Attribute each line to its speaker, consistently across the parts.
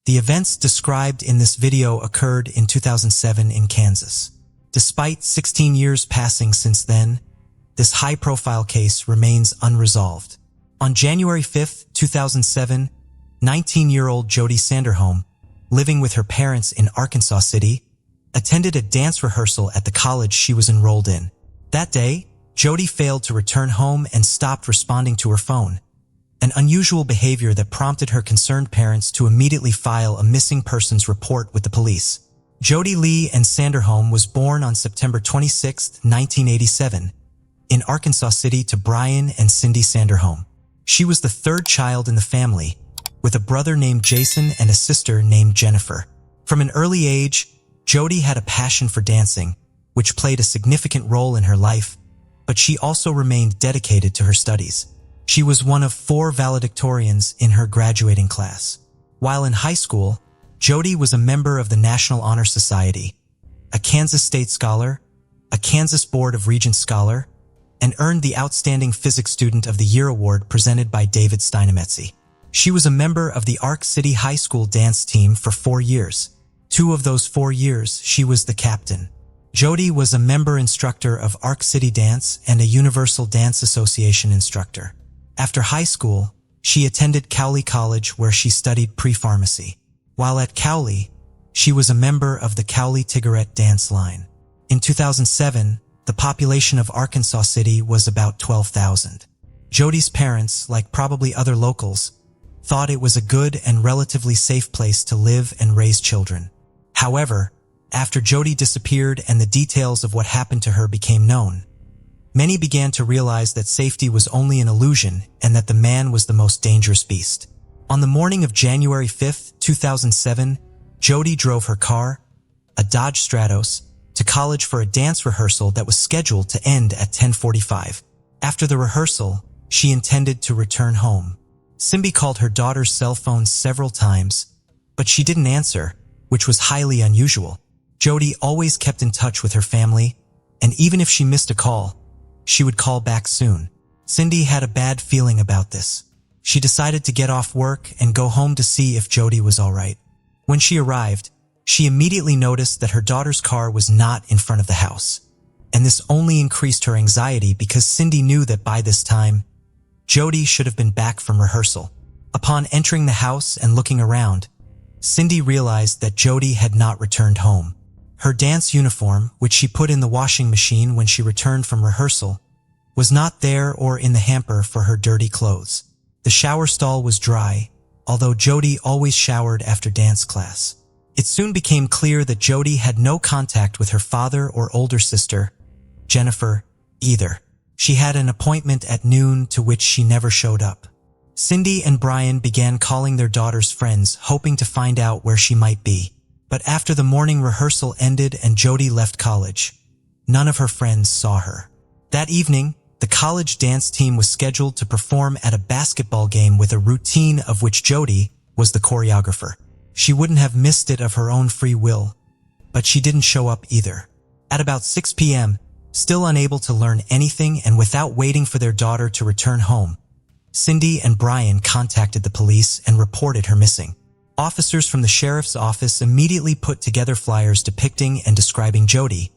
Speaker 1: The events described in this video occurred in 2007 in Kansas. Despite 16 years passing since then, this high-profile case remains unresolved. On January 5, 2007, 19-year-old Jody Sanderholm, living with her parents in Arkansas City, attended a dance rehearsal at the college she was enrolled in. That day, Jody failed to return home and stopped responding to her phone, an unusual behavior that prompted her concerned parents to immediately file a missing persons report with the police. Jody Lee Ann Sanderholm was born on September 26, 1987, in Arkansas City to Brian and Cindy Sanderholm. She was the third child in the family, with a brother named Jason and a sister named Jennifer. From an early age, Jody had a passion for dancing, which played a significant role in her life, but she also remained dedicated to her studies. She was one of 4 valedictorians in her graduating class. While in high school, Jody was a member of the National Honor Society, a Kansas State Scholar, a Kansas Board of Regents Scholar, and earned the Outstanding Physics Student of the Year award presented by David Steinemetzy. She was a member of the Ark City High School dance team for 4 years. 2 of those 4 years, she was the captain. Jody was a member instructor of Ark City Dance and a Universal Dance Association instructor. After high school, she attended Cowley College where she studied pre-pharmacy. While at Cowley, she was a member of the Cowley Tiggerette dance line. In 2007, the population of Arkansas City was about 12,000. Jody's parents, like probably other locals, thought it was a good and relatively safe place to live and raise children. However, after Jody disappeared and the details of what happened to her became known, many began to realize that safety was only an illusion and that the man was the most dangerous beast. On the morning of January 5, 2007, Jody drove her car, a Dodge Stratos, to college for a dance rehearsal that was scheduled to end at 10:45. After the rehearsal, she intended to return home. Simbi called her daughter's cell phone several times, but she didn't answer, which was highly unusual. Jody always kept in touch with her family, and even if she missed a call, she would call back soon. Cindy had a bad feeling about this. She decided to get off work and go home to see if Jody was all right. When she arrived, she immediately noticed that her daughter's car was not in front of the house, and this only increased her anxiety because Cindy knew that by this time, Jody should have been back from rehearsal. Upon entering the house and looking around, Cindy realized that Jody had not returned home. Her dance uniform, which she put in the washing machine when she returned from rehearsal, was not there or in the hamper for her dirty clothes. The shower stall was dry, although Jody always showered after dance class. It soon became clear that Jody had no contact with her father or older sister, Jennifer, either. She had an appointment at noon to which she never showed up. Cindy and Brian began calling their daughter's friends, hoping to find out where she might be. But after the morning rehearsal ended and Jody left college, none of her friends saw her. That evening, the college dance team was scheduled to perform at a basketball game with a routine of which Jody was the choreographer. She wouldn't have missed it of her own free will, but she didn't show up either. At about 6 p.m., still unable to learn anything and without waiting for their daughter to return home, Cindy and Brian contacted the police and reported her missing. Officers from the sheriff's office immediately put together flyers depicting and describing Jody,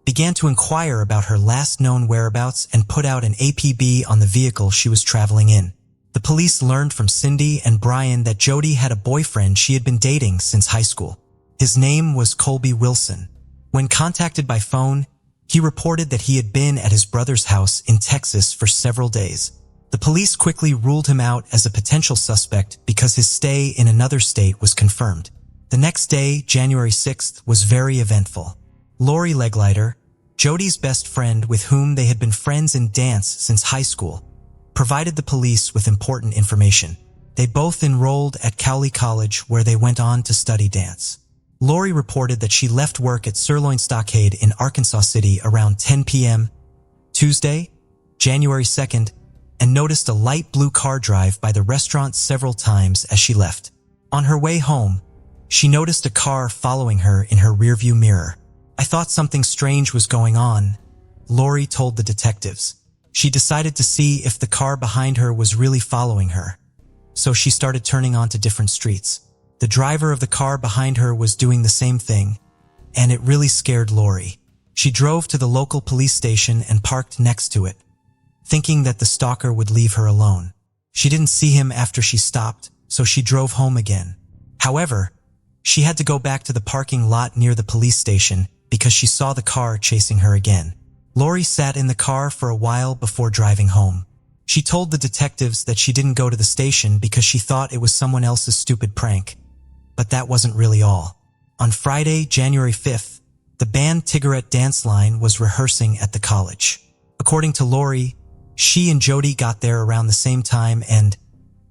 Speaker 1: began to inquire about her last known whereabouts, and put out an APB on the vehicle she was traveling in. The police learned from Cindy and Brian that Jody had a boyfriend she had been dating since high school. His name was Colby Wilson. When contacted by phone, he reported that he had been at his brother's house in Texas for several days. The police quickly ruled him out as a potential suspect because his stay in another state was confirmed. The next day, January 6th, was very eventful. Lori Leglighter, Jody's best friend with whom they had been friends in dance since high school, provided the police with important information. They both enrolled at Cowley College where they went on to study dance. Lori reported that she left work at Sirloin Stockade in Arkansas City around 10 p.m. Tuesday, January 2nd, and noticed a light blue car drive by the restaurant several times as she left. On her way home, she noticed a car following her in her rearview mirror. "I thought something strange was going on," Lori told the detectives. She decided to see if the car behind her was really following her, so she started turning onto different streets. The driver of the car behind her was doing the same thing, and it really scared Lori. She drove to the local police station and parked next to it, thinking that the stalker would leave her alone. She didn't see him after she stopped, so she drove home again. However, she had to go back to the parking lot near the police station because she saw the car chasing her again. Lori sat in the car for a while before driving home. She told the detectives that she didn't go to the station because she thought it was someone else's stupid prank. But that wasn't really all. On Friday, January 5th, the band Tiggerette Dance Line was rehearsing at the college. According to Lori, she and Jody got there around the same time and,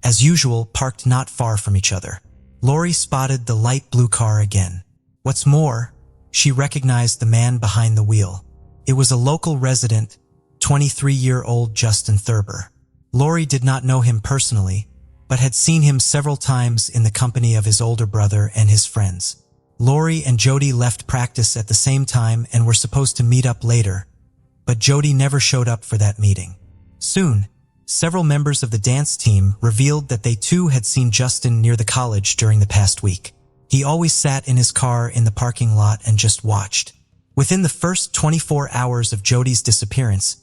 Speaker 1: as usual, parked not far from each other. Lori spotted the light blue car again. What's more, she recognized the man behind the wheel. It was a local resident, 23-year-old Justin Thurber. Lori did not know him personally, but had seen him several times in the company of his older brother and his friends. Lori and Jody left practice at the same time and were supposed to meet up later, but Jody never showed up for that meeting. Soon, several members of the dance team revealed that they too had seen Justin near the college during the past week. He always sat in his car in the parking lot and just watched. Within the first 24 hours of Jody's disappearance,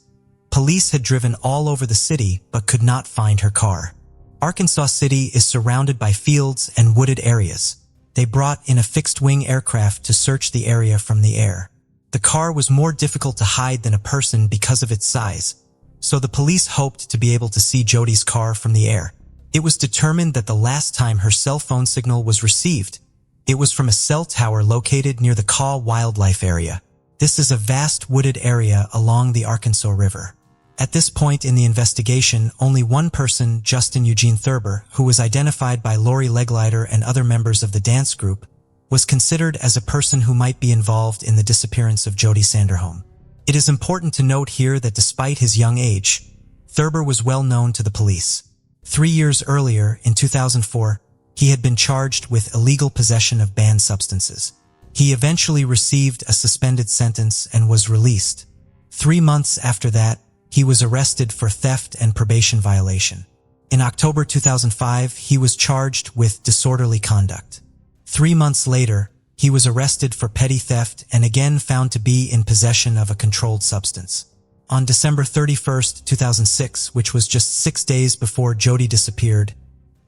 Speaker 1: police had driven all over the city but could not find her car. Arkansas City is surrounded by fields and wooded areas. They brought in a fixed-wing aircraft to search the area from the air. The car was more difficult to hide than a person because of its size, so the police hoped to be able to see Jody's car from the air. It was determined that the last time her cell phone signal was received, it was from a cell tower located near the Kaw Wildlife Area. This is a vast wooded area along the Arkansas River. At this point in the investigation, only one person, Justin Eugene Thurber, who was identified by Lori Leglider and other members of the dance group, was considered as a person who might be involved in the disappearance of Jody Sanderholm. It is important to note here that despite his young age, Thurber was well known to the police. 3 years earlier, in 2004, he had been charged with illegal possession of banned substances. He eventually received a suspended sentence and was released. 3 months after that, he was arrested for theft and probation violation. In October 2005, he was charged with disorderly conduct. 3 months later, he was arrested for petty theft and again found to be in possession of a controlled substance. On December 31st, 2006, which was just 6 days before Jody disappeared,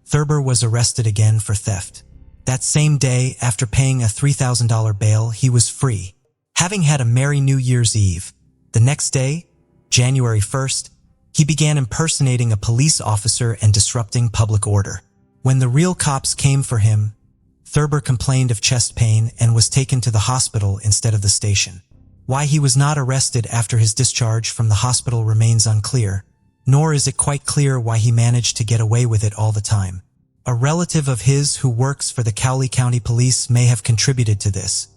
Speaker 1: Thurber was arrested again for theft. That same day, after paying a $3,000 bail, he was free. Having had a merry New Year's Eve, the next day, January 1st, he began impersonating a police officer and disrupting public order. When the real cops came for him, Thurber complained of chest pain and was taken to the hospital instead of the station. Why he was not arrested after his discharge from the hospital remains unclear, nor is it quite clear why he managed to get away with it all the time. A relative of his who works for the Cowley County Police may have contributed to this,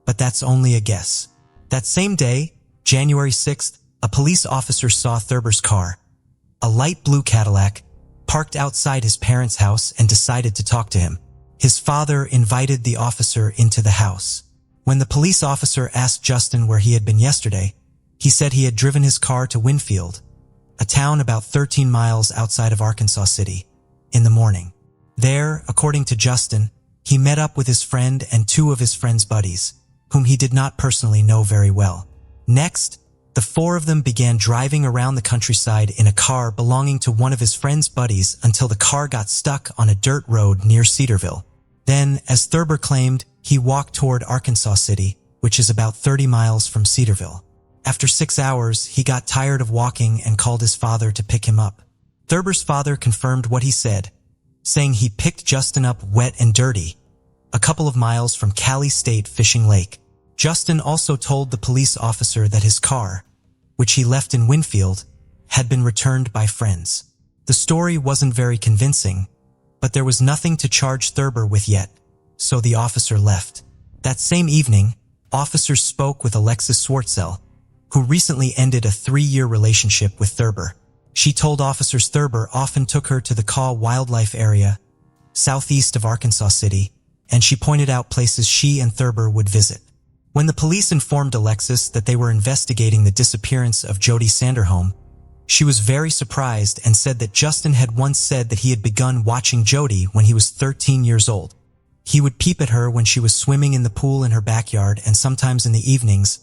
Speaker 1: but that's only a guess. That same day, January 6th, a police officer saw Thurber's car, a light blue Cadillac, parked outside his parents' house and decided to talk to him. His father invited the officer into the house. When the police officer asked Justin where he had been yesterday, he said he had driven his car to Winfield, a town about 13 miles outside of Arkansas City, in the morning. There, according to Justin, he met up with his friend and 2 of his friend's buddies, whom he did not personally know very well. Next, the 4 of them began driving around the countryside in a car belonging to one of his friend's buddies until the car got stuck on a dirt road near Cedarville. Then, as Thurber claimed, he walked toward Arkansas City, which is about 30 miles from Cedarville. After 6 hours, he got tired of walking and called his father to pick him up. Thurber's father confirmed what he said, saying he picked Justin up wet and dirty, a couple of miles from Cali State Fishing Lake. Justin also told the police officer that his car, which he left in Winfield, had been returned by friends. The story wasn't very convincing, but there was nothing to charge Thurber with yet, so the officer left. That same evening, officers spoke with Alexis Swartzel, who recently ended a 3-year relationship with Thurber. She told officers Thurber often took her to the Kaw Wildlife Area, southeast of Arkansas City, and she pointed out places she and Thurber would visit. When the police informed Alexis that they were investigating the disappearance of Jody Sanderholm, she was very surprised and said that Justin had once said that he had begun watching Jody when he was 13 years old. He would peep at her when she was swimming in the pool in her backyard, and sometimes in the evenings,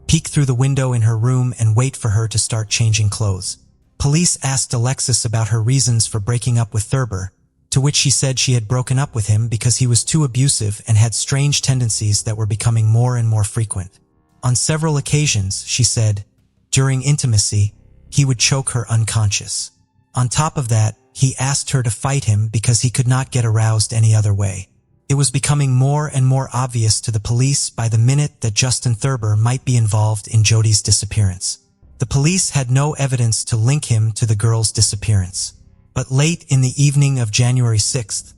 Speaker 1: peek through the window in her room and wait for her to start changing clothes. Police asked Alexis about her reasons for breaking up with Thurber, to which she said she had broken up with him because he was too abusive and had strange tendencies that were becoming more and more frequent. On several occasions, she said, during intimacy, he would choke her unconscious. On top of that, he asked her to fight him because he could not get aroused any other way. It was becoming more and more obvious to the police by the minute that Justin Thurber might be involved in Jody's disappearance. The police had no evidence to link him to the girl's disappearance. But late in the evening of January 6th,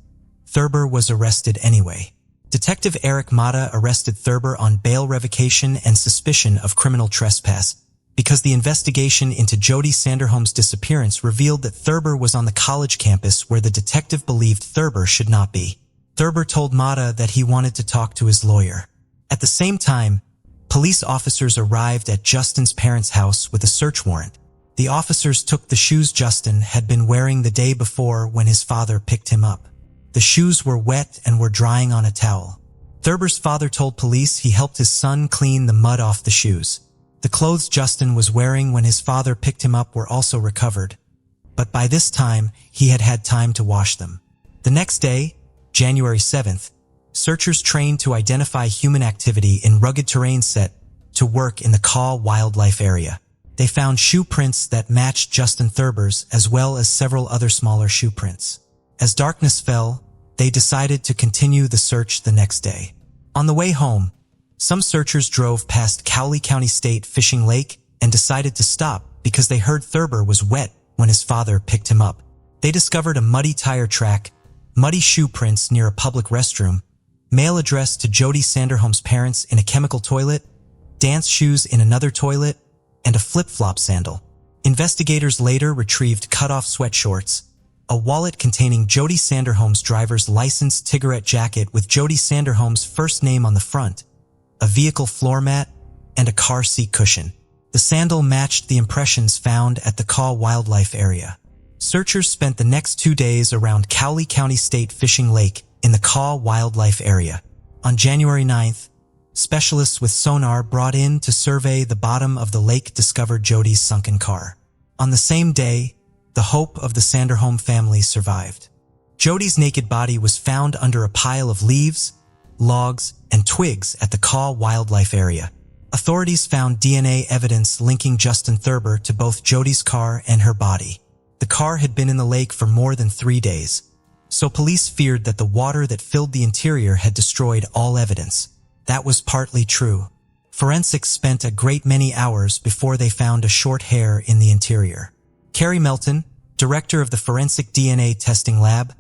Speaker 1: Thurber was arrested anyway. Detective Eric Mata arrested Thurber on bail revocation and suspicion of criminal trespass because the investigation into Jody Sanderholm's disappearance revealed that Thurber was on the college campus where the detective believed Thurber should not be. Thurber told Mata that he wanted to talk to his lawyer. At the same time, police officers arrived at Justin's parents' house with a search warrant. The officers took the shoes Justin had been wearing the day before when his father picked him up. The shoes were wet and were drying on a towel. Thurber's father told police he helped his son clean the mud off the shoes. The clothes Justin was wearing when his father picked him up were also recovered, but by this time he had had time to wash them. The next day, January 7th, searchers trained to identify human activity in rugged terrain set to work in the Kaw wildlife area. They found shoe prints that matched Justin Thurber's as well as several other smaller shoe prints. As darkness fell, they decided to continue the search the next day. On the way home, some searchers drove past Cowley County State Fishing Lake and decided to stop because they heard Thurber was wet when his father picked him up. They discovered a muddy tire track, muddy shoe prints near a public restroom, mail addressed to Jody Sanderholm's parents in a chemical toilet, dance shoes in another toilet, and a flip-flop sandal. Investigators later retrieved cut-off sweatshorts, a wallet containing Jody Sanderholm's driver's license Tiggerette jacket with Jody Sanderholm's first name on the front, a vehicle floor mat, and a car seat cushion. The sandal matched the impressions found at the Kaw wildlife area. Searchers spent the next 2 days around Cowley County State Fishing Lake in the Kaw wildlife area. On January 9th, specialists with sonar brought in to survey the bottom of the lake discovered Jody's sunken car. On the same day, the hope of the Sanderholm family survived. Jody's naked body was found under a pile of leaves, logs, and twigs at the Kaw wildlife area. Authorities found DNA evidence linking Justin Thurber to both Jody's car and her body. The car had been in the lake for more than 3 days, so police feared that the water that filled the interior had destroyed all evidence. That was partly true. Forensics spent a great many hours before they found a short hair in the interior. Carrie Melton, director of the Forensic DNA Testing Lab,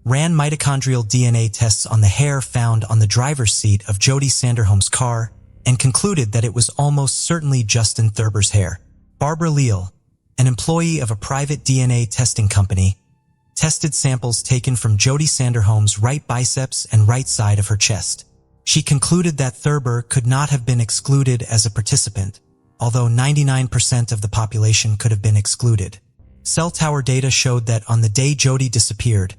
Speaker 1: ran mitochondrial DNA tests on the hair found on the driver's seat of Jody Sanderholm's car and concluded that it was almost certainly Justin Thurber's hair. Barbara Leal, an employee of a private DNA testing company, tested samples taken from Jody Sanderholm's right biceps and right side of her chest. She concluded that Thurber could not have been excluded as a participant, although 99% of the population could have been excluded. Cell tower data showed that on the day Jody disappeared,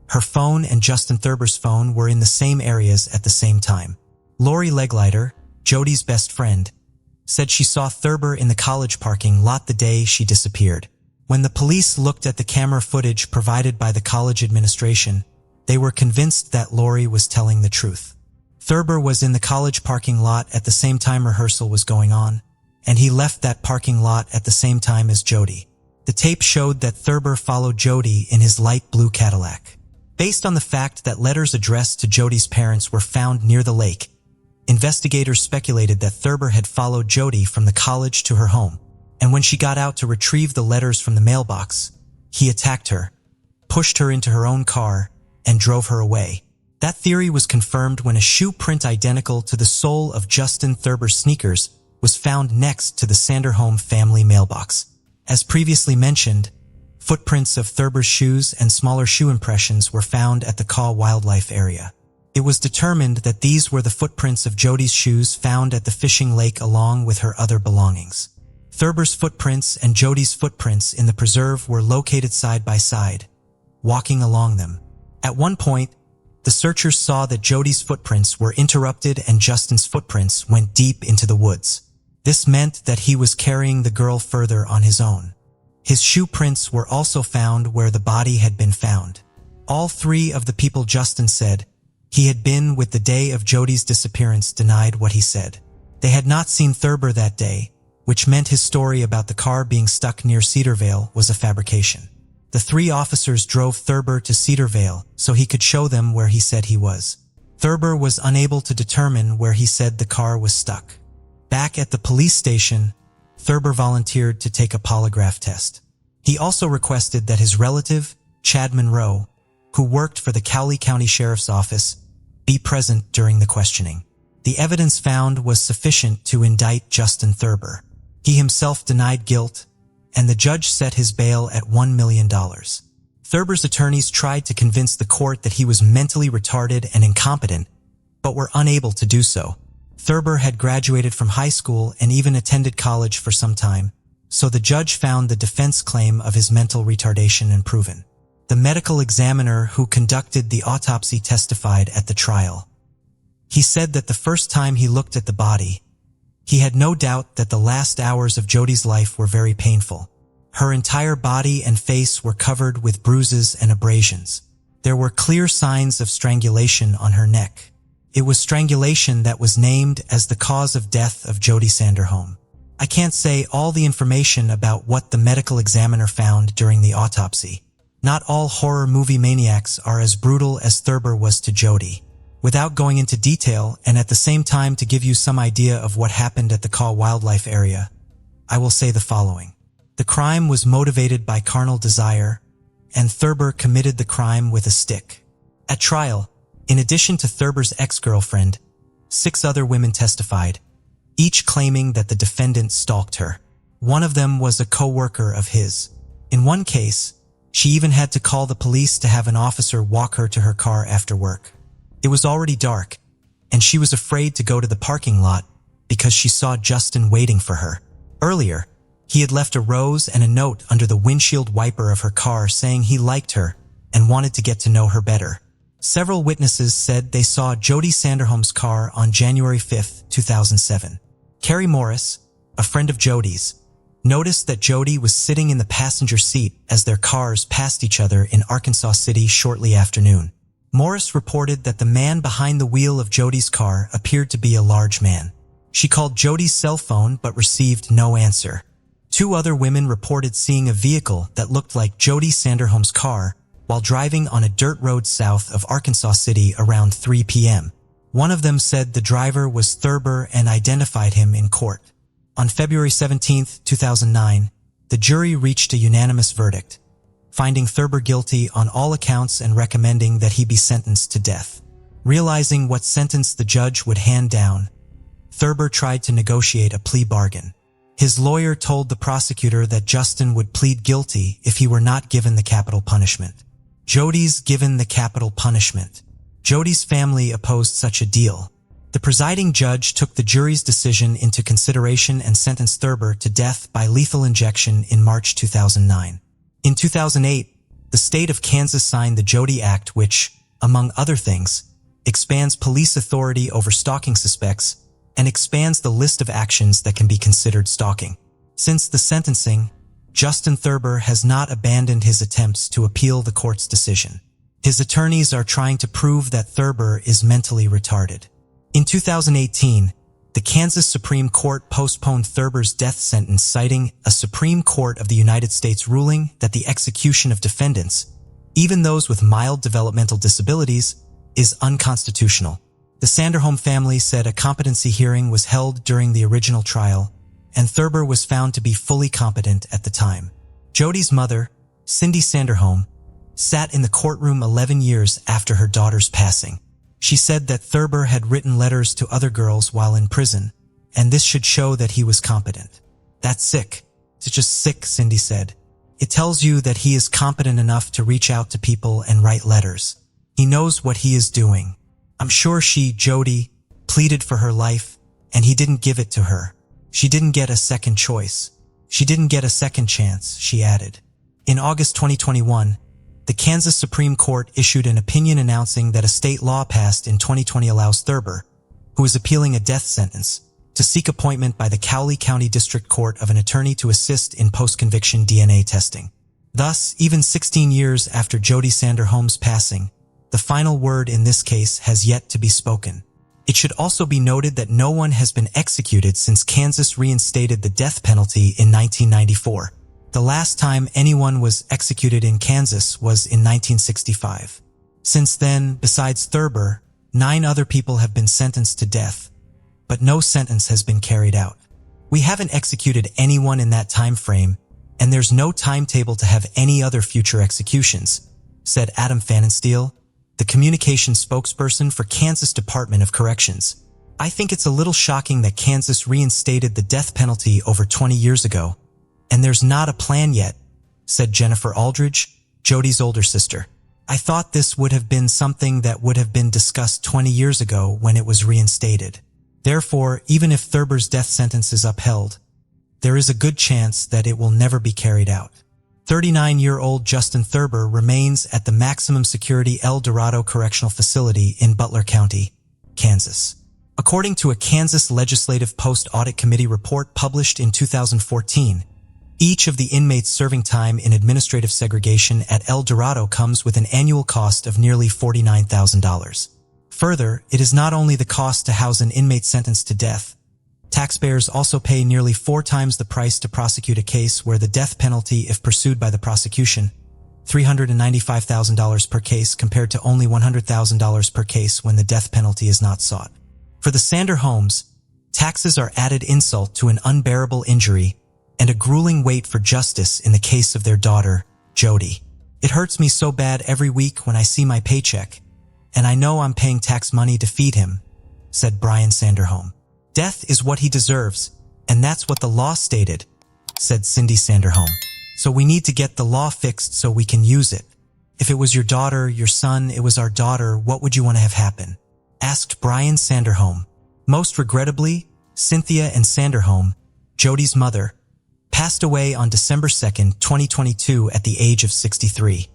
Speaker 1: her phone and Justin Thurber's phone were in the same areas at the same time. Lori Leglighter, Jody's best friend, said she saw Thurber in the college parking lot the day she disappeared. When the police looked at the camera footage provided by the college administration, they were convinced that Lori was telling the truth. Thurber was in the college parking lot at the same time rehearsal was going on, and he left that parking lot at the same time as Jody. The tape showed that Thurber followed Jody in his light blue Cadillac. Based on the fact that letters addressed to Jody's parents were found near the lake, investigators speculated that Thurber had followed Jody from the college to her home, and when she got out to retrieve the letters from the mailbox, he attacked her, pushed her into her own car, and drove her away. That theory was confirmed when a shoe print identical to the sole of Justin Thurber's sneakers was found next to the Sanderholm family mailbox. As previously mentioned, footprints of Thurber's shoes and smaller shoe impressions were found at the Kaw wildlife area. It was determined that these were the footprints of Jody's shoes found at the fishing lake along with her other belongings. Thurber's footprints and Jody's footprints in the preserve were located side by side, walking along them. At one point, The searchers saw that Jody's footprints were interrupted and Justin's footprints went deep into the woods. This meant that he was carrying the girl further on his own. His shoe prints were also found where the body had been found. All three of the people Justin said he had been with the day of Jody's disappearance denied what he said. They had not seen Thurber that day, which meant his story about the car being stuck near Cedarvale was a fabrication. The three officers drove Thurber to Cedarvale so he could show them where he said he was. Thurber was unable to determine where he said the car was stuck. Back at the police station, Thurber volunteered to take a polygraph test. He also requested that his relative, Chad Monroe, who worked for the Cowley County Sheriff's Office, be present during the questioning. The evidence found was sufficient to indict Justin Thurber. He himself denied guilt, and the judge set his bail at $1 million. Thurber's attorneys tried to convince the court that he was mentally retarded and incompetent, but were unable to do so. Thurber had graduated from high school and even attended college for some time, so the judge found the defense claim of his mental retardation unproven. The medical examiner who conducted the autopsy testified at the trial. He said that the first time he looked at the body, he had no doubt that the last hours of Jody's life were very painful. Her entire body and face were covered with bruises and abrasions. There were clear signs of strangulation on her neck. It was strangulation that was named as the cause of death of Jody Sanderholm. I can't say all the information about what the medical examiner found during the autopsy. Not all horror movie maniacs are as brutal as Thurber was to Jody. Without going into detail, and at the same time to give you some idea of what happened at the Caw Wildlife Area, I will say the following. The crime was motivated by carnal desire, and Thurber committed the crime with a stick. At trial, in addition to Thurber's ex-girlfriend, 6 other women testified, each claiming that the defendant stalked her. One of them was a co-worker of his. In one case, she even had to call the police to have an officer walk her to her car after work. It was already dark, and she was afraid to go to the parking lot because she saw Justin waiting for her. Earlier, he had left a rose and a note under the windshield wiper of her car saying he liked her and wanted to get to know her better. Several witnesses said they saw Jody Sanderholm's car on January 5, 2007. Carrie Morris, a friend of Jody's, noticed that Jody was sitting in the passenger seat as their cars passed each other in Arkansas City shortly after noon. Morris reported that the man behind the wheel of Jody's car appeared to be a large man. She called Jody's cell phone but received no answer. 2 other women reported seeing a vehicle that looked like Jody Sanderholm's car while driving on a dirt road south of Arkansas City around 3 p.m. One of them said the driver was Thurber and identified him in court. On February 17, 2009, the jury reached a unanimous verdict, finding Thurber guilty on all accounts and recommending that he be sentenced to death. Realizing what sentence the judge would hand down, Thurber tried to negotiate a plea bargain. His lawyer told the prosecutor that Justin would plead guilty if he were not given the capital punishment. Jody's given the capital punishment. Jody's family opposed such a deal. The presiding judge took the jury's decision into consideration and sentenced Thurber to death by lethal injection in March 2009. In 2008, the state of Kansas signed the Jody Act which, among other things, expands police authority over stalking suspects and expands the list of actions that can be considered stalking. Since the sentencing, Justin Thurber has not abandoned his attempts to appeal the court's decision. His attorneys are trying to prove that Thurber is mentally retarded. In 2018, the Kansas Supreme Court postponed Thurber's death sentence, citing a Supreme Court of the United States ruling that the execution of defendants, even those with mild developmental disabilities, is unconstitutional. The Sanderholm family said a competency hearing was held during the original trial, and Thurber was found to be fully competent at the time. Jody's mother, Cindy Sanderholm, sat in the courtroom 11 years after her daughter's passing. She said that Thurber had written letters to other girls while in prison, and this should show that he was competent. That's sick. It's just sick, Cindy said. It tells you that he is competent enough to reach out to people and write letters. He knows what he is doing. I'm sure she, Jody, pleaded for her life, and he didn't give it to her. She didn't get a second choice. She didn't get a second chance, she added. In August 2021, the Kansas Supreme Court issued an opinion announcing that a state law passed in 2020 allows Thurber, who is appealing a death sentence, to seek appointment by the Cowley County District Court of an attorney to assist in post-conviction DNA testing. Thus, even 16 years after Jody Sanderholm's passing, the final word in this case has yet to be spoken. It should also be noted that no one has been executed since Kansas reinstated the death penalty in 1994. The last time anyone was executed in Kansas was in 1965. Since then, besides Thurber, 9 other people have been sentenced to death, but no sentence has been carried out. We haven't executed anyone in that time frame, and there's no timetable to have any other future executions, said Adam Pfannenstiel, the communications spokesperson for Kansas Department of Corrections. I think it's a little shocking that Kansas reinstated the death penalty over 20 years ago, and there's not a plan yet, said Jennifer Aldridge, Jody's older sister. I thought this would have been something that would have been discussed 20 years ago when it was reinstated. Therefore, even if Thurber's death sentence is upheld, there is a good chance that it will never be carried out. 39-year-old Justin Thurber remains at the maximum security El Dorado Correctional Facility in Butler County, Kansas. According to a Kansas Legislative Post-Audit Committee report published in 2014, each of the inmates serving time in administrative segregation at El Dorado comes with an annual cost of nearly $49,000. Further, it is not only the cost to house an inmate sentenced to death. Taxpayers also pay nearly 4 times the price to prosecute a case where the death penalty, if pursued by the prosecution, $395,000 per case compared to only $100,000 per case when the death penalty is not sought. For the Sanderholms, taxes are added insult to an unbearable injury and a grueling wait for justice in the case of their daughter, Jody. It hurts me so bad every week when I see my paycheck, and I know I'm paying tax money to feed him, said Brian Sanderholm. Death is what he deserves, and that's what the law stated, said Cindy Sanderholm. So we need to get the law fixed so we can use it. If it was your daughter, your son, it was our daughter, what would you want to have happen? Asked Brian Sanderholm. Most regrettably, Cynthia and Sanderholm, Jody's mother, passed away on December 2, 2022 at the age of 63.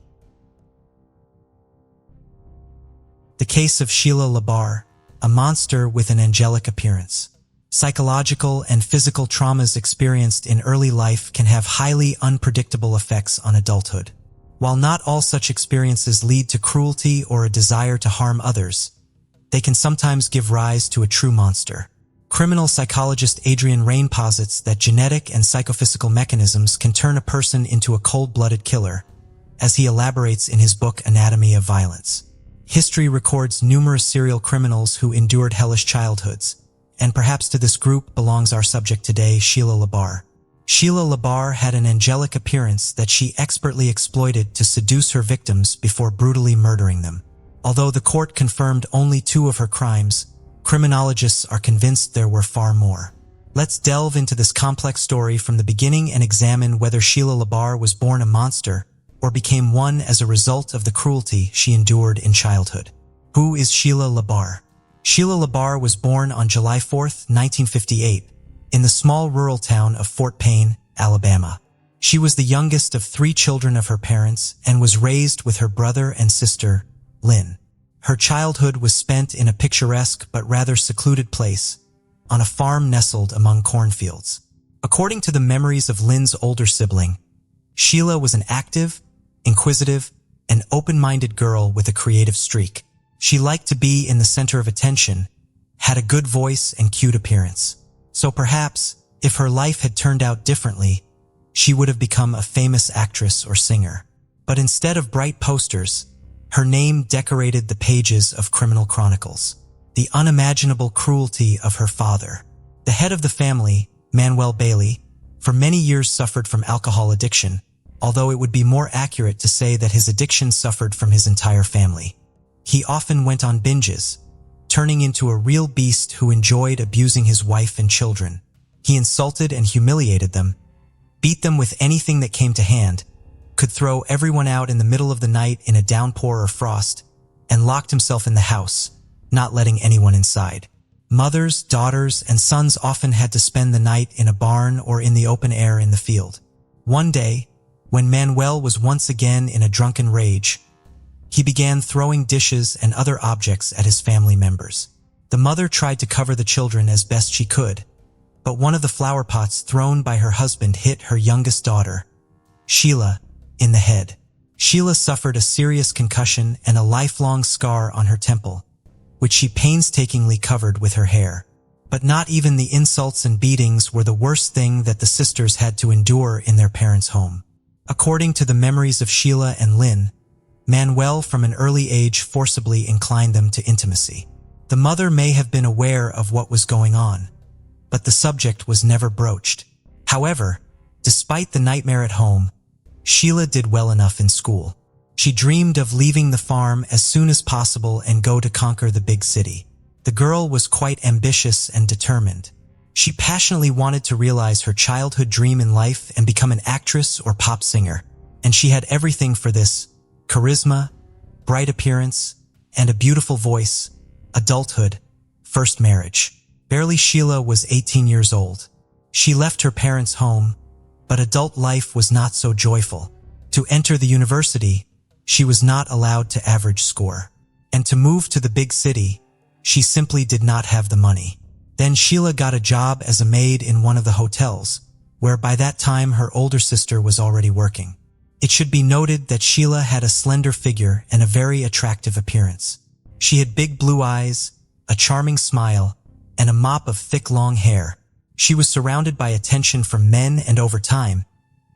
Speaker 1: The case of Sheila Labar, a monster with an angelic appearance. Psychological and physical traumas experienced in early life can have highly unpredictable effects on adulthood. While not all such experiences lead to cruelty or a desire to harm others, they can sometimes give rise to a true monster. Criminal psychologist Adrian Rain posits that genetic and psychophysical mechanisms can turn a person into a cold-blooded killer, as he elaborates in his book Anatomy of Violence. History records numerous serial criminals who endured hellish childhoods, and perhaps to this group belongs our subject today, Sheila Labar. Sheila Labar had an angelic appearance that she expertly exploited to seduce her victims before brutally murdering them. Although the court confirmed only 2 of her crimes, criminologists are convinced there were far more. Let's delve into this complex story from the beginning and examine whether Sheila Labar was born a monster or became one as a result of the cruelty she endured in childhood. Who is Sheila Labar? Sheila Labar was born on July 4, 1958, in the small rural town of Fort Payne, Alabama. She was the youngest of 3 children of her parents and was raised with her brother and sister, Lynn. Her childhood was spent in a picturesque but rather secluded place, on a farm nestled among cornfields. According to the memories of Lynn's older sibling, Sheila was an active, inquisitive, and open-minded girl with a creative streak. She liked to be in the center of attention, had a good voice and cute appearance. So perhaps, if her life had turned out differently, she would have become a famous actress or singer. But instead of bright posters, her name decorated the pages of criminal chronicles. The unimaginable cruelty of her father. The head of the family, Manuel Bailey, for many years suffered from alcohol addiction, although it would be more accurate to say that his addiction suffered from his entire family. He often went on binges, turning into a real beast who enjoyed abusing his wife and children. He insulted and humiliated them, beat them with anything that came to hand, could throw everyone out in the middle of the night in a downpour or frost, and locked himself in the house, not letting anyone inside. Mothers, daughters, and sons often had to spend the night in a barn or in the open air in the field. One day, When Manuel was once again in a drunken rage, he began throwing dishes and other objects at his family members. The mother tried to cover the children as best she could, but one of the flower pots thrown by her husband hit her youngest daughter, Sheila, in the head. Sheila suffered a serious concussion and a lifelong scar on her temple, which she painstakingly covered with her hair. But not even the insults and beatings were the worst thing that the sisters had to endure in their parents' home. According to the memories of Sheila and Lynn, Manuel from an early age forcibly inclined them to intimacy. The mother may have been aware of what was going on, but the subject was never broached. However, despite the nightmare at home, Sheila did well enough in school. She dreamed of leaving the farm as soon as possible and go to conquer the big city. The girl was quite ambitious and determined. She passionately wanted to realize her childhood dream in life and become an actress or pop singer, and she had everything for this: charisma, bright appearance, and a beautiful voice. Adulthood, first marriage. Barely Sheila was 18 years old. She left her parents' home, but adult life was not so joyful. To enter the university, she was not allowed to average score. And to move to the big city, she simply did not have the money. Then Sheila got a job as a maid in one of the hotels, where by that time her older sister was already working. It should be noted that Sheila had a slender figure and a very attractive appearance. She had big blue eyes, a charming smile, and a mop of thick long hair. She was surrounded by attention from men, and over time,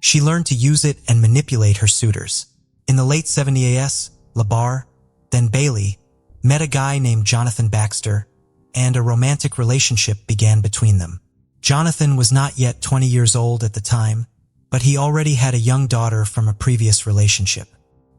Speaker 1: she learned to use it and manipulate her suitors. In the late 70s, Labar, then Bailey, met a guy named Jonathan Baxter, and a romantic relationship began between them. Jonathan was not yet 20 years old at the time, but he already had a young daughter from a previous relationship.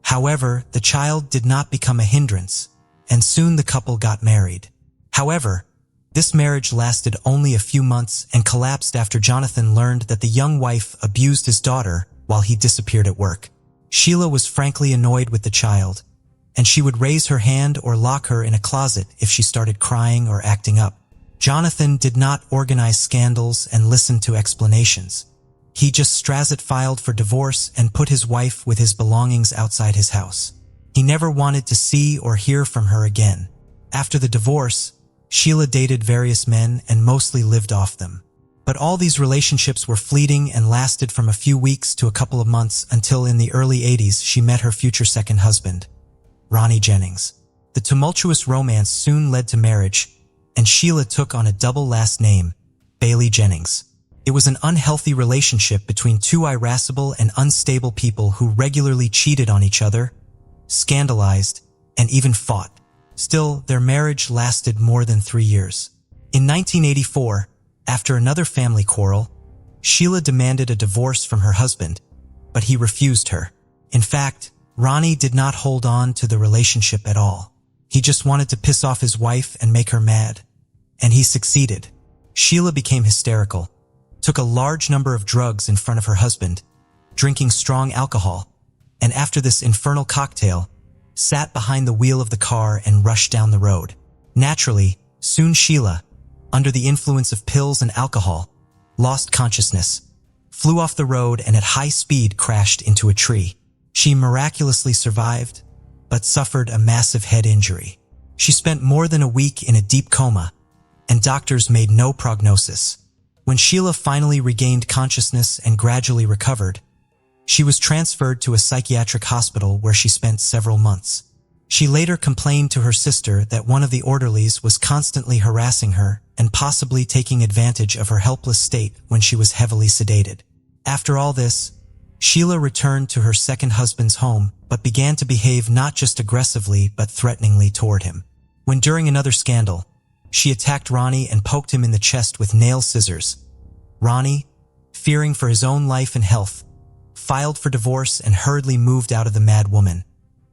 Speaker 1: However, the child did not become a hindrance, and soon the couple got married. However, this marriage lasted only a few months and collapsed after Jonathan learned that the young wife abused his daughter while he disappeared at work. Sheila was frankly annoyed with the child, and she would raise her hand or lock her in a closet if she started crying or acting up. Jonathan did not organize scandals and listen to explanations. He just filed for divorce and put his wife with his belongings outside his house. He never wanted to see or hear from her again. After the divorce, Sheila dated various men and mostly lived off them. But all these relationships were fleeting and lasted from a few weeks to a couple of months until in the early 80s she met her future second husband, Ronnie Jennings. The tumultuous romance soon led to marriage, and Sheila took on a double last name, Bailey Jennings. It was an unhealthy relationship between two irascible and unstable people who regularly cheated on each other, scandalized, and even fought. Still, their marriage lasted more than 3 years. In 1984, after another family quarrel, Sheila demanded a divorce from her husband, but he refused her. In fact, Ronnie did not hold on to the relationship at all. He just wanted to piss off his wife and make her mad, and he succeeded. Sheila became hysterical, took a large number of drugs in front of her husband, drinking strong alcohol, and after this infernal cocktail, sat behind the wheel of the car and rushed down the road. Naturally, soon Sheila, under the influence of pills and alcohol, lost consciousness, flew off the road and at high speed crashed into a tree. She miraculously survived, but suffered a massive head injury. She spent more than a week in a deep coma, and doctors made no prognosis. When Sheila finally regained consciousness and gradually recovered, she was transferred to a psychiatric hospital where she spent several months. She later complained to her sister that one of the orderlies was constantly harassing her and possibly taking advantage of her helpless state when she was heavily sedated. After all this, Sheila returned to her second husband's home but began to behave not just aggressively but threateningly toward him. When during another scandal, she attacked Ronnie and poked him in the chest with nail scissors, Ronnie, fearing for his own life and health, filed for divorce and hurriedly moved out of the mad woman,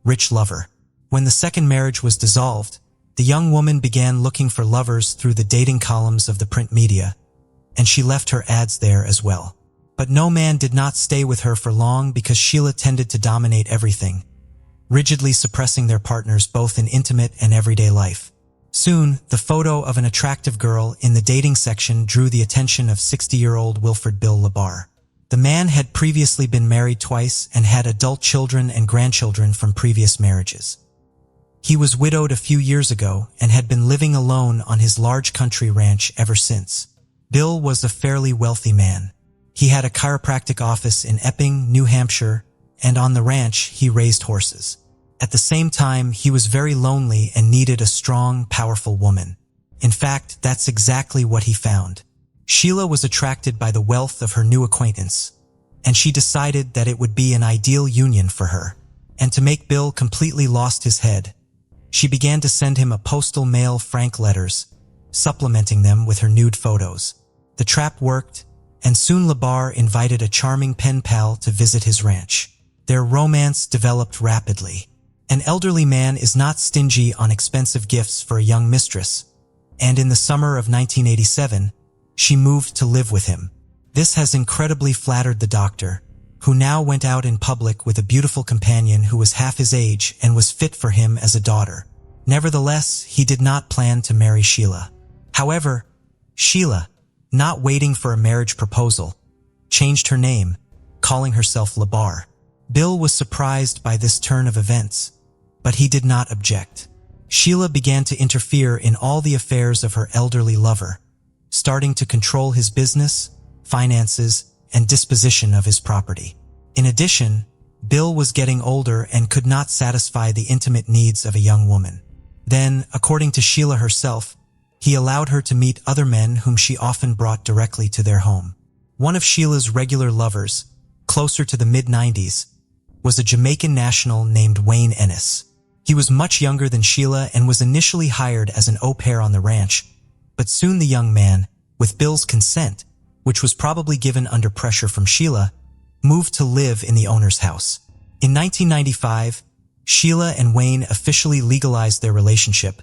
Speaker 1: rich lover. When the second marriage was dissolved, the young woman began looking for lovers through the dating columns of the print media, and she left her ads there as well. But no man did not stay with her for long because Sheila tended to dominate everything, rigidly suppressing their partners both in intimate and everyday life. Soon, the photo of an attractive girl in the dating section drew the attention of 60-year-old Wilfred Bill Labar. The man had previously been married twice and had adult children and grandchildren from previous marriages. He was widowed a few years ago and had been living alone on his large country ranch ever since. Bill was a fairly wealthy man. He had a chiropractic office in Epping, New Hampshire, and on the ranch he raised horses. At the same time, he was very lonely and needed a strong, powerful woman. In fact, that's exactly what he found. Sheila was attracted by the wealth of her new acquaintance, and she decided that it would be an ideal union for her. And to make Bill completely lost his head, she began to send him a postal mail frank letters, supplementing them with her nude photos. The trap worked, and soon Labar invited a charming pen pal to visit his ranch. Their romance developed rapidly. An elderly man is not stingy on expensive gifts for a young mistress, and in the summer of 1987, she moved to live with him. This has incredibly flattered the doctor, who now went out in public with a beautiful companion who was half his age and was fit for him as a daughter. Nevertheless, he did not plan to marry Sheila. However, Sheila, not waiting for a marriage proposal, changed her name, calling herself Labar. Bill was surprised by this turn of events, but he did not object. Sheila began to interfere in all the affairs of her elderly lover, starting to control his business, finances, and disposition of his property. In addition, Bill was getting older and could not satisfy the intimate needs of a young woman. Then, according to Sheila herself, he allowed her to meet other men whom she often brought directly to their home. One of Sheila's regular lovers, closer to the mid-90s, was a Jamaican national named Wayne Ennis. He was much younger than Sheila and was initially hired as an au pair on the ranch, but soon the young man, with Bill's consent, which was probably given under pressure from Sheila, moved to live in the owner's house. In 1995, Sheila and Wayne officially legalized their relationship,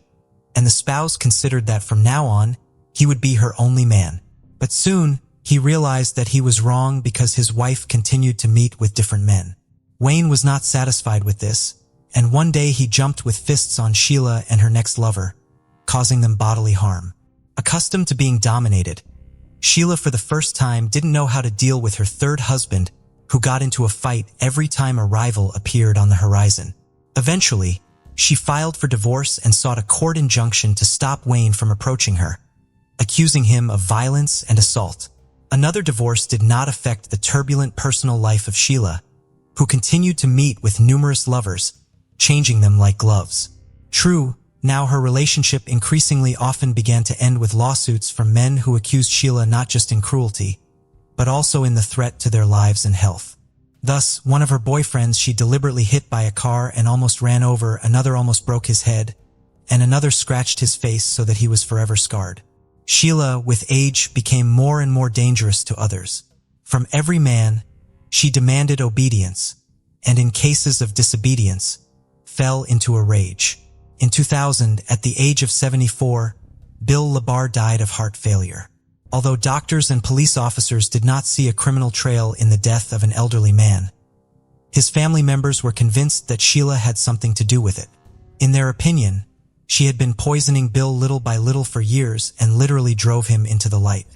Speaker 1: and the spouse considered that from now on, he would be her only man. But soon, he realized that he was wrong because his wife continued to meet with different men. Wayne was not satisfied with this, and one day he jumped with fists on Sheila and her next lover, causing them bodily harm. Accustomed to being dominated, Sheila for the first time didn't know how to deal with her third husband, who got into a fight every time a rival appeared on the horizon. Eventually, she filed for divorce and sought a court injunction to stop Wayne from approaching her, accusing him of violence and assault. Another divorce did not affect the turbulent personal life of Sheila, who continued to meet with numerous lovers, changing them like gloves. True, now her relationship increasingly often began to end with lawsuits from men who accused Sheila not just in cruelty, but also in the threat to their lives and health. Thus, one of her boyfriends she deliberately hit by a car and almost ran over, another almost broke his head, and another scratched his face so that he was forever scarred. Sheila, with age, became more and more dangerous to others. From every man, she demanded obedience, and in cases of disobedience, fell into a rage. In 2000, at the age of 74, Bill Labar died of heart failure. Although doctors and police officers did not see a criminal trail in the death of an elderly man, his family members were convinced that Sheila had something to do with it. In their opinion, she had been poisoning Bill little by little for years and literally drove him into the light.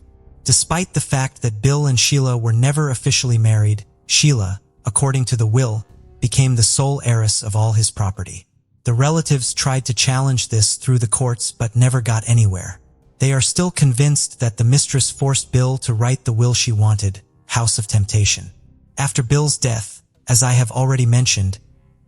Speaker 1: Despite the fact that Bill and Sheila were never officially married, Sheila, according to the will, became the sole heiress of all his property. The relatives tried to challenge this through the courts but never got anywhere. They are still convinced that the mistress forced Bill to write the will she wanted, House of Temptation. After Bill's death, as I have already mentioned,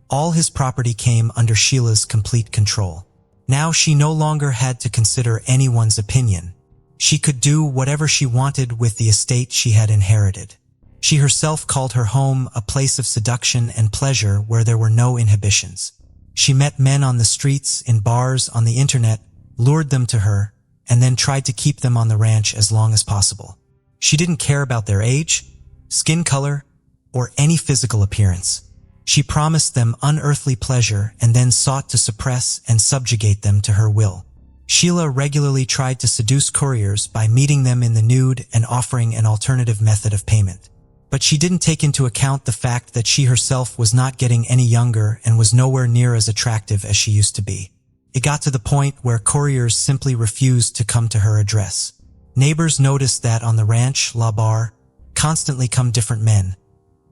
Speaker 1: all his property came under Sheila's complete control. Now she no longer had to consider anyone's opinion. She could do whatever she wanted with the estate she had inherited. She herself called her home a place of seduction and pleasure where there were no inhibitions. She met men on the streets, in bars, on the internet, lured them to her, and then tried to keep them on the ranch as long as possible. She didn't care about their age, skin color, or any physical appearance. She promised them unearthly pleasure and then sought to suppress and subjugate them to her will. Sheila regularly tried to seduce couriers by meeting them in the nude and offering an alternative method of payment. But she didn't take into account the fact that she herself was not getting any younger and was nowhere near as attractive as she used to be. It got to the point where couriers simply refused to come to her address. Neighbors noticed that on the ranch, Labar, constantly come different men,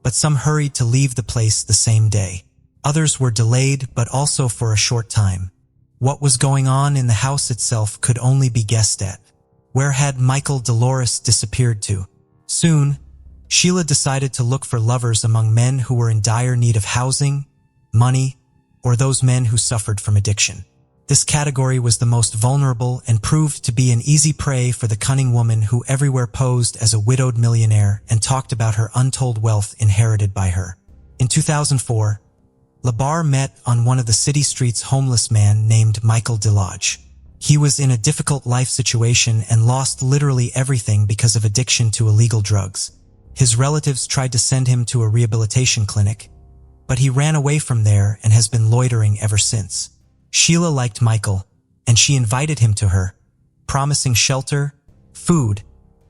Speaker 1: but some hurried to leave the place the same day. Others were delayed, but also for a short time. What was going on in the house itself could only be guessed at. Where had Michael Dolores disappeared to? Soon, Sheila decided to look for lovers among men who were in dire need of housing, money, or those men who suffered from addiction. This category was the most vulnerable and proved to be an easy prey for the cunning woman who everywhere posed as a widowed millionaire and talked about her untold wealth inherited by her. In 2004, Labar met on one of the city streets homeless man named Michael Delage. He was in a difficult life situation and lost literally everything because of addiction to illegal drugs. His relatives tried to send him to a rehabilitation clinic, but he ran away from there and has been loitering ever since. Sheila liked Michael, and she invited him to her, promising shelter, food,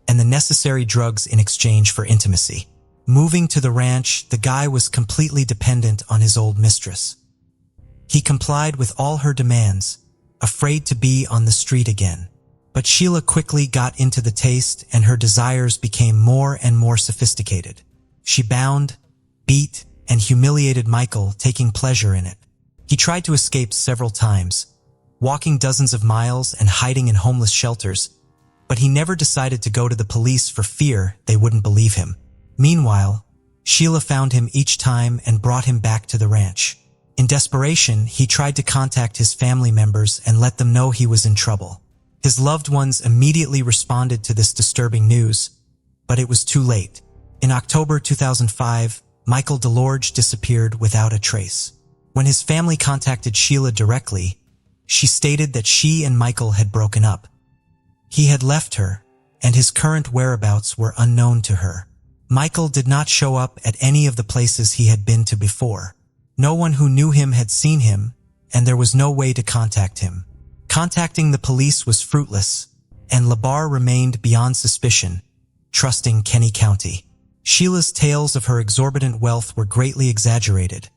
Speaker 1: and the necessary drugs in exchange for intimacy. Moving to the ranch, the guy was completely dependent on his old mistress. He complied with all her demands, afraid to be on the street again. But Sheila quickly got into the taste, and her desires became more and more sophisticated. She bound, beat, and humiliated Michael, taking pleasure in it. He tried to escape several times, walking dozens of miles and hiding in homeless shelters, but he never decided to go to the police for fear they wouldn't believe him. Meanwhile, Sheila found him each time and brought him back to the ranch. In desperation, he tried to contact his family members and let them know he was in trouble. His loved ones immediately responded to this disturbing news, but it was too late. In October 2005, Michael Delage disappeared without a trace. When his family contacted Sheila directly, she stated that she and Michael had broken up. He had left her, and his current whereabouts were unknown to her. Michael did not show up at any of the places he had been to before. No one who knew him had seen him, and there was no way to contact him. Contacting the police was fruitless, and Labar remained beyond suspicion, trusting Kenny County. Sheila's tales of her exorbitant wealth were greatly exaggerated,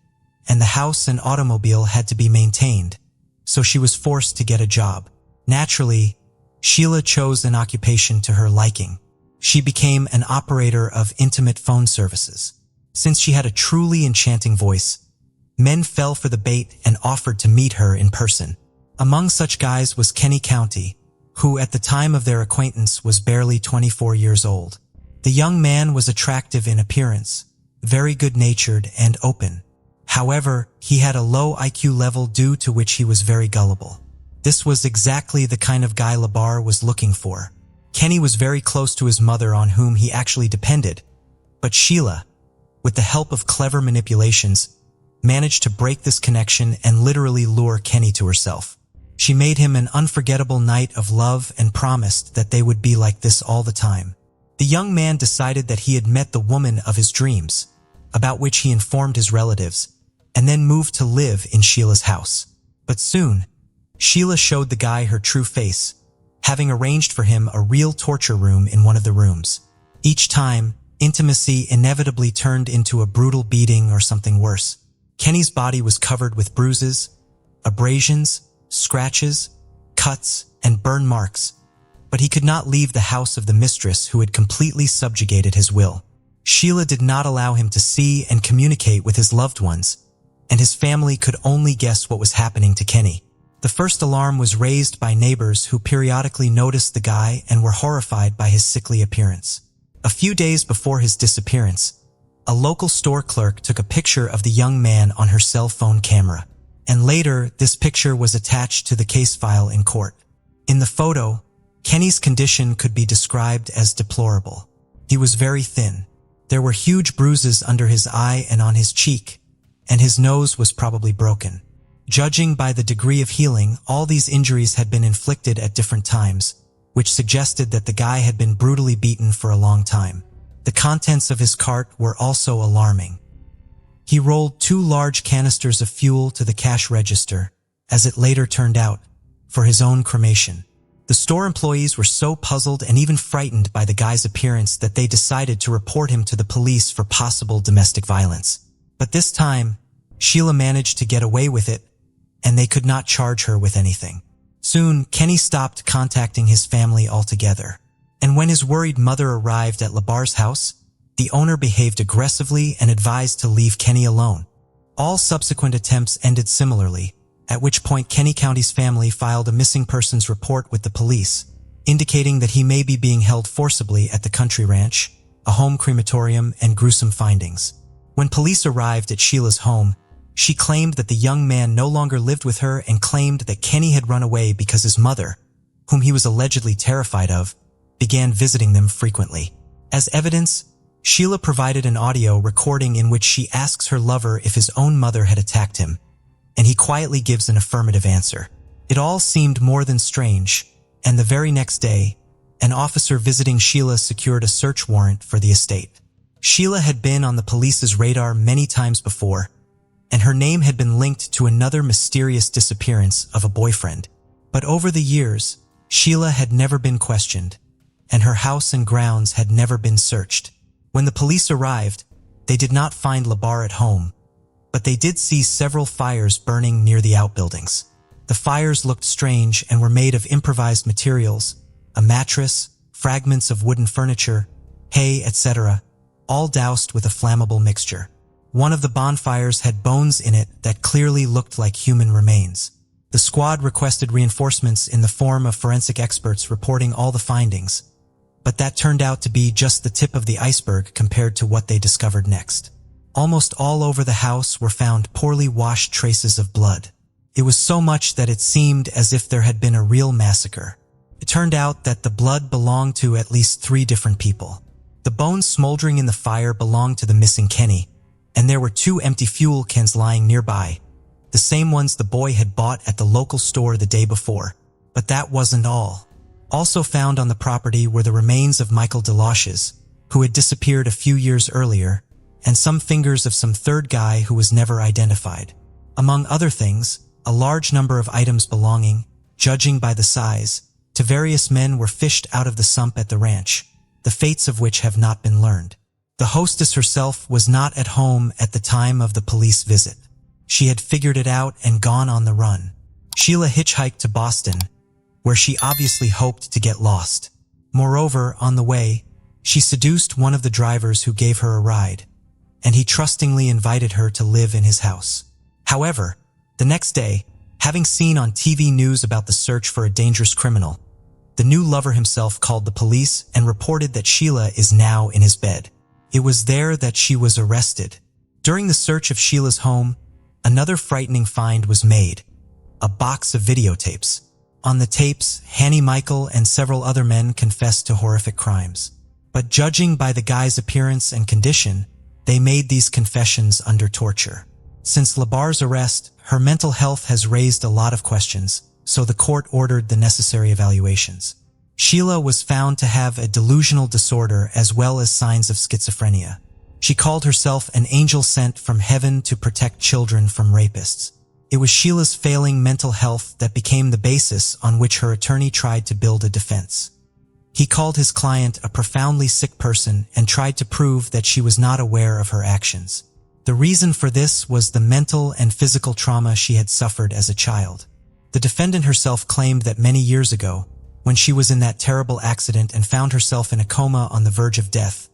Speaker 1: and the house and automobile had to be maintained, so she was forced to get a job. Naturally, Sheila chose an occupation to her liking. She became an operator of intimate phone services. Since she had a truly enchanting voice, men fell for the bait and offered to meet her in person. Among such guys was Kenny County, who at the time of their acquaintance was barely 24 years old. The young man was attractive in appearance, very good-natured and open. However, he had a low IQ level due to which he was very gullible. This was exactly the kind of guy Labar was looking for. Kenny was very close to his mother on whom he actually depended, but Sheila, with the help of clever manipulations, managed to break this connection and literally lure Kenny to herself. She made him an unforgettable night of love and promised that they would be like this all the time. The young man decided that he had met the woman of his dreams, about which he informed his relatives, and then moved to live in Sheila's house. But soon, Sheila showed the guy her true face, having arranged for him a real torture room in one of the rooms. Each time, intimacy inevitably turned into a brutal beating or something worse. Kenny's body was covered with bruises, abrasions, scratches, cuts, and burn marks, but he could not leave the house of the mistress who had completely subjugated his will. Sheila did not allow him to see and communicate with his loved ones, and his family could only guess what was happening to Kenny. The first alarm was raised by neighbors who periodically noticed the guy and were horrified by his sickly appearance. A few days before his disappearance, a local store clerk took a picture of the young man on her cell phone camera, and later this picture was attached to the case file in court. In the photo, Kenny's condition could be described as deplorable. He was very thin. There were huge bruises under his eye and on his cheek, and his nose was probably broken. Judging by the degree of healing, all these injuries had been inflicted at different times, which suggested that the guy had been brutally beaten for a long time. The contents of his cart were also alarming. He rolled 2 large canisters of fuel to the cash register, as it later turned out, for his own cremation. The store employees were so puzzled and even frightened by the guy's appearance that they decided to report him to the police for possible domestic violence. But this time, Sheila managed to get away with it, and they could not charge her with anything. Soon, Kenny stopped contacting his family altogether. And when his worried mother arrived at Labar's house, the owner behaved aggressively and advised to leave Kenny alone. All subsequent attempts ended similarly, at which point Kenny County's family filed a missing persons report with the police, indicating that he may be being held forcibly at the country ranch, a home crematorium, and gruesome findings. When police arrived at Sheila's home, she claimed that the young man no longer lived with her and claimed that Kenny had run away because his mother, whom he was allegedly terrified of, began visiting them frequently. As evidence, Sheila provided an audio recording in which she asks her lover if his own mother had attacked him, and he quietly gives an affirmative answer. It all seemed more than strange, and the very next day, an officer visiting Sheila secured a search warrant for the estate. Sheila had been on the police's radar many times before, and her name had been linked to another mysterious disappearance of a boyfriend. But over the years, Sheila had never been questioned, and her house and grounds had never been searched. When the police arrived, they did not find Labar at home, but they did see several fires burning near the outbuildings. The fires looked strange and were made of improvised materials, a mattress, fragments of wooden furniture, hay, etc., all doused with a flammable mixture. One of the bonfires had bones in it that clearly looked like human remains. The squad requested reinforcements in the form of forensic experts reporting all the findings, but that turned out to be just the tip of the iceberg compared to what they discovered next. Almost all over the house were found poorly washed traces of blood. It was so much that it seemed as if there had been a real massacre. It turned out that the blood belonged to at least 3 different people. The bones smoldering in the fire belonged to the missing Kenny, and there were 2 empty fuel cans lying nearby, the same ones the boy had bought at the local store the day before. But that wasn't all. Also found on the property were the remains of Michael DeLoches, who had disappeared a few years earlier, and some fingers of some third guy who was never identified. Among other things, a large number of items belonging, judging by the size, to various men were fished out of the sump at the ranch, the fates of which have not been learned. The hostess herself was not at home at the time of the police visit. She had figured it out and gone on the run. Sheila hitchhiked to Boston, where she obviously hoped to get lost. Moreover, on the way, she seduced one of the drivers who gave her a ride, and he trustingly invited her to live in his house. However, the next day, having seen on TV news about the search for a dangerous criminal, the new lover himself called the police and reported that Sheila is now in his bed. It was there that she was arrested. During the search of Sheila's home, another frightening find was made: a box of videotapes. On the tapes, Hanny Michael and several other men confessed to horrific crimes. But judging by the guy's appearance and condition, they made these confessions under torture. Since Labar's arrest, her mental health has raised a lot of questions, so the court ordered the necessary evaluations. Sheila was found to have a delusional disorder as well as signs of schizophrenia. She called herself an angel sent from heaven to protect children from rapists. It was Sheila's failing mental health that became the basis on which her attorney tried to build a defense. He called his client a profoundly sick person and tried to prove that she was not aware of her actions. The reason for this was the mental and physical trauma she had suffered as a child. The defendant herself claimed that many years ago, when she was in that terrible accident and found herself in a coma on the verge of death,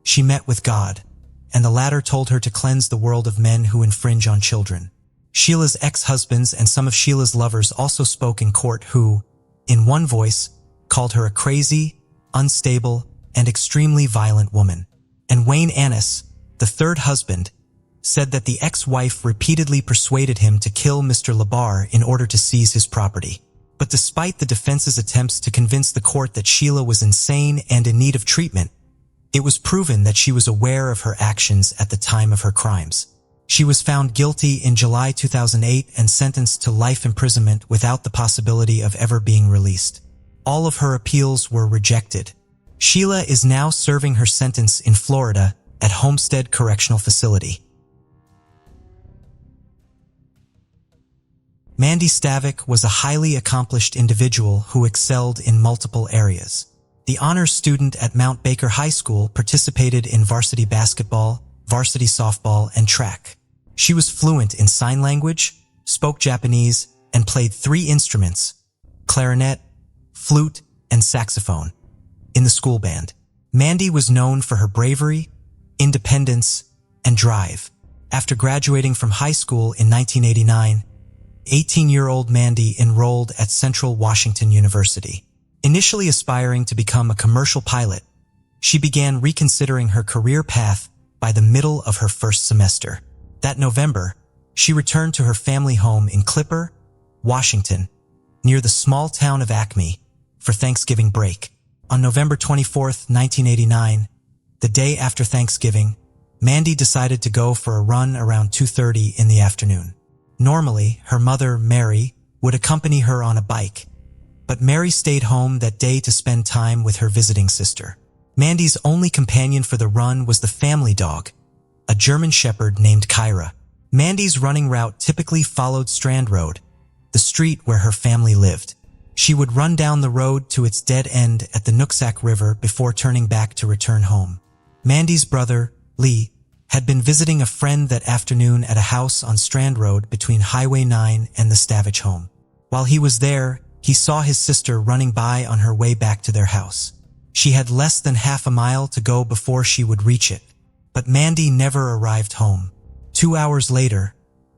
Speaker 1: she met with God, and the latter told her to cleanse the world of men who infringe on children. Sheila's ex-husbands and some of Sheila's lovers also spoke in court who, in one voice, called her a crazy, unstable, and extremely violent woman. And Wayne Annis, the third husband, said that the ex-wife repeatedly persuaded him to kill Mr. Labar in order to seize his property. But despite the defense's attempts to convince the court that Sheila was insane and in need of treatment, it was proven that she was aware of her actions at the time of her crimes. She was found guilty in July 2008 and sentenced to life imprisonment without the possibility of ever being released. All of her appeals were rejected. Sheila is now serving her sentence in Florida at Homestead Correctional Facility. Mandy Stavik was a highly accomplished individual who excelled in multiple areas. The honors student at Mount Baker High School participated in varsity basketball, varsity softball, and track. She was fluent in sign language, spoke Japanese, and played 3 instruments: clarinet, flute, and saxophone in the school band. Mandy was known for her bravery, independence, and drive. After graduating from high school in 1989, 18-year-old Mandy enrolled at Central Washington University. Initially aspiring to become a commercial pilot, she began reconsidering her career path by the middle of her first semester. That November, she returned to her family home in Clipper, Washington, near the small town of Acme, for Thanksgiving break. On November 24, 1989, the day after Thanksgiving, Mandy decided to go for a run around 2:30 in the afternoon. Normally, her mother, Mary, would accompany her on a bike, but Mary stayed home that day to spend time with her visiting sister. Mandy's only companion for the run was the family dog, a German Shepherd named Kyra. Mandy's running route typically followed Strand Road, the street where her family lived. She would run down the road to its dead end at the Nooksack River before turning back to return home. Mandy's brother, Lee, had been visiting a friend that afternoon at a house on Strand Road between Highway 9 and the Stavage home. While he was there, he saw his sister running by on her way back to their house. She had less than half a mile to go before she would reach it, but Mandy never arrived home. 2 hours later,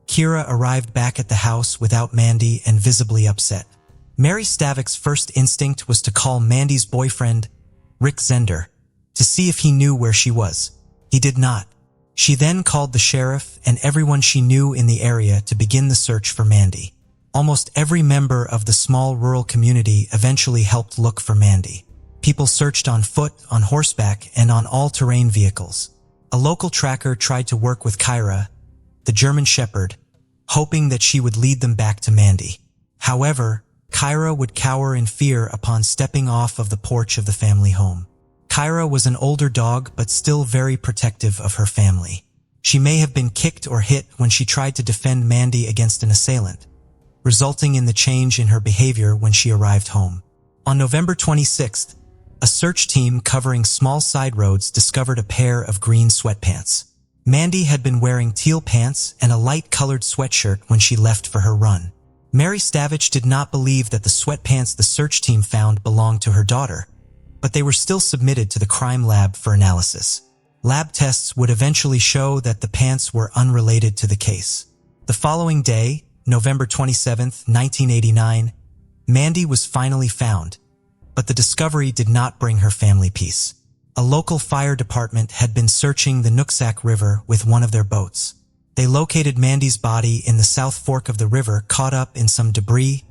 Speaker 1: Kira arrived back at the house without Mandy and visibly upset. Mary Stavek's first instinct was to call Mandy's boyfriend, Rick Zender, to see if he knew where she was. He did not. She then called the sheriff and everyone she knew in the area to begin the search for Mandy. Almost every member of the small rural community eventually helped look for Mandy. People searched on foot, on horseback, and on all-terrain vehicles. A local tracker tried to work with Kyra, the German Shepherd, hoping that she would lead them back to Mandy. However, Kyra would cower in fear upon stepping off of the porch of the family home. Kyra was an older dog but still very protective of her family. She may have been kicked or hit when she tried to defend Mandy against an assailant, resulting in the change in her behavior when she arrived home. On November 26th, a search team covering small side roads discovered a pair of green sweatpants. Mandy had been wearing teal pants and a light-colored sweatshirt when she left for her run. Mary Stavich did not believe that the sweatpants the search team found belonged to her daughter, but they were still submitted to the crime lab for analysis. Lab tests would eventually show that the pants were unrelated to the case. The following day, November 27, 1989, Mandy was finally found, but the discovery did not bring her family peace. A local fire department had been searching the Nooksack River with one of their boats. They located Mandy's body in the South Fork of the river, caught up in some debris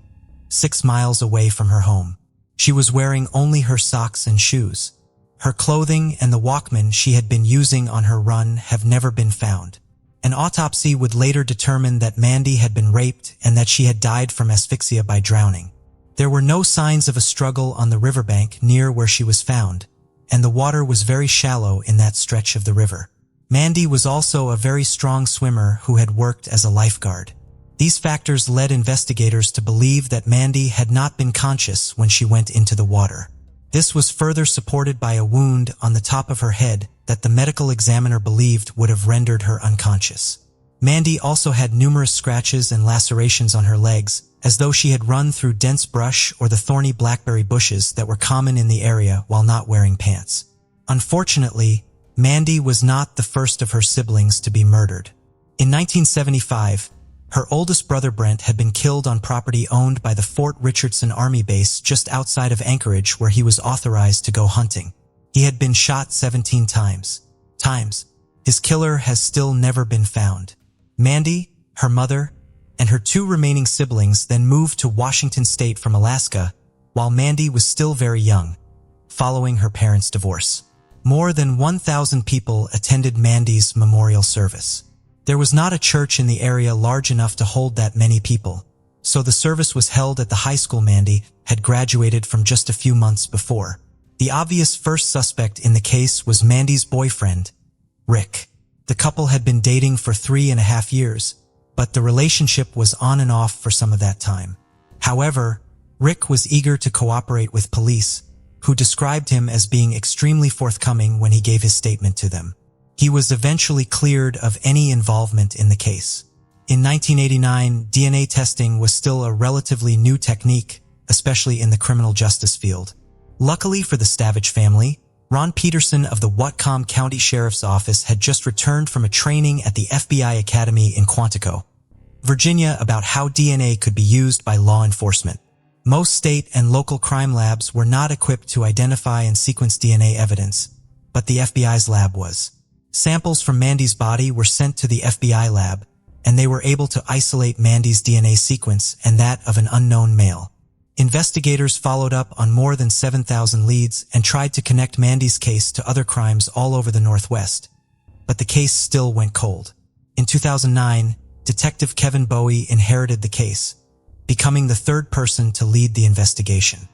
Speaker 1: 6 miles away from her home. She was wearing only her socks and shoes. Her clothing and the Walkman she had been using on her run have never been found. An autopsy would later determine that Mandy had been raped and that she had died from asphyxia by drowning. There were no signs of a struggle on the riverbank near where she was found, and the water was very shallow in that stretch of the river. Mandy was also a very strong swimmer who had worked as a lifeguard. These factors led investigators to believe that Mandy had not been conscious when she went into the water. This was further supported by a wound on the top of her head that the medical examiner believed would have rendered her unconscious. Mandy also had numerous scratches and lacerations on her legs, as though she had run through dense brush or the thorny blackberry bushes that were common in the area while not wearing pants. Unfortunately, Mandy was not the first of her siblings to be murdered. In 1975, her oldest brother Brent had been killed on property owned by the Fort Richardson Army Base just outside of Anchorage, where he was authorized to go hunting. He had been shot 17 times. His killer has still never been found. Mandy, her mother, and her 2 remaining siblings then moved to Washington State from Alaska, while Mandy was still very young, following her parents' divorce. More than 1,000 people attended Mandy's memorial service. There was not a church in the area large enough to hold that many people, so the service was held at the high school Mandy had graduated from just a few months before. The obvious first suspect in the case was Mandy's boyfriend, Rick. The couple had been dating for 3.5 years, but the relationship was on and off for some of that time. However, Rick was eager to cooperate with police, who described him as being extremely forthcoming when he gave his statement to them. He was eventually cleared of any involvement in the case. In 1989, DNA testing was still a relatively new technique, especially in the criminal justice field. Luckily for the Stavich family, Ron Peterson of the Whatcom County Sheriff's Office had just returned from a training at the FBI Academy in Quantico, Virginia, about how DNA could be used by law enforcement. Most state and local crime labs were not equipped to identify and sequence DNA evidence, but the FBI's lab was. Samples from Mandy's body were sent to the FBI lab, and they were able to isolate Mandy's DNA sequence and that of an unknown male. Investigators followed up on more than 7,000 leads and tried to connect Mandy's case to other crimes all over the Northwest, but the case still went cold. In 2009, Detective Kevin Bowie inherited the case, becoming the third person to lead the investigation.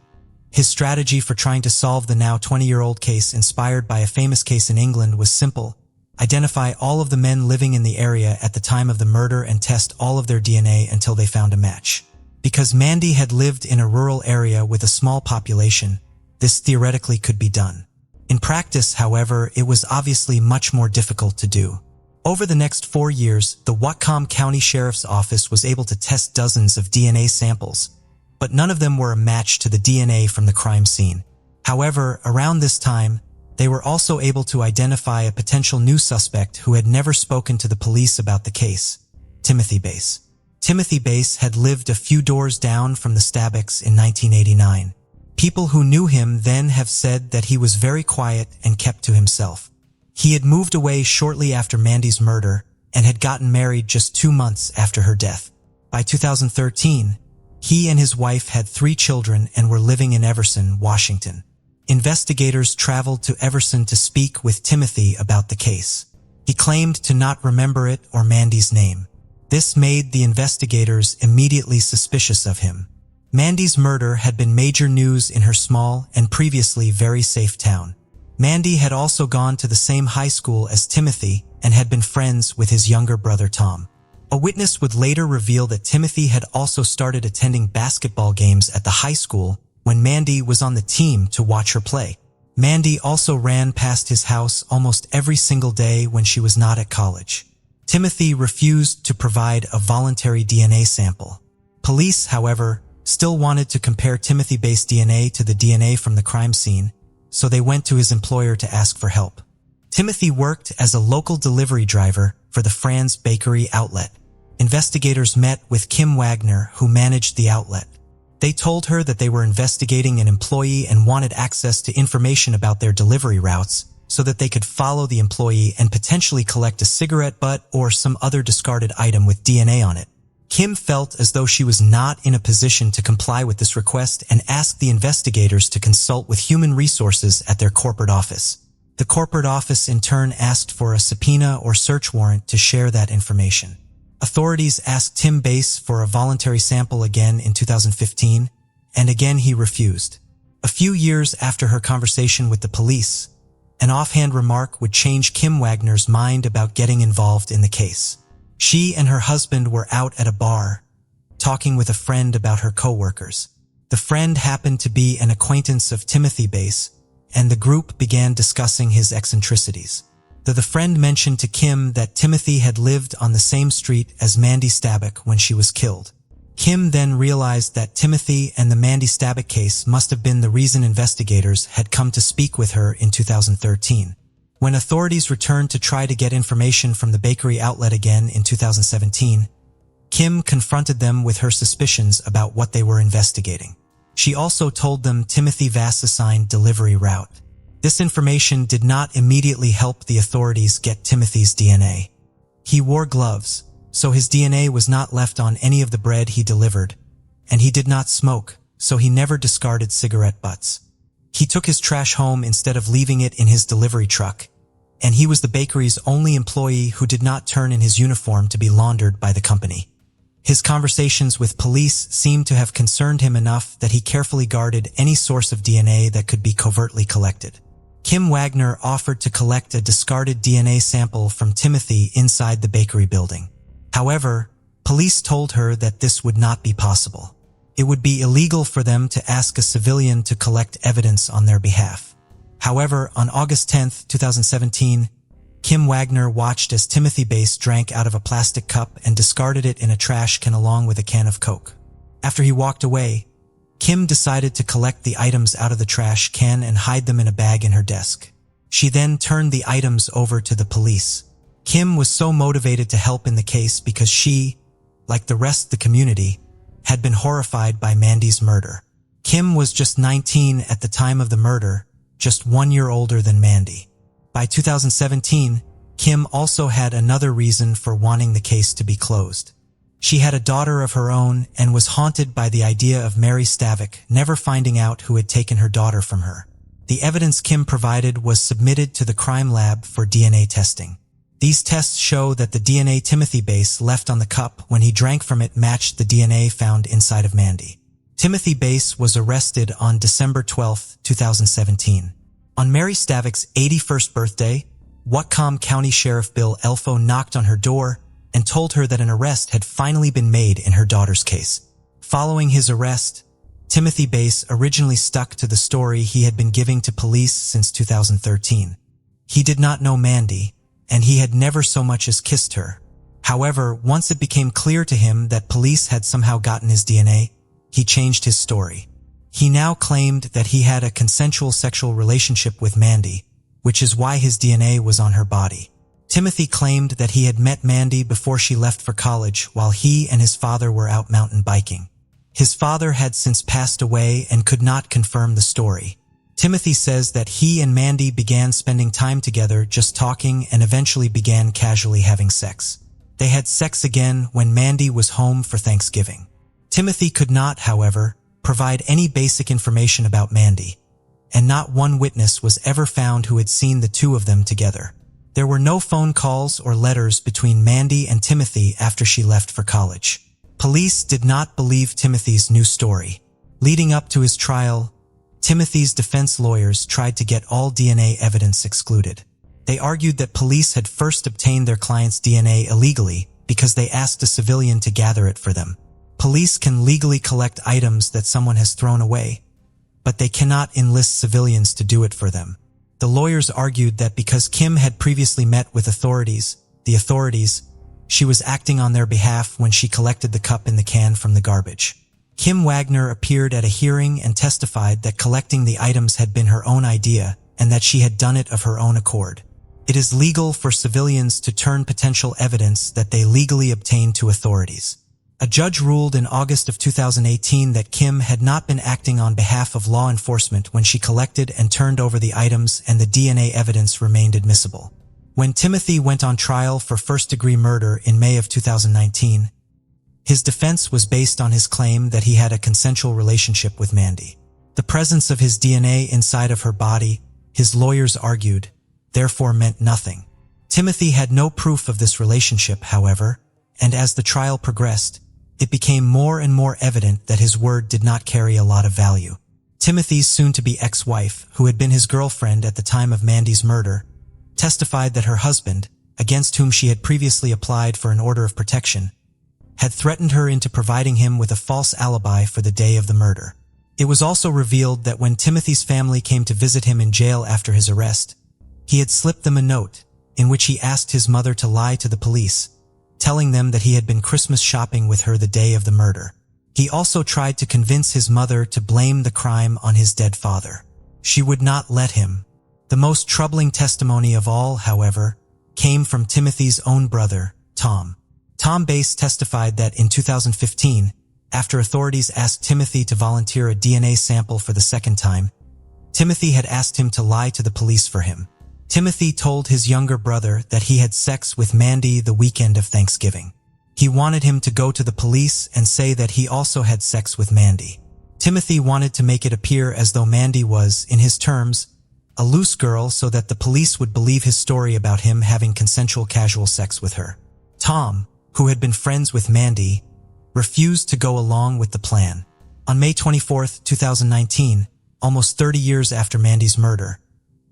Speaker 1: His strategy for trying to solve the now 20-year-old case inspired by a famous case in England was simple: identify all of the men living in the area at the time of the murder and test all of their DNA until they found a match. Because Mandy had lived in a rural area with a small population, this theoretically could be done. In practice, however, it was obviously much more difficult to do. Over the next 4 years, the Whatcom County Sheriff's Office was able to test dozens of DNA samples, but none of them were a match to the DNA from the crime scene. However, around this time, they were also able to identify a potential new suspect who had never spoken to the police about the case: Timothy Bass. Timothy Bass had lived a few doors down from the Stabbecks in 1989. People who knew him then have said that he was very quiet and kept to himself. He had moved away shortly after Mandy's murder and had gotten married just 2 months after her death. By 2013, he and his wife had 3 children and were living in Everson, Washington. Investigators traveled to Everson to speak with Timothy about the case. He claimed to not remember it or Mandy's name. This made the investigators immediately suspicious of him. Mandy's murder had been major news in her small and previously very safe town. Mandy had also gone to the same high school as Timothy and had been friends with his younger brother Tom. A witness would later reveal that Timothy had also started attending basketball games at the high school when Mandy was on the team to watch her play. Mandy also ran past his house almost every single day when she was not at college. Timothy refused to provide a voluntary DNA sample. Police, however, still wanted to compare Timothy-based DNA to the DNA from the crime scene, so they went to his employer to ask for help. Timothy worked as a local delivery driver for the Franz Bakery outlet. Investigators met with Kim Wagner, who managed the outlet. They told her that they were investigating an employee and wanted access to information about their delivery routes so that they could follow the employee and potentially collect a cigarette butt or some other discarded item with DNA on it. Kim felt as though she was not in a position to comply with this request and asked the investigators to consult with human resources at their corporate office. The corporate office in turn asked for a subpoena or search warrant to share that information. Authorities asked Tim Bass for a voluntary sample again in 2015, and again he refused. A few years after her conversation with the police, an offhand remark would change Kim Wagner's mind about getting involved in the case. She and her husband were out at a bar, talking with a friend about her coworkers. The friend happened to be an acquaintance of Timothy Bass, and the group began discussing his eccentricities. The friend mentioned to Kim that Timothy had lived on the same street as Mandy Stabbeck when she was killed. Kim then realized that Timothy and the Mandy Stabbeck case must have been the reason investigators had come to speak with her in 2013. When authorities returned to try to get information from the bakery outlet again in 2017, Kim confronted them with her suspicions about what they were investigating. She also told them Timothy Vass' assigned delivery route. This information did not immediately help the authorities get Timothy's DNA. He wore gloves, so his DNA was not left on any of the bread he delivered, and he did not smoke, so he never discarded cigarette butts. He took his trash home instead of leaving it in his delivery truck, and he was the bakery's only employee who did not turn in his uniform to be laundered by the company. His conversations with police seemed to have concerned him enough that he carefully guarded any source of DNA that could be covertly collected. Kim Wagner offered to collect a discarded DNA sample from Timothy inside the bakery building. However, police told her that this would not be possible. It would be illegal for them to ask a civilian to collect evidence on their behalf. However, on August 10, 2017, Kim Wagner watched as Timothy Bass drank out of a plastic cup and discarded it in a trash can along with a can of Coke. After he walked away, Kim decided to collect the items out of the trash can and hide them in a bag in her desk. She then turned the items over to the police. Kim was so motivated to help in the case because she, like the rest of the community, had been horrified by Mandy's murder. Kim was just 19 at the time of the murder, just 1 year older than Mandy. By 2017, Kim also had another reason for wanting the case to be closed. She had a daughter of her own and was haunted by the idea of Mary Stavik never finding out who had taken her daughter from her. The evidence Kim provided was submitted to the crime lab for DNA testing. These tests show that the DNA Timothy base left on the cup when he drank from it matched the DNA found inside of Mandy. Timothy Base was arrested on December 12, 2017. On Mary Stavik's 81st birthday, Whatcom County Sheriff Bill Elfo knocked on her door and told her that an arrest had finally been made in her daughter's case. Following his arrest, Timothy Base originally stuck to the story he had been giving to police since 2013. He did not know Mandy, and he had never so much as kissed her. However, once it became clear to him that police had somehow gotten his DNA, he changed his story. He now claimed that he had a consensual sexual relationship with Mandy, which is why his DNA was on her body. Timothy claimed that he had met Mandy before she left for college while he and his father were out mountain biking. His father had since passed away and could not confirm the story. Timothy says that he and Mandy began spending time together just talking and eventually began casually having sex. They had sex again when Mandy was home for Thanksgiving. Timothy could not, however, provide any basic information about Mandy, and not one witness was ever found who had seen the two of them together. There were no phone calls or letters between Mandy and Timothy after she left for college. Police did not believe Timothy's new story. Leading up to his trial, Timothy's defense lawyers tried to get all DNA evidence excluded. They argued that police had first obtained their client's DNA illegally because they asked a civilian to gather it for them. Police can legally collect items that someone has thrown away, but they cannot enlist civilians to do it for them. The lawyers argued that because Kim had previously met with the authorities, she was acting on their behalf when she collected the cup in the can from the garbage. Kim Wagner appeared at a hearing and testified that collecting the items had been her own idea and that she had done it of her own accord. It is legal for civilians to turn potential evidence that they legally obtained to authorities. A judge ruled in August of 2018 that Kim had not been acting on behalf of law enforcement when she collected and turned over the items, and the DNA evidence remained admissible. When Timothy went on trial for first-degree murder in May of 2019, his defense was based on his claim that he had a consensual relationship with Mandy. The presence of his DNA inside of her body, his lawyers argued, therefore meant nothing. Timothy had no proof of this relationship, however, and as the trial progressed, it became more and more evident that his word did not carry a lot of value. Timothy's soon-to-be ex-wife, who had been his girlfriend at the time of Mandy's murder, testified that her husband, against whom she had previously applied for an order of protection, had threatened her into providing him with a false alibi for the day of the murder. It was also revealed that when Timothy's family came to visit him in jail after his arrest, he had slipped them a note in which he asked his mother to lie to the police, telling them that he had been Christmas shopping with her the day of the murder. He also tried to convince his mother to blame the crime on his dead father. She would not let him. The most troubling testimony of all, however, came from Timothy's own brother, Tom. Tom Base testified that in 2015, after authorities asked Timothy to volunteer a DNA sample for the second time, Timothy had asked him to lie to the police for him. Timothy told his younger brother that he had sex with Mandy the weekend of Thanksgiving. He wanted him to go to the police and say that he also had sex with Mandy. Timothy wanted to make it appear as though Mandy was, in his terms, a loose girl so that the police would believe his story about him having consensual casual sex with her. Tom, who had been friends with Mandy, refused to go along with the plan. On May 24, 2019, almost 30 years after Mandy's murder,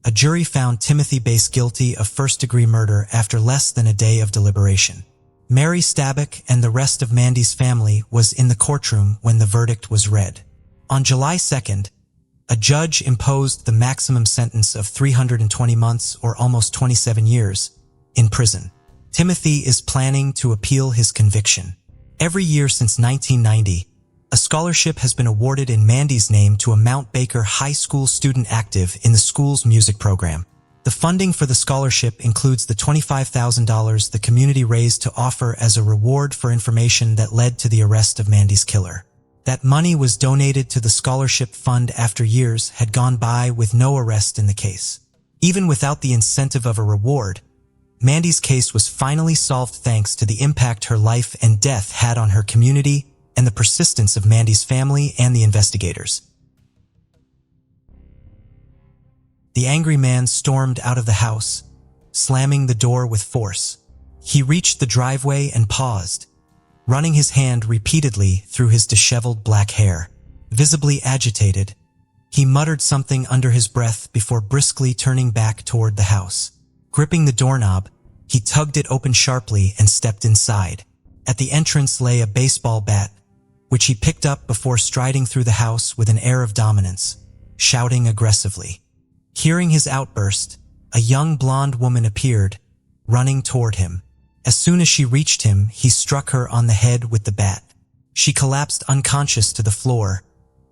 Speaker 1: a jury found Timothy Base guilty of first-degree murder after less than a day of deliberation. Mary Stavik and the rest of Mandy's family was in the courtroom when the verdict was read. On July 2nd, a judge imposed the maximum sentence of 320 months or almost 27 years in prison. Timothy is planning to appeal his conviction. Every year since 1990, A scholarship has been awarded in Mandy's name to a Mount Baker High School student active in the school's music program. The funding for the scholarship includes the $25,000 the community raised to offer as a reward for information that led to the arrest of Mandy's killer. That money was donated to the scholarship fund after years had gone by with no arrest in the case. Even without the incentive of a reward, Mandy's case was finally solved thanks to the impact her life and death had on her community and the persistence of Mandy's family and the investigators. The angry man stormed out of the house, slamming the door with force. He reached the driveway and paused, running his hand repeatedly through his disheveled black hair. Visibly agitated, he muttered something under his breath before briskly turning back toward the house. Gripping the doorknob, he tugged it open sharply and stepped inside. At the entrance lay a baseball bat, which he picked up before striding through the house with an air of dominance, shouting aggressively. Hearing his outburst, a young blonde woman appeared, running toward him. As soon as she reached him, he struck her on the head with the bat. She collapsed unconscious to the floor,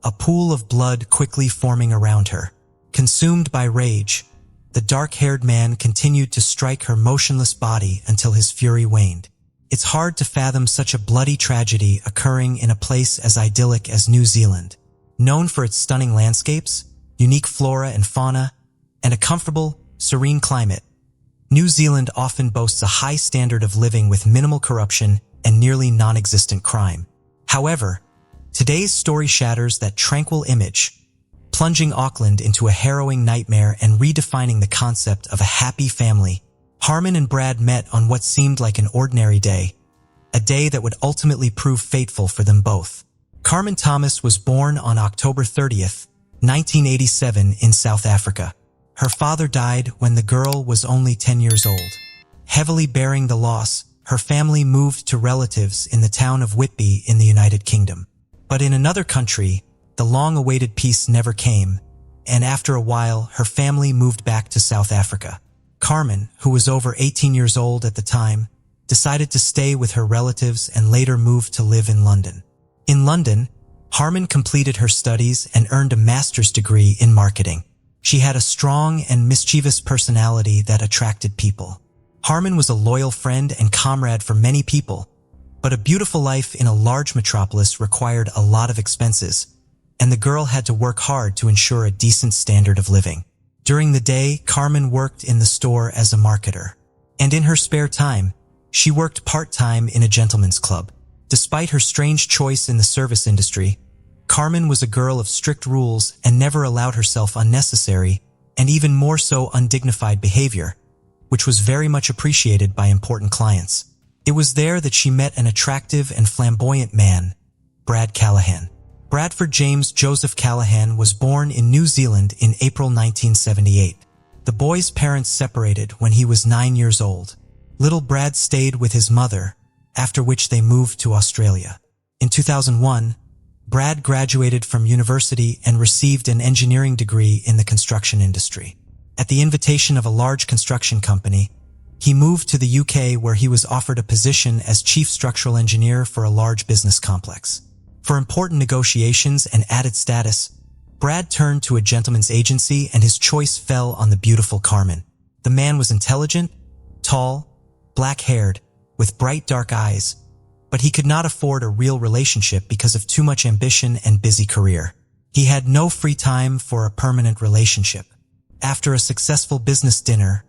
Speaker 1: a pool of blood quickly forming around her. Consumed by rage, the dark-haired man continued to strike her motionless body until his fury waned. It's hard to fathom such a bloody tragedy occurring in a place as idyllic as New Zealand. Known for its stunning landscapes, unique flora and fauna, and a comfortable, serene climate, New Zealand often boasts a high standard of living with minimal corruption and nearly non-existent crime. However, today's story shatters that tranquil image, plunging Auckland into a harrowing nightmare and redefining the concept of a happy family. Harmon and Brad met on what seemed like an ordinary day, a day that would ultimately prove fateful for them both. Carmen Thomas was born on October 30th, 1987 in South Africa. Her father died when the girl was only 10 years old. Heavily bearing the loss, her family moved to relatives in the town of Whitby in the United Kingdom. But in another country, the long-awaited peace never came, and after a while, her family moved back to South Africa. Carmen, who was over 18 years old at the time, decided to stay with her relatives and later moved to live in London. In London, Harmon completed her studies and earned a master's degree in marketing. She had a strong and mischievous personality that attracted people. Harmon was a loyal friend and comrade for many people, but a beautiful life in a large metropolis required a lot of expenses, and the girl had to work hard to ensure a decent standard of living. During the day, Carmen worked in the store as a marketer, and in her spare time, she worked part-time in a gentleman's club. Despite her strange choice in the service industry, Carmen was a girl of strict rules and never allowed herself unnecessary and even more so undignified behavior, which was very much appreciated by important clients. It was there that she met an attractive and flamboyant man, Brad Callahan. Bradford James Joseph Callahan was born in New Zealand in April 1978. The boy's parents separated when he was 9 years old. Little Brad stayed with his mother, after which they moved to Australia. In 2001, Brad graduated from university and received an engineering degree in the construction industry. At the invitation of a large construction company, he moved to the UK where he was offered a position as chief structural engineer for a large business complex. For important negotiations and added status, Brad turned to a gentleman's agency and his choice fell on the beautiful Carmen. The man was intelligent, tall, black-haired, with bright dark eyes, but he could not afford a real relationship because of too much ambition and busy career. He had no free time for a permanent relationship. After a successful business dinner,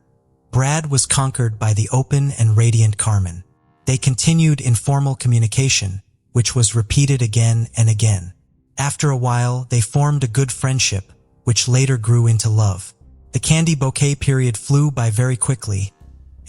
Speaker 1: Brad was conquered by the open and radiant Carmen. They continued informal communication, which was repeated again and again. After a while, they formed a good friendship, which later grew into love. The candy bouquet period flew by very quickly,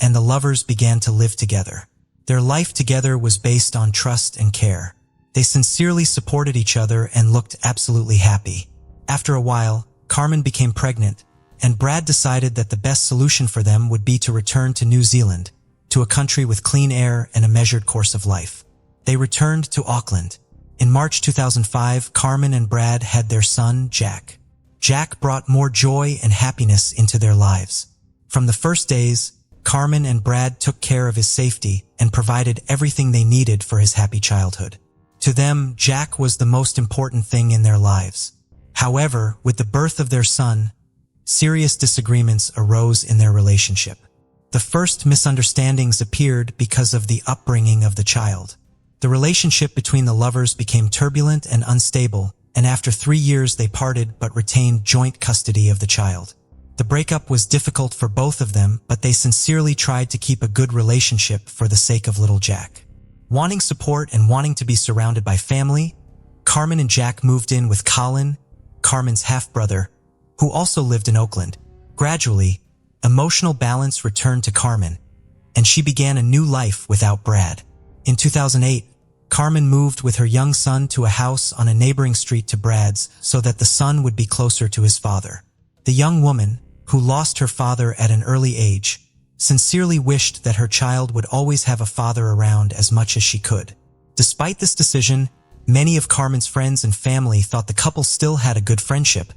Speaker 1: and the lovers began to live together. Their life together was based on trust and care. They sincerely supported each other and looked absolutely happy. After a while, Carmen became pregnant, and Brad decided that the best solution for them would be to return to New Zealand, to a country with clean air and a measured course of life. They returned to Auckland. In March 2005, Carmen and Brad had their son, Jack. Jack brought more joy and happiness into their lives. From the first days, Carmen and Brad took care of his safety and provided everything they needed for his happy childhood. To them, Jack was the most important thing in their lives. However, with the birth of their son, serious disagreements arose in their relationship. The first misunderstandings appeared because of the upbringing of the child. The relationship between the lovers became turbulent and unstable, and after 3 years they parted but retained joint custody of the child. The breakup was difficult for both of them, but they sincerely tried to keep a good relationship for the sake of little Jack. Wanting support and wanting to be surrounded by family, Carmen and Jack moved in with Colin, Carmen's half-brother, who also lived in Oakland. Gradually, emotional balance returned to Carmen, and she began a new life without Brad. In 2008, Carmen moved with her young son to a house on a neighboring street to Brad's so that the son would be closer to his father. The young woman, who lost her father at an early age, sincerely wished that her child would always have a father around as much as she could. Despite this decision, many of Carmen's friends and family thought the couple still had a good friendship,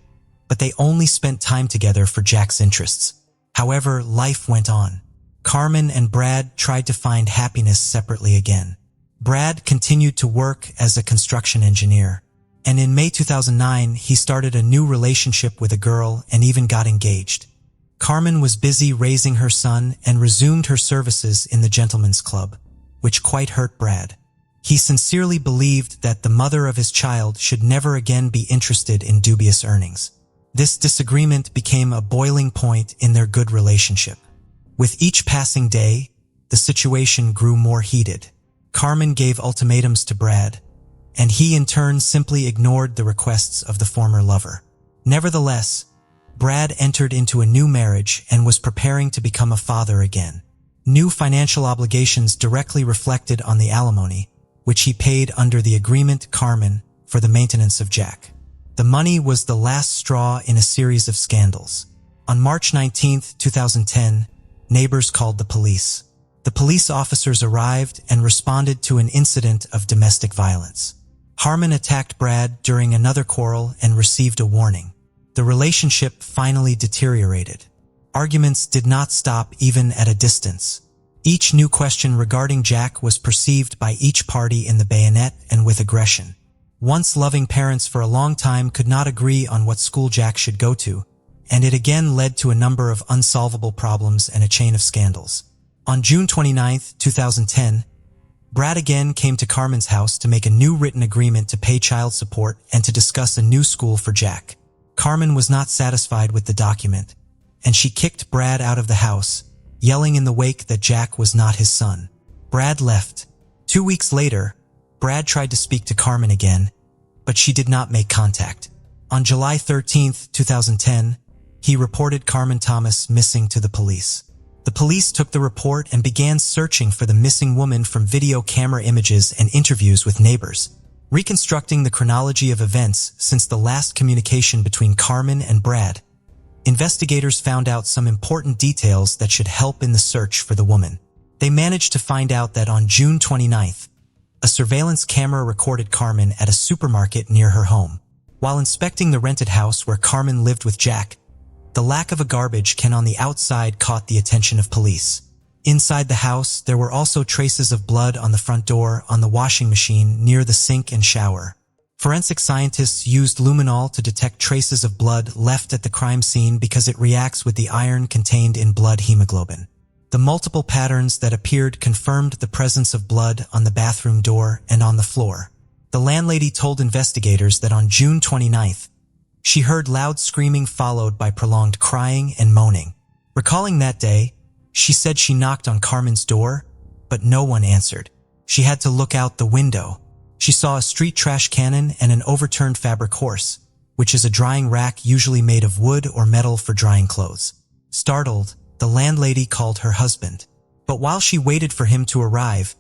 Speaker 1: but they only spent time together for Jack's interests. However, life went on. Carmen and Brad tried to find happiness separately again. Brad continued to work as a construction engineer, and in May 2009, he started a new relationship with a girl and even got engaged. Carmen was busy raising her son and resumed her services in the gentleman's club, which quite hurt Brad. He sincerely believed that the mother of his child should never again be interested in dubious earnings. This disagreement became a boiling point in their good relationship. With each passing day, the situation grew more heated. Carmen gave ultimatums to Brad, and he in turn simply ignored the requests of the former lover. Nevertheless, Brad entered into a new marriage and was preparing to become a father again. New financial obligations directly reflected on the alimony, which he paid under the agreement Carmen for the maintenance of Jack. The money was the last straw in a series of scandals. On March 19, 2010, neighbors called the police. The police officers arrived and responded to an incident of domestic violence. Carmen attacked Brad during another quarrel and received a warning. The relationship finally deteriorated. Arguments did not stop even at a distance. Each new question regarding Jack was perceived by each party in the bayonet and with aggression. Once loving parents for a long time could not agree on what school Jack should go to, and it again led to a number of unsolvable problems and a chain of scandals. On June 29, 2010, Brad again came to Carmen's house to make a new written agreement to pay child support and to discuss a new school for Jack. Carmen was not satisfied with the document, and she kicked Brad out of the house, yelling in the wake that Jack was not his son. Brad left. 2 weeks later, Brad tried to speak to Carmen again, but she did not make contact. On July 13, 2010, he reported Carmen Thomas missing to the police. The police took the report and began searching for the missing woman from video camera images and interviews with neighbors. Reconstructing the chronology of events since the last communication between Carmen and Brad, investigators found out some important details that should help in the search for the woman. They managed to find out that on June 29th, a surveillance camera recorded Carmen at a supermarket near her home. While inspecting the rented house where Carmen lived with Jack, the lack of a garbage can on the outside caught the attention of police. Inside the house, there were also traces of blood on the front door, on the washing machine, near the sink and shower. Forensic scientists used luminol to detect traces of blood left at the crime scene because it reacts with the iron contained in blood hemoglobin. The multiple patterns that appeared confirmed the presence of blood on the bathroom door and on the floor. The landlady told investigators that on June 29th, she heard loud screaming followed by prolonged crying and moaning. Recalling that day, she said she knocked on Carmen's door, but no one answered. She had to look out the window. She saw a street trash cannon and an overturned fabric horse, which is a drying rack usually made of wood or metal for drying clothes. Startled, the landlady called her husband. But while she waited for him to arrive,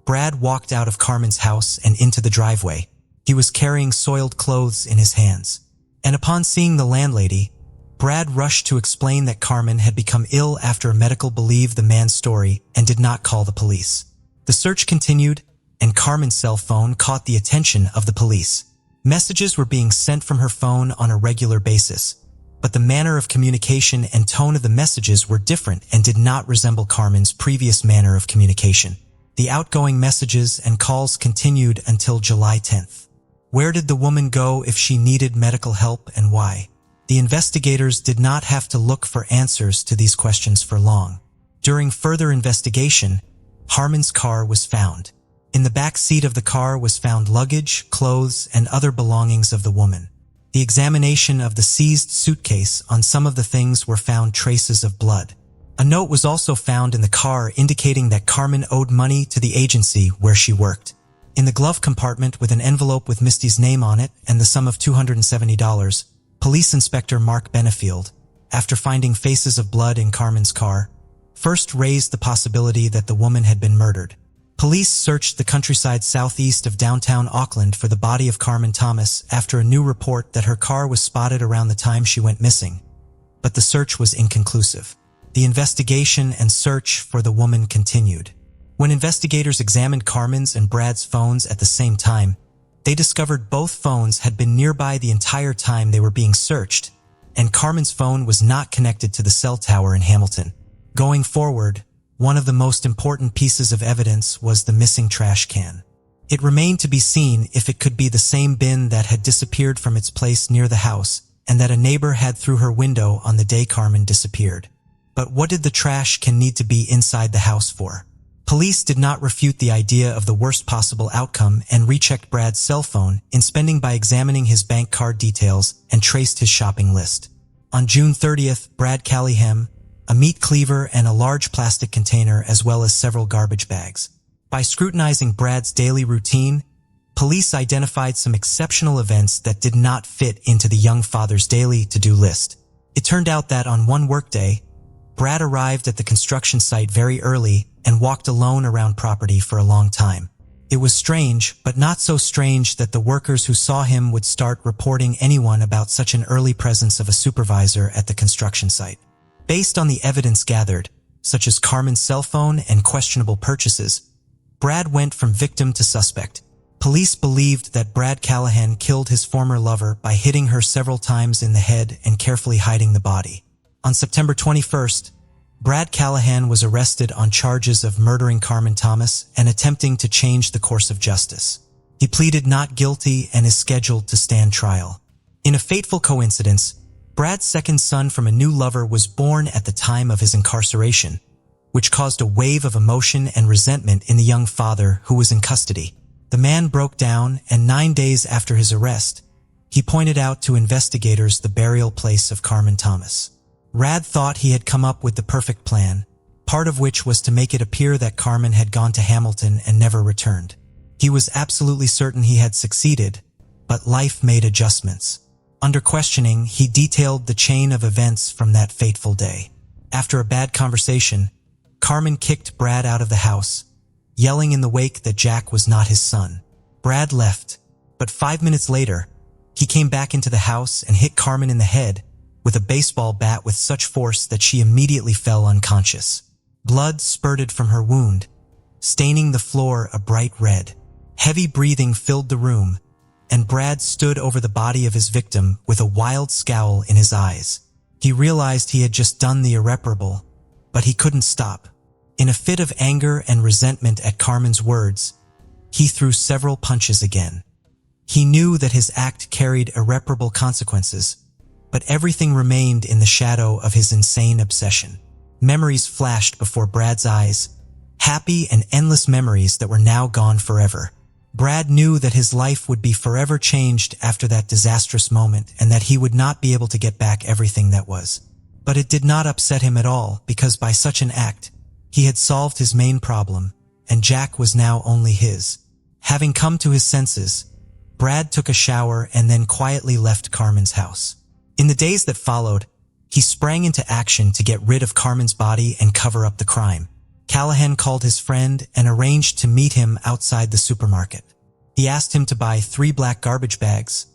Speaker 1: Brad walked out of Carmen's house and into the driveway. He was carrying soiled clothes in his hands. And upon seeing the landlady, Brad rushed to explain that Carmen had become ill after a medical believed the man's story and did not call the police. The search continued, and Carmen's cell phone caught the attention of the police. Messages were being sent from her phone on a regular basis, but the manner of communication and tone of the messages were different and did not resemble Carmen's previous manner of communication. The outgoing messages and calls continued until July 10th. Where did the woman go if she needed medical help, and why? The investigators did not have to look for answers to these questions for long. During further investigation, Harmon's car was found. In the back seat of the car was found luggage, clothes, and other belongings of the woman. The examination of the seized suitcase, on some of the things were found traces of blood. A note was also found in the car indicating that Carmen owed money to the agency where she worked. In the glove compartment, with an envelope with Misty's name on it and the sum of $270, Police Inspector Mark Benefield, after finding faces of blood in Carmen's car, first raised the possibility that the woman had been murdered. Police searched the countryside southeast of downtown Auckland for the body of Carmen Thomas after a new report that her car was spotted around the time she went missing, but the search was inconclusive. The investigation and search for the woman continued. When investigators examined Carmen's and Brad's phones at the same time, they discovered both phones had been nearby the entire time they were being searched, and Carmen's phone was not connected to the cell tower in Hamilton. Going forward, one of the most important pieces of evidence was the missing trash can. It remained to be seen if it could be the same bin that had disappeared from its place near the house and that a neighbor had through her window on the day Carmen disappeared. But what did the trash can need to be inside the house for? Police did not refute the idea of the worst possible outcome and rechecked Brad's cell phone in spending by examining his bank card details and traced his shopping list. On June 30th, Brad Callahan, a meat cleaver and a large plastic container as well as several garbage bags. By scrutinizing Brad's daily routine, police identified some exceptional events that did not fit into the young father's daily to-do list. It turned out that on one workday, Brad arrived at the construction site very early and walked alone around property for a long time. It was strange, but not so strange that the workers who saw him would start reporting anyone about such an early presence of a supervisor at the construction site. Based on the evidence gathered, such as Carmen's cell phone and questionable purchases, Brad went from victim to suspect. Police believed that Brad Callahan killed his former lover by hitting her several times in the head and carefully hiding the body. On September 21st, Brad Callahan was arrested on charges of murdering Carmen Thomas and attempting to change the course of justice. He pleaded not guilty and is scheduled to stand trial. In a fateful coincidence, Brad's second son from a new lover was born at the time of his incarceration, which caused a wave of emotion and resentment in the young father who was in custody. The man broke down, and 9 days after his arrest, he pointed out to investigators the burial place of Carmen Thomas. Brad thought he had come up with the perfect plan, part of which was to make it appear that Carmen had gone to Hamilton and never returned. He was absolutely certain he had succeeded, but life made adjustments. Under questioning, he detailed the chain of events from that fateful day. After a bad conversation, Carmen kicked Brad out of the house, yelling in the wake that Jack was not his son. Brad left, but 5 minutes later, he came back into the house and hit Carmen in the head with a baseball bat with such force that she immediately fell unconscious. Blood spurted from her wound, staining the floor a bright red. Heavy breathing filled the room, and Brad stood over the body of his victim with a wild scowl in his eyes. He realized he had just done the irreparable, but he couldn't stop. In a fit of anger and resentment at Carmen's words, he threw several punches again. He knew that his act carried irreparable consequences, but everything remained in the shadow of his insane obsession. Memories flashed before Brad's eyes, happy and endless memories that were now gone forever. Brad knew that his life would be forever changed after that disastrous moment and that he would not be able to get back everything that was. But it did not upset him at all, because by such an act, he had solved his main problem, and Jack was now only his. Having come to his senses, Brad took a shower and then quietly left Carmen's house. In the days that followed, he sprang into action to get rid of Carmen's body and cover up the crime. Callahan called his friend and arranged to meet him outside the supermarket. He asked him to buy 3 black garbage bags,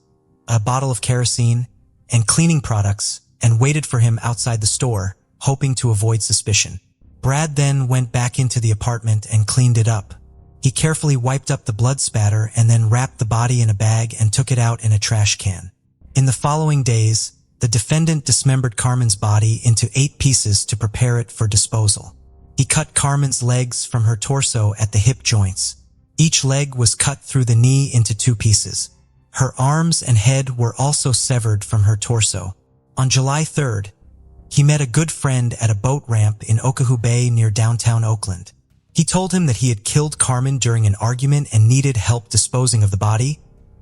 Speaker 1: a bottle of kerosene, and cleaning products, and waited for him outside the store, hoping to avoid suspicion. Brad then went back into the apartment and cleaned it up. He carefully wiped up the blood spatter and then wrapped the body in a bag and took it out in a trash can. In the following days, the defendant dismembered Carmen's body into 8 pieces to prepare it for disposal. He cut Carmen's legs from her torso at the hip joints. Each leg was cut through the knee into 2 pieces. Her arms and head were also severed from her torso. On July 3rd, he met a good friend at a boat ramp in Oahu Bay near downtown Oakland. He told him that he had killed Carmen during an argument and needed help disposing of the body,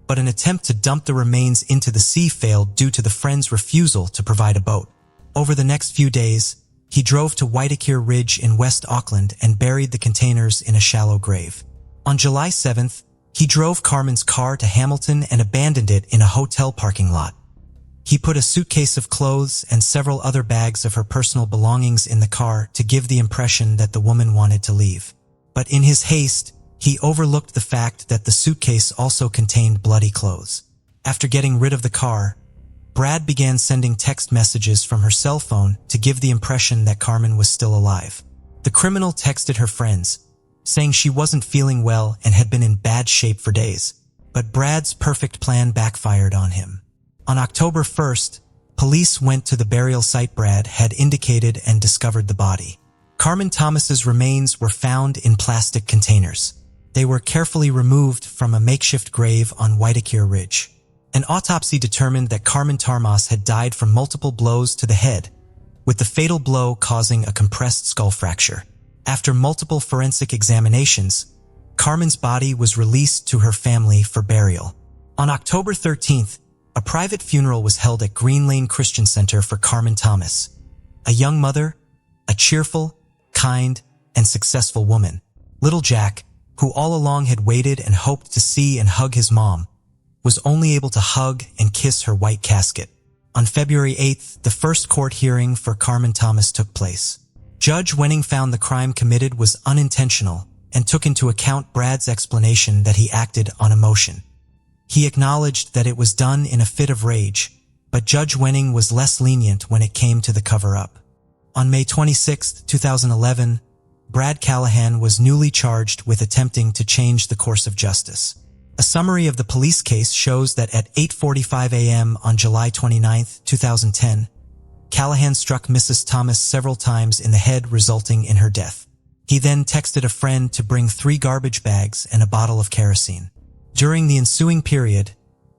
Speaker 1: but an attempt to dump the remains into the sea failed due to the friend's refusal to provide a boat. Over the next few days, he drove to Waitakere Ridge in West Auckland and buried the containers in a shallow grave. On July 7th, he drove Carmen's car to Hamilton and abandoned it in a hotel parking lot. He put a suitcase of clothes and several other bags of her personal belongings in the car to give the impression that the woman wanted to leave. But in his haste, he overlooked the fact that the suitcase also contained bloody clothes. After getting rid of the car, Brad began sending text messages from her cell phone to give the impression that Carmen was still alive. The criminal texted her friends, saying she wasn't feeling well and had been in bad shape for days. But Brad's perfect plan backfired on him. On October 1st, police went to the burial site Brad had indicated and discovered the body. Carmen Thomas's remains were found in plastic containers. They were carefully removed from a makeshift grave on Waitakere Ridge. An autopsy determined that Carmen Thomas had died from multiple blows to the head, with the fatal blow causing a compressed skull fracture. After multiple forensic examinations, Carmen's body was released to her family for burial. On October 13th, a private funeral was held at Green Lane Christian Center for Carmen Thomas, a young mother, a cheerful, kind, and successful woman. Little Jack, who all along had waited and hoped to see and hug his mom, was only able to hug and kiss her white casket. On February 8th, the first court hearing for Carmen Thomas took place. Judge Wenning found the crime committed was unintentional and took into account Brad's explanation that he acted on emotion. He acknowledged that it was done in a fit of rage, but Judge Wenning was less lenient when it came to the cover-up. On May 26, 2011, Brad Callahan was newly charged with attempting to change the course of justice. A summary of the police case shows that at 8:45 a.m. on July 29, 2010, Callahan struck Mrs. Thomas several times in the head, resulting in her death. He then texted a friend to bring 3 garbage bags and a bottle of kerosene. During the ensuing period,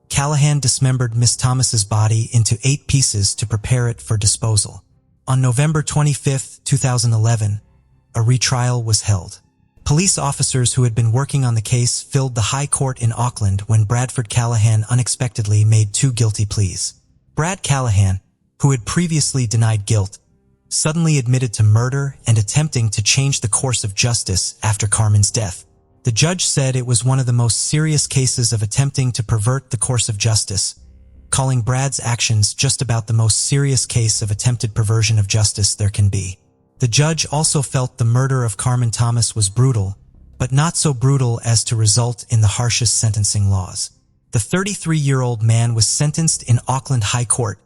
Speaker 1: Callahan dismembered Miss Thomas's body into 8 pieces to prepare it for disposal. On November 25, 2011, a retrial was held. Police officers who had been working on the case filled the High Court in Auckland when Bradford Callahan unexpectedly made 2 guilty pleas. Brad Callahan, who had previously denied guilt, suddenly admitted to murder and attempting to change the course of justice after Carmen's death. The judge said it was one of the most serious cases of attempting to pervert the course of justice, calling Brad's actions just about the most serious case of attempted perversion of justice there can be. The judge also felt the murder of Carmen Thomas was brutal, but not so brutal as to result in the harshest sentencing laws. The 33-year-old man was sentenced in Auckland High Court,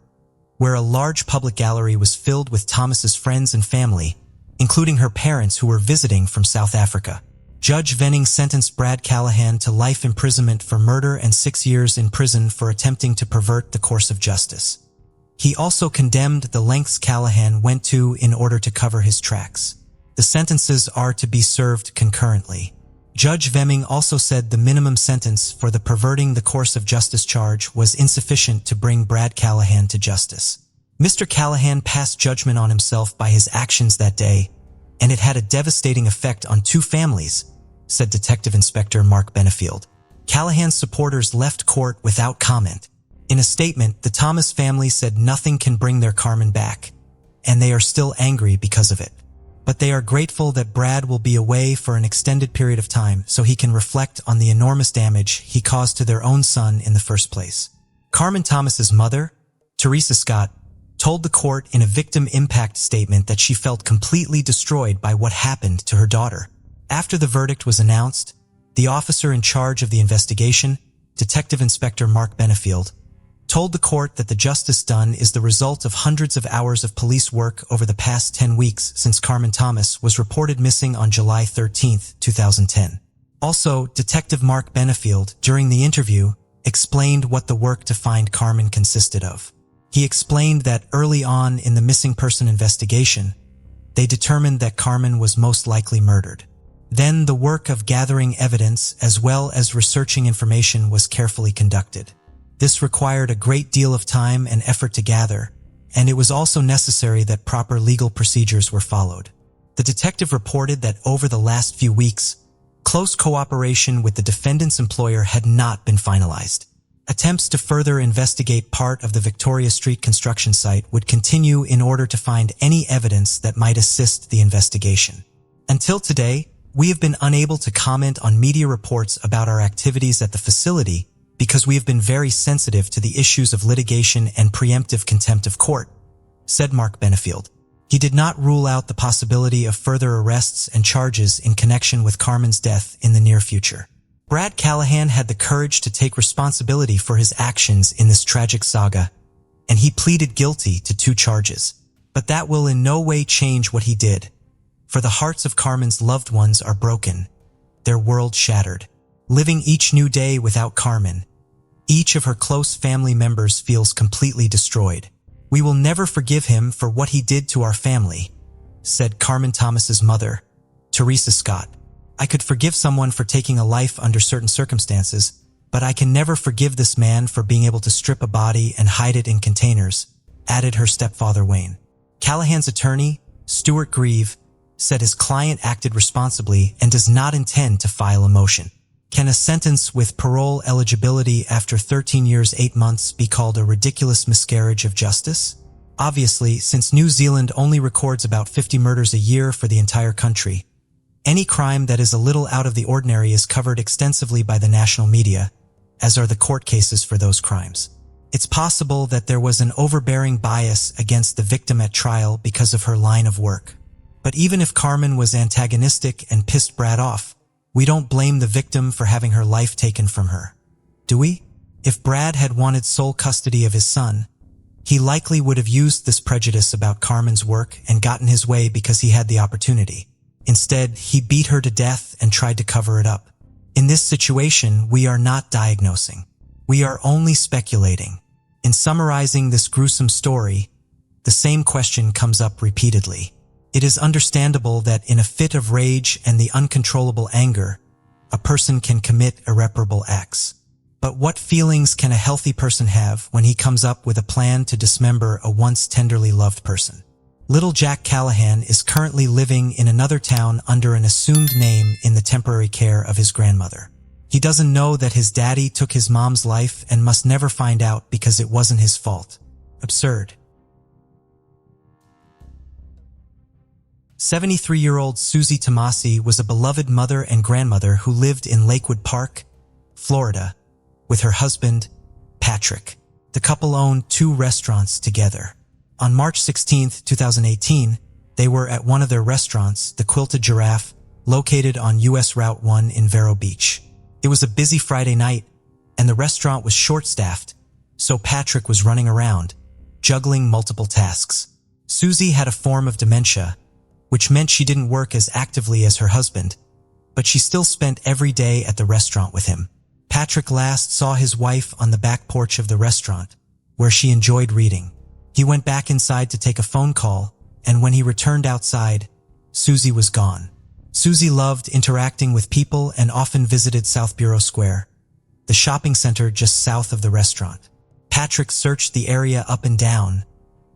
Speaker 1: where a large public gallery was filled with Thomas's friends and family, including her parents who were visiting from South Africa. Judge Venning sentenced Brad Callahan to life imprisonment for murder and 6 years in prison for attempting to pervert the course of justice. He also condemned the lengths Callahan went to in order to cover his tracks. The sentences are to be served concurrently. Judge Vemming also said the minimum sentence for the perverting the course of justice charge was insufficient to bring Brad Callahan to justice. Mr. Callahan passed judgment on himself by his actions that day, and it had a devastating effect on 2 families, said Detective Inspector Mark Benefield. Callahan's supporters left court without comment. In a statement, the Thomas family said nothing can bring their Carmen back, and they are still angry because of it. But they are grateful that Brad will be away for an extended period of time so he can reflect on the enormous damage he caused to their own son in the first place. Carmen Thomas's mother, Teresa Scott, told the court in a victim impact statement that she felt completely destroyed by what happened to her daughter. After the verdict was announced, the officer in charge of the investigation, Detective Inspector Mark Benefield, told the court that the justice done is the result of hundreds of hours of police work over the past 10 weeks since Carmen Thomas was reported missing on July 13, 2010. Also, Detective Mark Benefield, during the interview, explained what the work to find Carmen consisted of. He explained that early on in the missing person investigation, they determined that Carmen was most likely murdered. Then the work of gathering evidence as well as researching information was carefully conducted. This required a great deal of time and effort to gather, and it was also necessary that proper legal procedures were followed. The detective reported that over the last few weeks, close cooperation with the defendant's employer had not been finalized. Attempts to further investigate part of the Victoria Street construction site would continue in order to find any evidence that might assist the investigation. Until today, we have been unable to comment on media reports about our activities at the facility because we have been very sensitive to the issues of litigation and preemptive contempt of court, said Mark Benefield. He did not rule out the possibility of further arrests and charges in connection with Carmen's death in the near future. Brad Callahan had the courage to take responsibility for his actions in this tragic saga, and he pleaded guilty to 2 charges. But that will in no way change what he did, for the hearts of Carmen's loved ones are broken, their world shattered. Living each new day without Carmen, each of her close family members feels completely destroyed. We will never forgive him for what he did to our family, said Carmen Thomas's mother, Teresa Scott. I could forgive someone for taking a life under certain circumstances, but I can never forgive this man for being able to strip a body and hide it in containers, added her stepfather Wayne. Callahan's attorney, Stuart Grieve, said his client acted responsibly and does not intend to file a motion. Can a sentence with parole eligibility after 13 years 8 months be called a ridiculous miscarriage of justice? Obviously, since New Zealand only records about 50 murders a year for the entire country, any crime that is a little out of the ordinary is covered extensively by the national media, as are the court cases for those crimes. It's possible that there was an overbearing bias against the victim at trial because of her line of work. But even if Carmen was antagonistic and pissed Brad off, we don't blame the victim for having her life taken from her, do we? If Brad had wanted sole custody of his son, he likely would have used this prejudice about Carmen's work and gotten his way because he had the opportunity. Instead, he beat her to death and tried to cover it up. In this situation, we are not diagnosing. We are only speculating. In summarizing this gruesome story, the same question comes up repeatedly. It is understandable that in a fit of rage and the uncontrollable anger, a person can commit irreparable acts. But what feelings can a healthy person have when he comes up with a plan to dismember a once tenderly loved person? Little Jack Callahan is currently living in another town under an assumed name in the temporary care of his grandmother. He doesn't know that his daddy took his mom's life and must never find out because it wasn't his fault. Absurd. 73-year-old Susie Tomasi was a beloved mother and grandmother who lived in Lakewood Park, Florida, with her husband, Patrick. The couple owned 2 restaurants together. On March 16, 2018, they were at one of their restaurants, the Quilted Giraffe, located on US Route 1 in Vero Beach. It was a busy Friday night, and the restaurant was short-staffed, so Patrick was running around, juggling multiple tasks. Susie had a form of dementia, which meant she didn't work as actively as her husband, but she still spent every day at the restaurant with him. Patrick last saw his wife on the back porch of the restaurant, where she enjoyed reading. He went back inside to take a phone call, and when he returned outside, Susie was gone. Susie loved interacting with people and often visited South Bureau Square, the shopping center just south of the restaurant. Patrick searched the area up and down,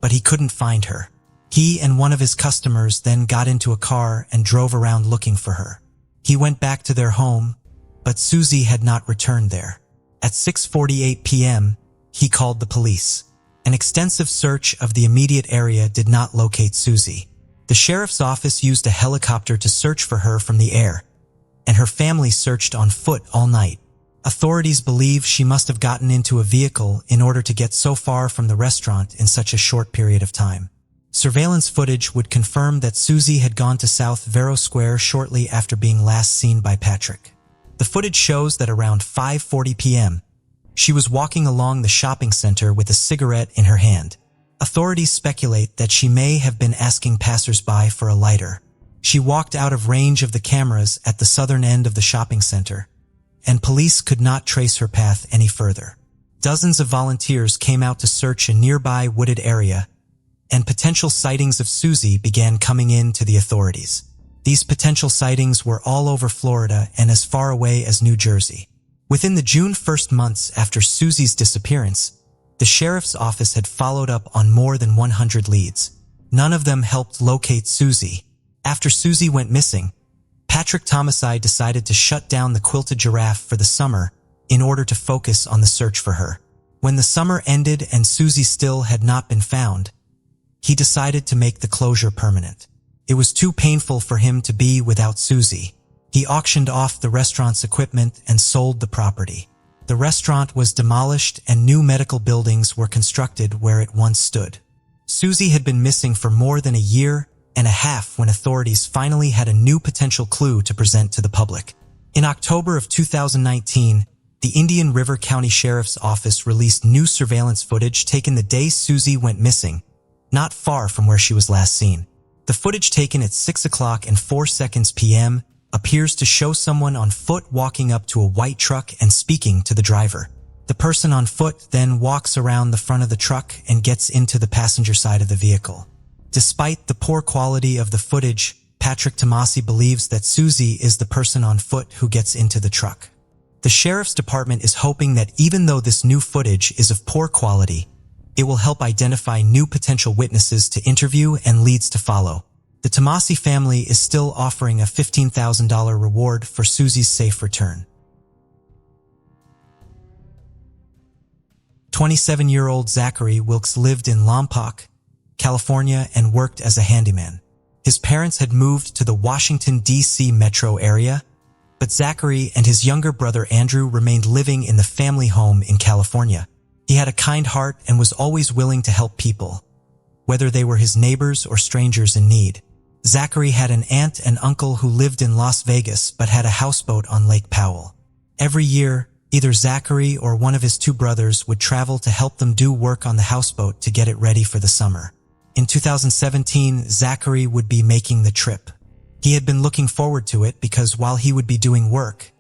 Speaker 1: but he couldn't find her. He and one of his customers then got into a car and drove around looking for her. He went back to their home, but Susie had not returned there. At 6:48 p.m., he called the police. An extensive search of the immediate area did not locate Susie. The sheriff's office used a helicopter to search for her from the air, and her family searched on foot all night. Authorities believe she must have gotten into a vehicle in order to get so far from the restaurant in such a short period of time. Surveillance footage would confirm that Susie had gone to South Vero Square shortly after being last seen by Patrick. The footage shows that around 5:40 p.m., she was walking along the shopping center with a cigarette in her hand. Authorities speculate that she may have been asking passers-by for a lighter. She walked out of range of the cameras at the southern end of the shopping center, and police could not trace her path any further. Dozens of volunteers came out to search a nearby wooded area, and potential sightings of Susie began coming in to the authorities. These potential sightings were all over Florida and as far away as New Jersey. Within the June 1st months after Susie's disappearance, the sheriff's office had followed up on more than 100 leads. None of them helped locate Susie. After Susie went missing, Patrick Tomassi decided to shut down the Quilted Giraffe for the summer in order to focus on the search for her. When the summer ended and Susie still had not been found, he decided to make the closure permanent. It was too painful for him to be without Susie. He auctioned off the restaurant's equipment and sold the property. The restaurant was demolished and new medical buildings were constructed where it once stood. Susie had been missing for more than a year and a half when authorities finally had a new potential clue to present to the public. In October of 2019, the Indian River County Sheriff's Office released new surveillance footage taken the day Susie went missing, not far from where she was last seen. The footage taken at 6:04 p.m. appears to show someone on foot walking up to a white truck and speaking to the driver. The person on foot then walks around the front of the truck and gets into the passenger side of the vehicle. Despite the poor quality of the footage, Patrick Tomassi believes that Susie is the person on foot who gets into the truck. The sheriff's department is hoping that even though this new footage is of poor quality, it will help identify new potential witnesses to interview and leads to follow. The Tomassi family is still offering a $15,000 reward for Susie's safe return. 27-year-old Zachary Wilkes lived in Lompoc, California, and worked as a handyman. His parents had moved to the Washington, D.C. metro area, but Zachary and his younger brother Andrew remained living in the family home in California. He had a kind heart and was always willing to help people, whether they were his neighbors or strangers in need. Zachary had an aunt and uncle who lived in Las Vegas but had a houseboat on Lake Powell. Every year, either Zachary or one of his two brothers would travel to help them do work on the houseboat to get it ready for the summer. In 2017, Zachary would be making the trip. He had been looking forward to it because while he would be doing work,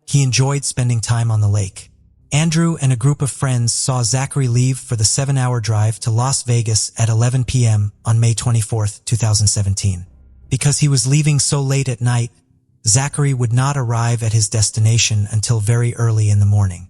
Speaker 1: he enjoyed spending time on the lake. Andrew and a group of friends saw Zachary leave for the 7-hour drive to Las Vegas at 11 p.m. on May 24, 2017. Because he was leaving so late at night, Zachary would not arrive at his destination until very early in the morning.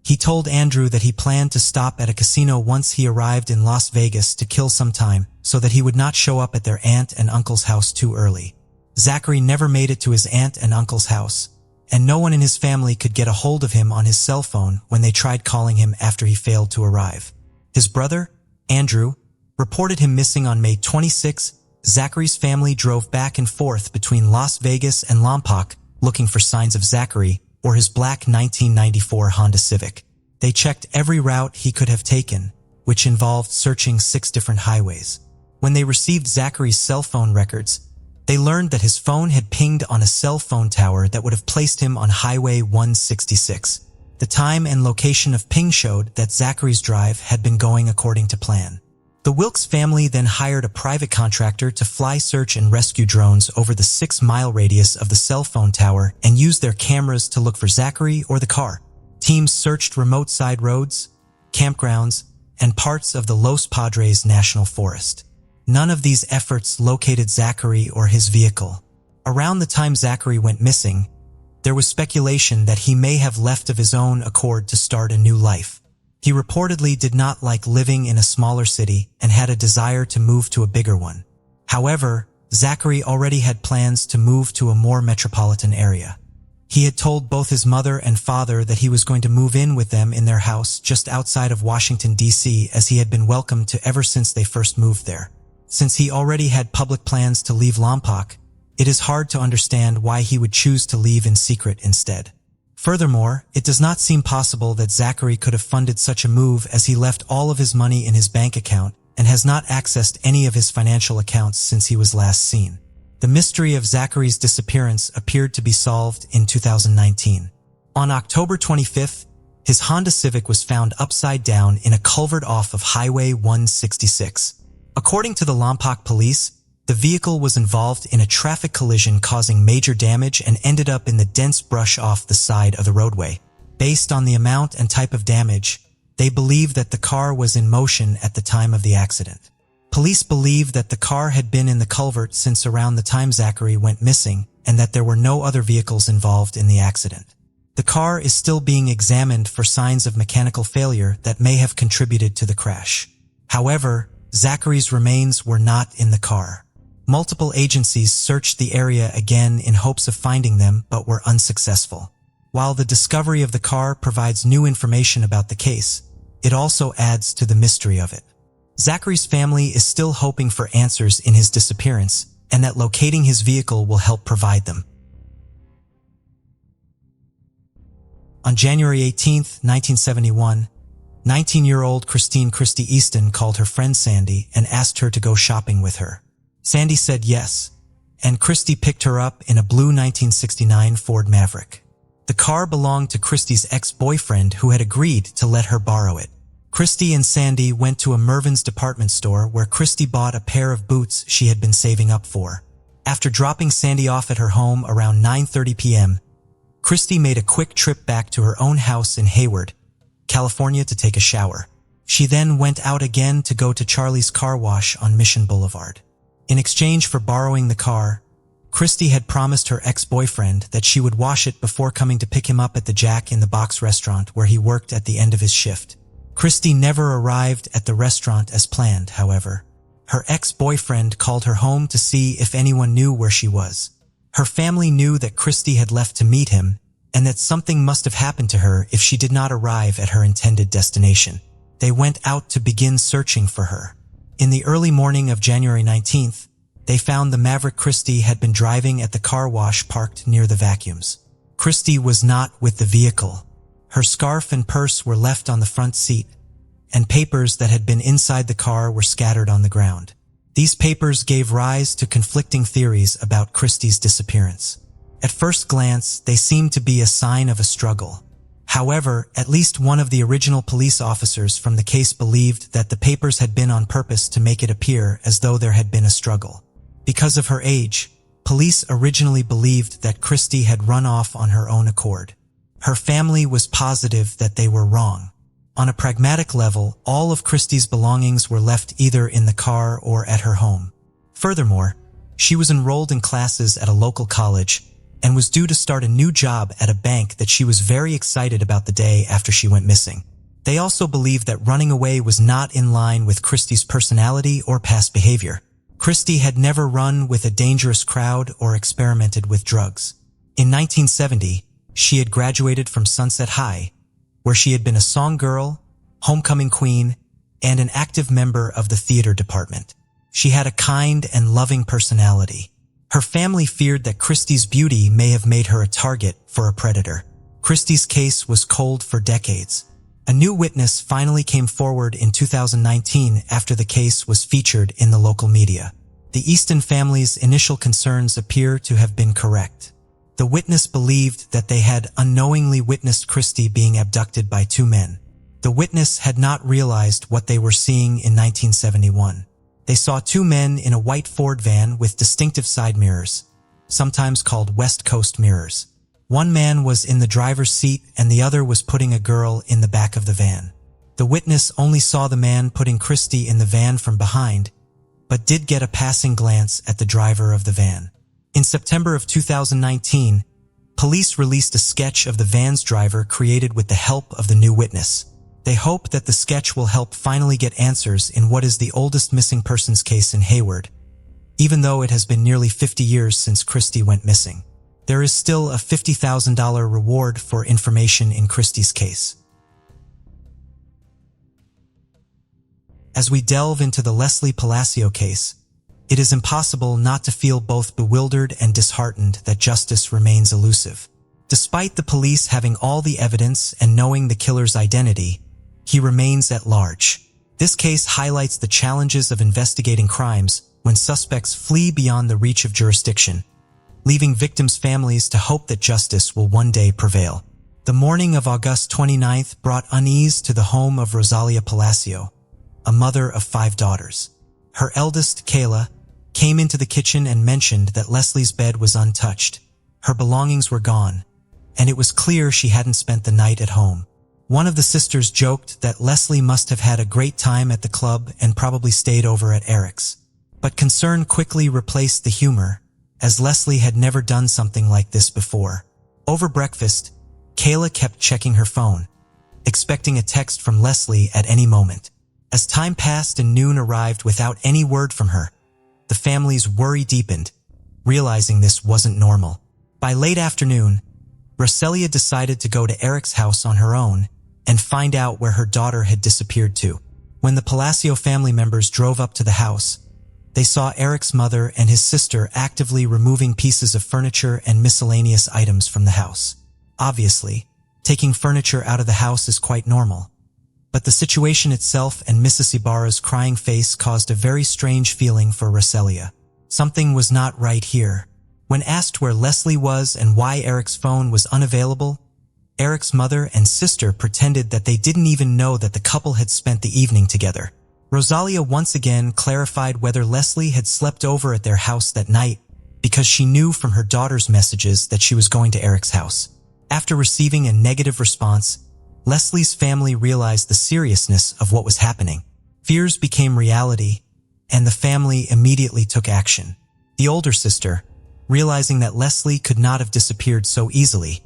Speaker 1: He told Andrew that he planned to stop at a casino once he arrived in Las Vegas to kill some time so that he would not show up at their aunt and uncle's house too early. Zachary never made it to his aunt and uncle's house, and no one in his family could get a hold of him on his cell phone when they tried calling him after he failed to arrive. His brother, Andrew, reported him missing on May 26. Zachary's family drove back and forth between Las Vegas and Lompoc looking for signs of Zachary or his black 1994 Honda Civic. They checked every route he could have taken, which involved searching 6 different highways. When they received Zachary's cell phone records, they learned that his phone had pinged on a cell phone tower that would have placed him on Highway 166. The time and location of ping showed that Zachary's drive had been going according to plan. The Wilkes family then hired a private contractor to fly search and rescue drones over the 6-mile radius of the cell phone tower and use their cameras to look for Zachary or the car. Teams searched remote side roads, campgrounds, and parts of the Los Padres National Forest. None of these efforts located Zachary or his vehicle. Around the time Zachary went missing, there was speculation that he may have left of his own accord to start a new life. He reportedly did not like living in a smaller city and had a desire to move to a bigger one. However, Zachary already had plans to move to a more metropolitan area. He had told both his mother and father that he was going to move in with them in their house just outside of Washington, D.C., as he had been welcomed to ever since they first moved there. Since he already had public plans to leave Lompoc, it is hard to understand why he would choose to leave in secret instead. Furthermore, it does not seem possible that Zachary could have funded such a move, as he left all of his money in his bank account and has not accessed any of his financial accounts since he was last seen. The mystery of Zachary's disappearance appeared to be solved in 2019. On October 25th, his Honda Civic was found upside down in a culvert off of Highway 166. According to the Lompoc police, the vehicle was involved in a traffic collision causing major damage and ended up in the dense brush off the side of the roadway. Based on the amount and type of damage, they believe that the car was in motion at the time of the accident. Police believe that the car had been in the culvert since around the time Zachary went missing and that there were no other vehicles involved in the accident. The car is still being examined for signs of mechanical failure that may have contributed to the crash. However, Zachary's remains were not in the car. Multiple agencies searched the area again in hopes of finding them but were unsuccessful. While the discovery of the car provides new information about the case, it also adds to the mystery of it. Zachary's family is still hoping for answers in his disappearance and that locating his vehicle will help provide them. On January 18, 1971, 19-year-old Christy Easton called her friend Sandy and asked her to go shopping with her. Sandy said yes, and Christy picked her up in a blue 1969 Ford Maverick. The car belonged to Christy's ex-boyfriend who had agreed to let her borrow it. Christy and Sandy went to a Mervyn's department store where Christy bought a pair of boots she had been saving up for. After dropping Sandy off at her home around 9:30 p.m., Christy made a quick trip back to her own house in Hayward, California to take a shower. She then went out again to go to Charlie's Car Wash on Mission Boulevard. In exchange for borrowing the car, Christy had promised her ex-boyfriend that she would wash it before coming to pick him up at the Jack in the Box restaurant where he worked at the end of his shift. Christy never arrived at the restaurant as planned, however. Her ex-boyfriend called her home to see if anyone knew where she was. Her family knew that Christy had left to meet him and that something must have happened to her if she did not arrive at her intended destination. They went out to begin searching for her. In the early morning of January 19th, they found the Maverick Christy had been driving at the car wash parked near the vacuums. Christy was not with the vehicle. Her scarf and purse were left on the front seat, and papers that had been inside the car were scattered on the ground. These papers gave rise to conflicting theories about Christy's disappearance. At first glance, they seemed to be a sign of a struggle. However, at least one of the original police officers from the case believed that the papers had been on purpose to make it appear as though there had been a struggle. Because of her age, police originally believed that Christy had run off on her own accord. Her family was positive that they were wrong. On a pragmatic level, all of Christy's belongings were left either in the car or at her home. Furthermore, she was enrolled in classes at a local college and was due to start a new job at a bank that she was very excited about the day after she went missing. They also believed that running away was not in line with Christy's personality or past behavior. Christy had never run with a dangerous crowd or experimented with drugs. In 1970, she had graduated from Sunset High, where she had been a song girl, homecoming queen, and an active member of the theater department. She had a kind and loving personality. Her family feared that Christy's beauty may have made her a target for a predator. Christy's case was cold for decades. A new witness finally came forward in 2019 after the case was featured in the local media. The Easton family's initial concerns appear to have been correct. The witness believed that they had unknowingly witnessed Christy being abducted by two men. The witness had not realized what they were seeing in 1971. They saw two men in a white Ford van with distinctive side mirrors, sometimes called West Coast mirrors. One man was in the driver's seat and the other was putting a girl in the back of the van. The witness only saw the man putting Christy in the van from behind, but did get a passing glance at the driver of the van. In September of 2019, police released a sketch of the van's driver created with the help of the new witness. They hope that the sketch will help finally get answers in what is the oldest missing persons case in Hayward, even though it has been nearly 50 years since Christy went missing. There is still a $50,000 reward for information in Christy's case. As we delve into the Leslie Palacio case, it is impossible not to feel both bewildered and disheartened that justice remains elusive. Despite the police having all the evidence and knowing the killer's identity, he remains at large. This case highlights the challenges of investigating crimes when suspects flee beyond the reach of jurisdiction, leaving victims' families to hope that justice will one day prevail. The morning of August 29th brought unease to the home of Rosalia Palacio, a mother of 5 daughters. Her eldest, Kayla, came into the kitchen and mentioned that Leslie's bed was untouched. Her belongings were gone, and it was clear she hadn't spent the night at home. One of the sisters joked that Leslie must have had a great time at the club and probably stayed over at Eric's. But concern quickly replaced the humor, as Leslie had never done something like this before. Over breakfast, Kayla kept checking her phone, expecting a text from Leslie at any moment. As time passed and noon arrived without any word from her, the family's worry deepened, realizing this wasn't normal. By late afternoon, Roselia decided to go to Eric's house on her own and find out where her daughter had disappeared to. When the Palacio family members drove up to the house, they saw Eric's mother and his sister actively removing pieces of furniture and miscellaneous items from the house. Obviously, taking furniture out of the house is quite normal, but the situation itself and Mrs. Ibarra's crying face caused a very strange feeling for Roselia. Something was not right here. When asked where Leslie was and why Eric's phone was unavailable, Eric's mother and sister pretended that they didn't even know that the couple had spent the evening together. Rosalia once again clarified whether Leslie had slept over at their house that night because she knew from her daughter's messages that she was going to Eric's house. After receiving a negative response, Leslie's family realized the seriousness of what was happening. Fears became reality, and the family immediately took action. The older sister, realizing that Leslie could not have disappeared so easily,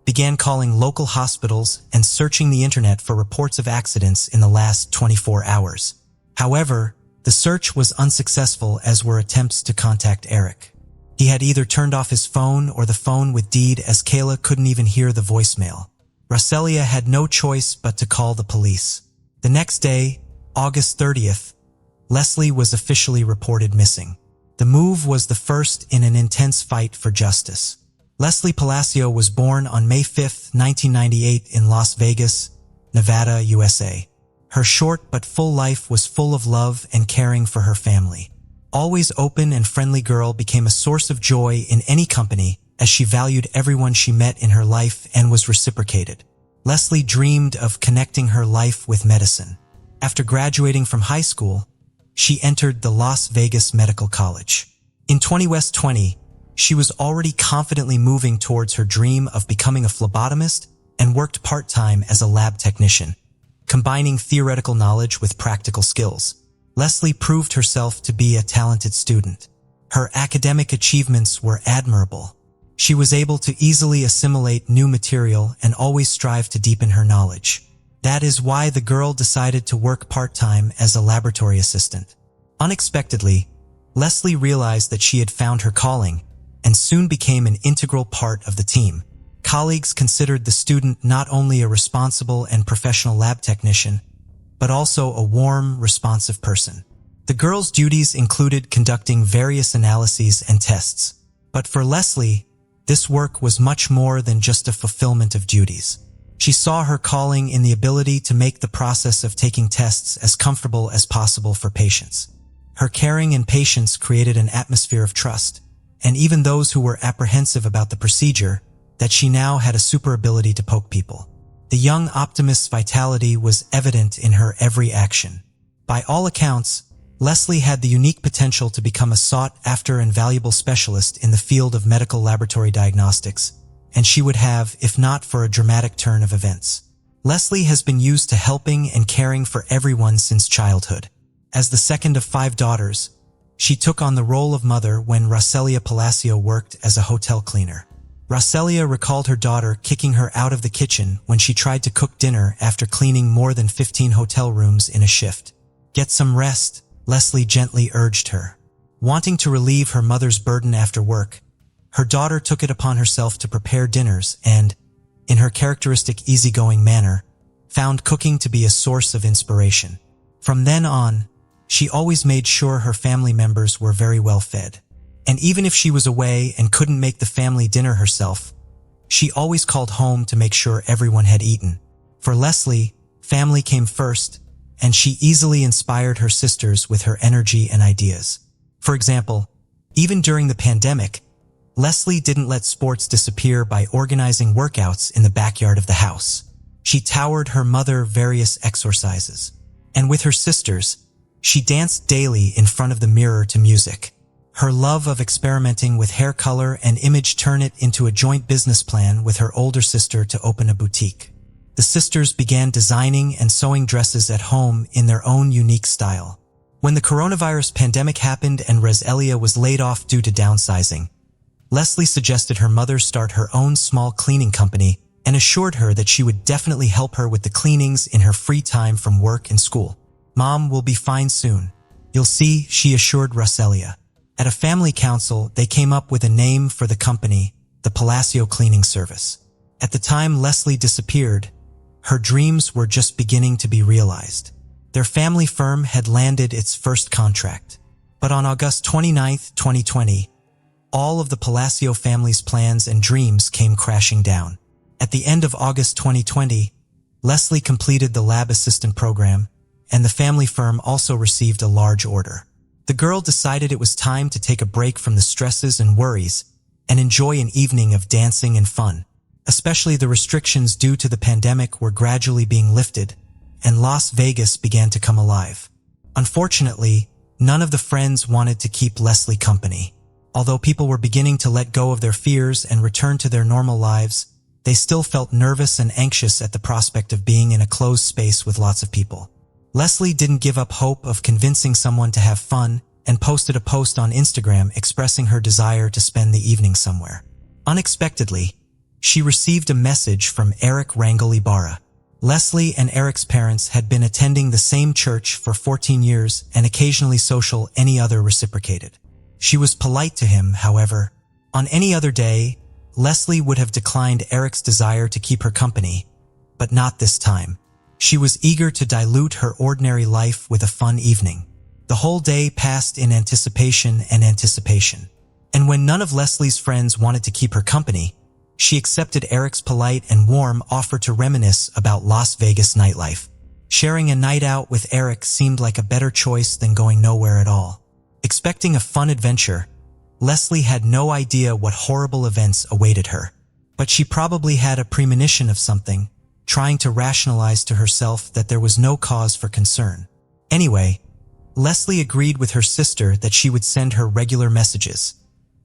Speaker 1: began calling local hospitals and searching the internet for reports of accidents in the last 24 hours. However, the search was unsuccessful, as were attempts to contact Eric. He had either turned off his phone or the phone with deed, as Kayla couldn't even hear the voicemail. Roselia had no choice but to call the police. The next day, August 30th, Leslie was officially reported missing. The move was the first in an intense fight for justice. Leslie Palacio was born on May 5, 1998 in Las Vegas, Nevada, USA. Her short but full life was full of love and caring for her family. Always open and friendly girl became a source of joy in any company, as she valued everyone she met in her life and was reciprocated. Leslie dreamed of connecting her life with medicine. After graduating from high school, she entered the Las Vegas Medical College. In 2020, she was already confidently moving towards her dream of becoming a phlebotomist and worked part-time as a lab technician, combining theoretical knowledge with practical skills. Leslie proved herself to be a talented student. Her academic achievements were admirable. She was able to easily assimilate new material and always strive to deepen her knowledge. That is why the girl decided to work part-time as a laboratory assistant. Unexpectedly, Leslie realized that she had found her calling and soon became an integral part of the team. Colleagues considered the student not only a responsible and professional lab technician, but also a warm, responsive person. The girl's duties included conducting various analyses and tests. But for Leslie, this work was much more than just a fulfillment of duties. She saw her calling in the ability to make the process of taking tests as comfortable as possible for patients. Her caring and patience created an atmosphere of trust, and even those who were apprehensive about the procedure, that she now had a super ability to poke people. The young optimist's vitality was evident in her every action. By all accounts, Leslie had the unique potential to become a sought-after and valuable specialist in the field of medical laboratory diagnostics, and she would have, if not for a dramatic turn of events. Leslie has been used to helping and caring for everyone since childhood. As the second of 5 daughters, she took on the role of mother when Roselia Palacio worked as a hotel cleaner. Roselia recalled her daughter kicking her out of the kitchen when she tried to cook dinner after cleaning more than 15 hotel rooms in a shift. "Get some rest," Leslie gently urged her. Wanting to relieve her mother's burden after work, her daughter took it upon herself to prepare dinners and, in her characteristic easygoing manner, found cooking to be a source of inspiration. From then on, she always made sure her family members were very well fed. And even if she was away and couldn't make the family dinner herself, she always called home to make sure everyone had eaten. For Leslie, family came first, and she easily inspired her sisters with her energy and ideas. For example, even during the pandemic, Leslie didn't let sports disappear by organizing workouts in the backyard of the house. She taured her mother various exercises. And with her sisters, she danced daily in front of the mirror to music. Her love of experimenting with hair color and image turned it into a joint business plan with her older sister to open a boutique. the sisters began designing and sewing dresses at home in their own unique style. When the coronavirus pandemic happened and Roselia was laid off due to downsizing, Leslie suggested her mother start her own small cleaning company and assured her that she would definitely help her with the cleanings in her free time from work and school. "Mom will be fine soon. You'll see," she assured Roselia. At a family council, they came up with a name for the company, the Palacio Cleaning Service. At the time Leslie disappeared, her dreams were just beginning to be realized. Their family firm had landed its first contract. But on August 29, 2020, all of the Palacio family's plans and dreams came crashing down. At the end of August 2020, Leslie completed the lab assistant program, and the family firm also received a large order. The girl decided it was time to take a break from the stresses and worries and enjoy an evening of dancing and fun. Especially the restrictions due to the pandemic were gradually being lifted, and Las Vegas began to come alive. Unfortunately, none of the friends wanted to keep Leslie company. Although people were beginning to let go of their fears and return to their normal lives, they still felt nervous and anxious at the prospect of being in a closed space with lots of people. Leslie didn't give up hope of convincing someone to have fun and posted a post on Instagram expressing her desire to spend the evening somewhere. Unexpectedly, she received a message from Eric Rangel Ibarra. Leslie and Eric's parents had been attending the same church for 14 years and occasionally social any other reciprocated. She was polite to him, however. On any other day, Leslie would have declined Eric's desire to keep her company, but not this time. She was eager to dilute her ordinary life with a fun evening. The whole day passed in anticipation and anticipation. And when none of Leslie's friends wanted to keep her company, she accepted Eric's polite and warm offer to reminisce about Las Vegas nightlife. Sharing a night out with Eric seemed like a better choice than going nowhere at all. Expecting a fun adventure, Leslie had no idea what horrible events awaited her. But she probably had a premonition of something, trying to rationalize to herself that there was no cause for concern. Anyway, Leslie agreed with her sister that she would send her regular messages,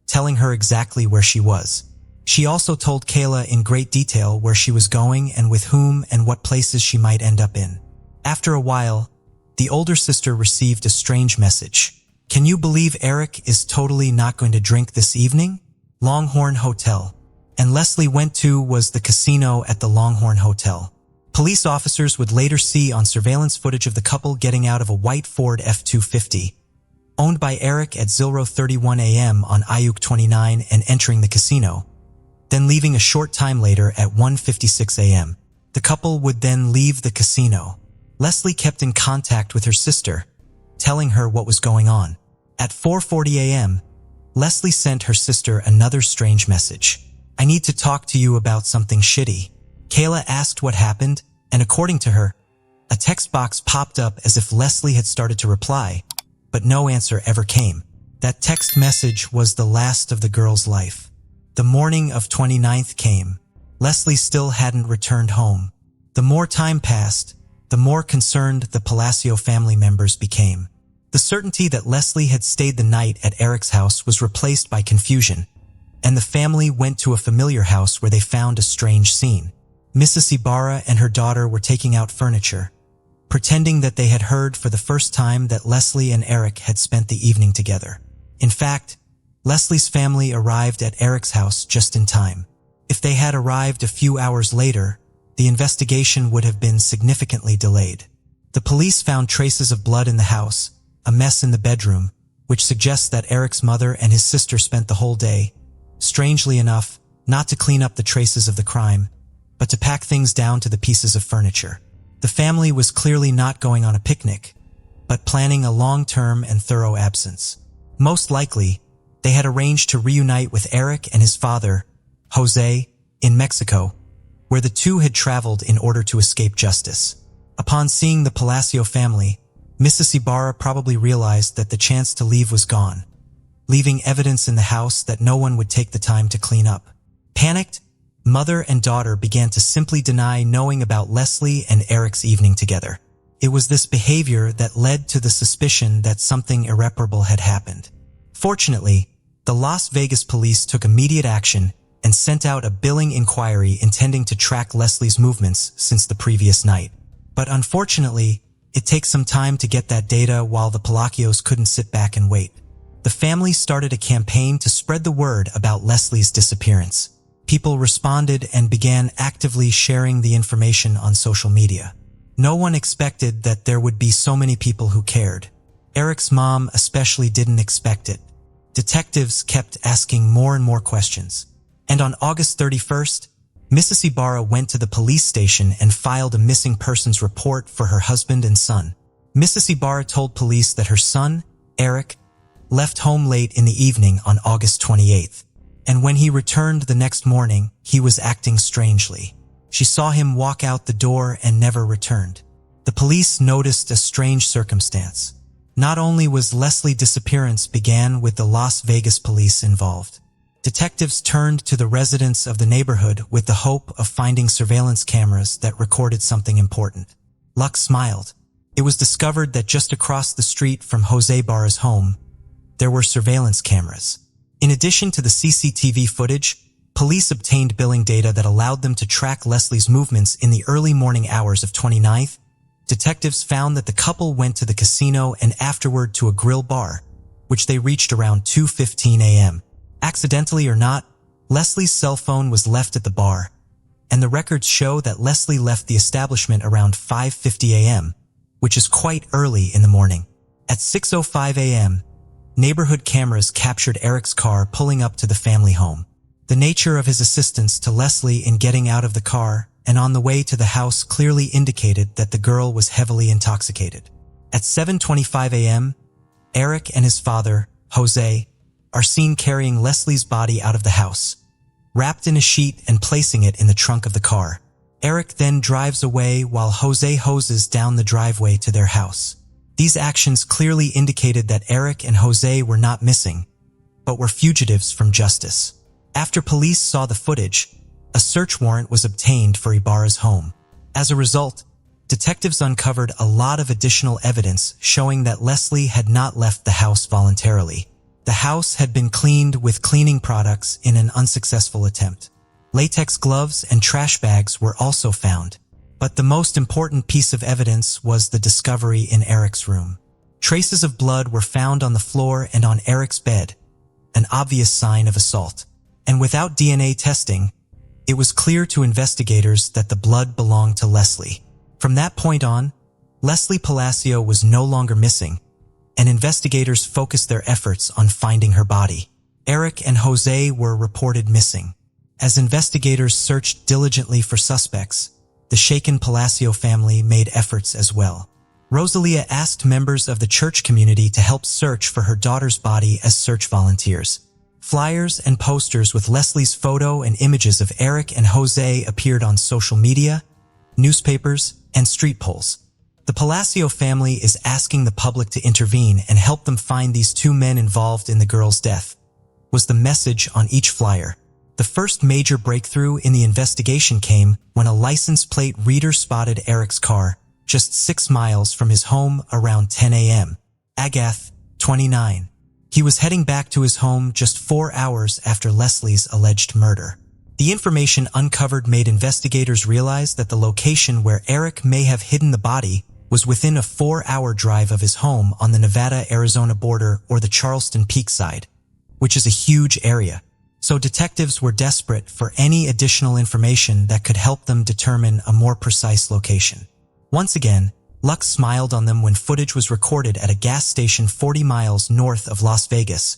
Speaker 1: telling her exactly where she was. She also told Kayla in great detail where she was going and with whom and what places she might end up in. After a while, the older sister received a strange message. "Can you believe Eric is totally not going to drink this evening? Longhorn Hotel." And Leslie went to was the casino at the Longhorn Hotel. Police officers would later see on surveillance footage of the couple getting out of a white Ford F-250, owned by Eric at 0:31 a.m. on Ayuk 29 and entering the casino, then leaving a short time later at 1:56 a.m. The couple would then leave the casino. Leslie kept in contact with her sister, telling her what was going on. At 4:40 a.m., Leslie sent her sister another strange message. "I need to talk to you about something shitty." Kayla asked what happened, and according to her, a text box popped up as if Leslie had started to reply, but no answer ever came. That text message was the last of the girl's life. The morning of 29th came. Leslie still hadn't returned home. The more time passed, the more concerned the Palacio family members became. The certainty that Leslie had stayed the night at Eric's house was replaced by confusion, and the family went to a familiar house where they found a strange scene. Mrs. Ibarra and her daughter were taking out furniture, pretending that they had heard for the first time that Leslie and Eric had spent the evening together. In fact, Leslie's family arrived at Eric's house just in time. If they had arrived a few hours later, the investigation would have been significantly delayed. The police found traces of blood in the house, a mess in the bedroom, which suggests that Eric's mother and his sister spent the whole day, strangely enough, not to clean up the traces of the crime, but to pack things down to the pieces of furniture. The family was clearly not going on a picnic, but planning a long-term and thorough absence. Most likely, they had arranged to reunite with Eric and his father, Jose, in Mexico, where the two had traveled in order to escape justice. Upon seeing the Palacio family, Mrs. Ibarra probably realized that the chance to leave was gone, leaving evidence in the house that no one would take the time to clean up. Panicked, mother and daughter began to simply deny knowing about Leslie and Eric's evening together. It was this behavior that led to the suspicion that something irreparable had happened. Fortunately, the Las Vegas police took immediate action and sent out a billing inquiry intending to track Leslie's movements since the previous night. But unfortunately, it takes some time to get that data while the Palacios couldn't sit back and wait. The family started a campaign to spread the word about Leslie's disappearance. People responded and began actively sharing the information on social media. No one expected that there would be so many people who cared. Eric's mom especially didn't expect it. Detectives kept asking more and more questions. And on August 31st, Mrs. Ibarra went to the police station and filed a missing persons report for her husband and son. Mrs. Ibarra told police that her son, Eric, left home late in the evening on August 28th. And when he returned the next morning, he was acting strangely. She saw him walk out the door and never returned. The police noticed a strange circumstance. Not only was Leslie's disappearance began with the Las Vegas police involved. Detectives turned to the residents of the neighborhood with the hope of finding surveillance cameras that recorded something important. Luck smiled. It was discovered that just across the street from Jose Ibarra's home, there were surveillance cameras. In addition to the CCTV footage, police obtained billing data that allowed them to track Leslie's movements in the early morning hours of 29th. Detectives found that the couple went to the casino and afterward to a grill bar, which they reached around 2:15 a.m. Accidentally or not, Leslie's cell phone was left at the bar, and the records show that Leslie left the establishment around 5:50 a.m., which is quite early in the morning. At 6:05 a.m., neighborhood cameras captured Eric's car pulling up to the family home. The nature of his assistance to Leslie in getting out of the car and on the way to the house clearly indicated that the girl was heavily intoxicated. At 7:25 a.m., Eric and his father, Jose, are seen carrying Leslie's body out of the house, wrapped in a sheet and placing it in the trunk of the car. Eric then drives away while Jose hoses down the driveway to their house. These actions clearly indicated that Eric and Jose were not missing, but were fugitives from justice. After police saw the footage, a search warrant was obtained for Ibarra's home. As a result, detectives uncovered a lot of additional evidence showing that Leslie had not left the house voluntarily. The house had been cleaned with cleaning products in an unsuccessful attempt. Latex gloves and trash bags were also found. But the most important piece of evidence was the discovery in Eric's room. Traces of blood were found on the floor and on Eric's bed, an obvious sign of assault. And without DNA testing, it was clear to investigators that the blood belonged to Leslie. From that point on, Leslie Palacio was no longer missing, and investigators focused their efforts on finding her body. Eric and Jose were reported missing. As investigators searched diligently for suspects, the shaken Palacio family made efforts as well. Rosalia asked members of the church community to help search for her daughter's body as search volunteers. Flyers and posters with Leslie's photo and images of Eric and Jose appeared on social media, newspapers, and street poles. The Palacio family is asking the public to intervene and help them find these two men involved in the girl's death, was the message on each flyer. The first major breakthrough in the investigation came when a license plate reader spotted Eric's car just 6 miles from his home around 10 a.m. Agath, 29. He was heading back to his home just 4 hours after Leslie's alleged murder. The information uncovered made investigators realize that the location where Eric may have hidden the body was within a 4-hour drive of his home on the Nevada-Arizona border or the Charleston Peak side, which is a huge area. So detectives were desperate for any additional information that could help them determine a more precise location. Once again, luck smiled on them when footage was recorded at a gas station 40 miles north of Las Vegas,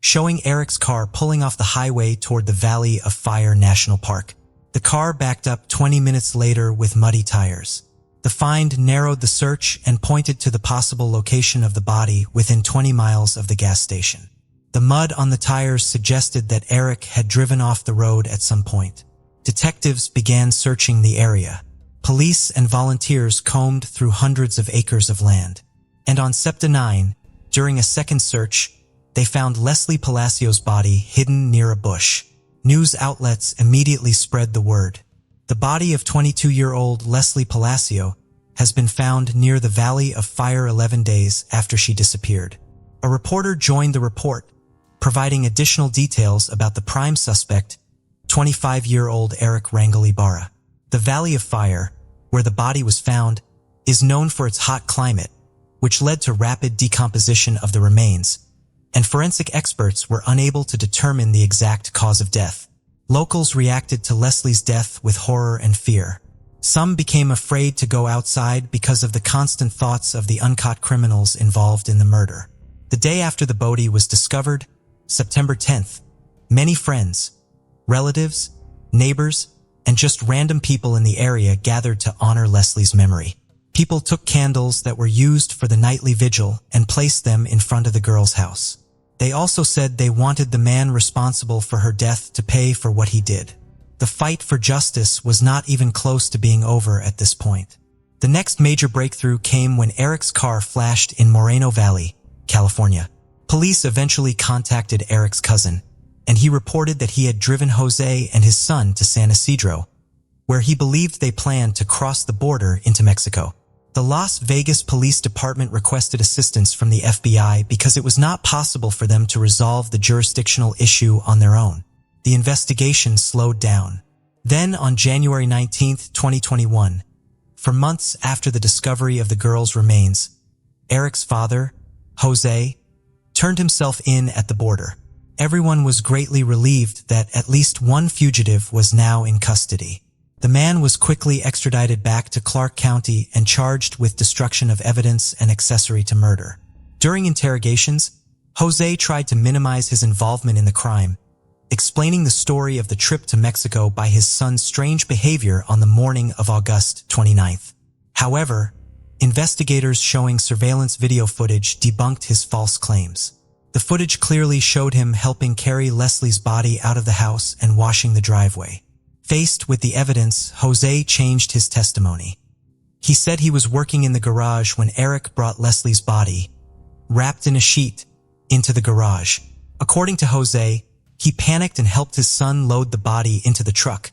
Speaker 1: showing Eric's car pulling off the highway toward the Valley of Fire National Park. The car backed up 20 minutes later with muddy tires. The find narrowed the search and pointed to the possible location of the body within 20 miles of the gas station. The mud on the tires suggested that Eric had driven off the road at some point. Detectives began searching the area. Police and volunteers combed through hundreds of acres of land. And on September 9, during a second search, they found Leslie Palacio's body hidden near a bush. News outlets immediately spread the word. The body of 22-year-old Leslie Palacio has been found near the Valley of Fire 11 days after she disappeared. A reporter joined the report, providing additional details about the prime suspect 25-year-old Eric Rangel Ibarra. The Valley of Fire, where the body was found, is known for its hot climate, which led to rapid decomposition of the remains, and forensic experts were unable to determine the exact cause of death. Locals reacted to Leslie's death with horror and fear. Some became afraid to go outside because of the constant thoughts of the uncaught criminals involved in the murder. The day after the body was discovered, September 10th, many friends, relatives, neighbors, and just random people in the area gathered to honor Leslie's memory. People took candles that were used for the nightly vigil and placed them in front of the girl's house. They also said they wanted the man responsible for her death to pay for what he did. The fight for justice was not even close to being over at this point. The next major breakthrough came when Eric's car flashed in Moreno Valley, California. Police eventually contacted Eric's cousin, and he reported that he had driven Jose and his son to San Isidro, where he believed they planned to cross the border into Mexico. The Las Vegas Police Department requested assistance from the FBI because it was not possible for them to resolve the jurisdictional issue on their own. The investigation slowed down. Then, on January 19, 2021, for months after the discovery of the girl's remains, Eric's father, Jose, turned himself in at the border. Everyone was greatly relieved that at least one fugitive was now in custody. The man was quickly extradited back to Clark County and charged with destruction of evidence and accessory to murder. During interrogations, Jose tried to minimize his involvement in the crime, explaining the story of the trip to Mexico by his son's strange behavior on the morning of August 29th. However, investigators showing surveillance video footage debunked his false claims. The footage clearly showed him helping carry Leslie's body out of the house and washing the driveway. Faced with the evidence, Jose changed his testimony. He said he was working in the garage when Eric brought Leslie's body, wrapped in a sheet, into the garage. According to Jose, he panicked and helped his son load the body into the truck,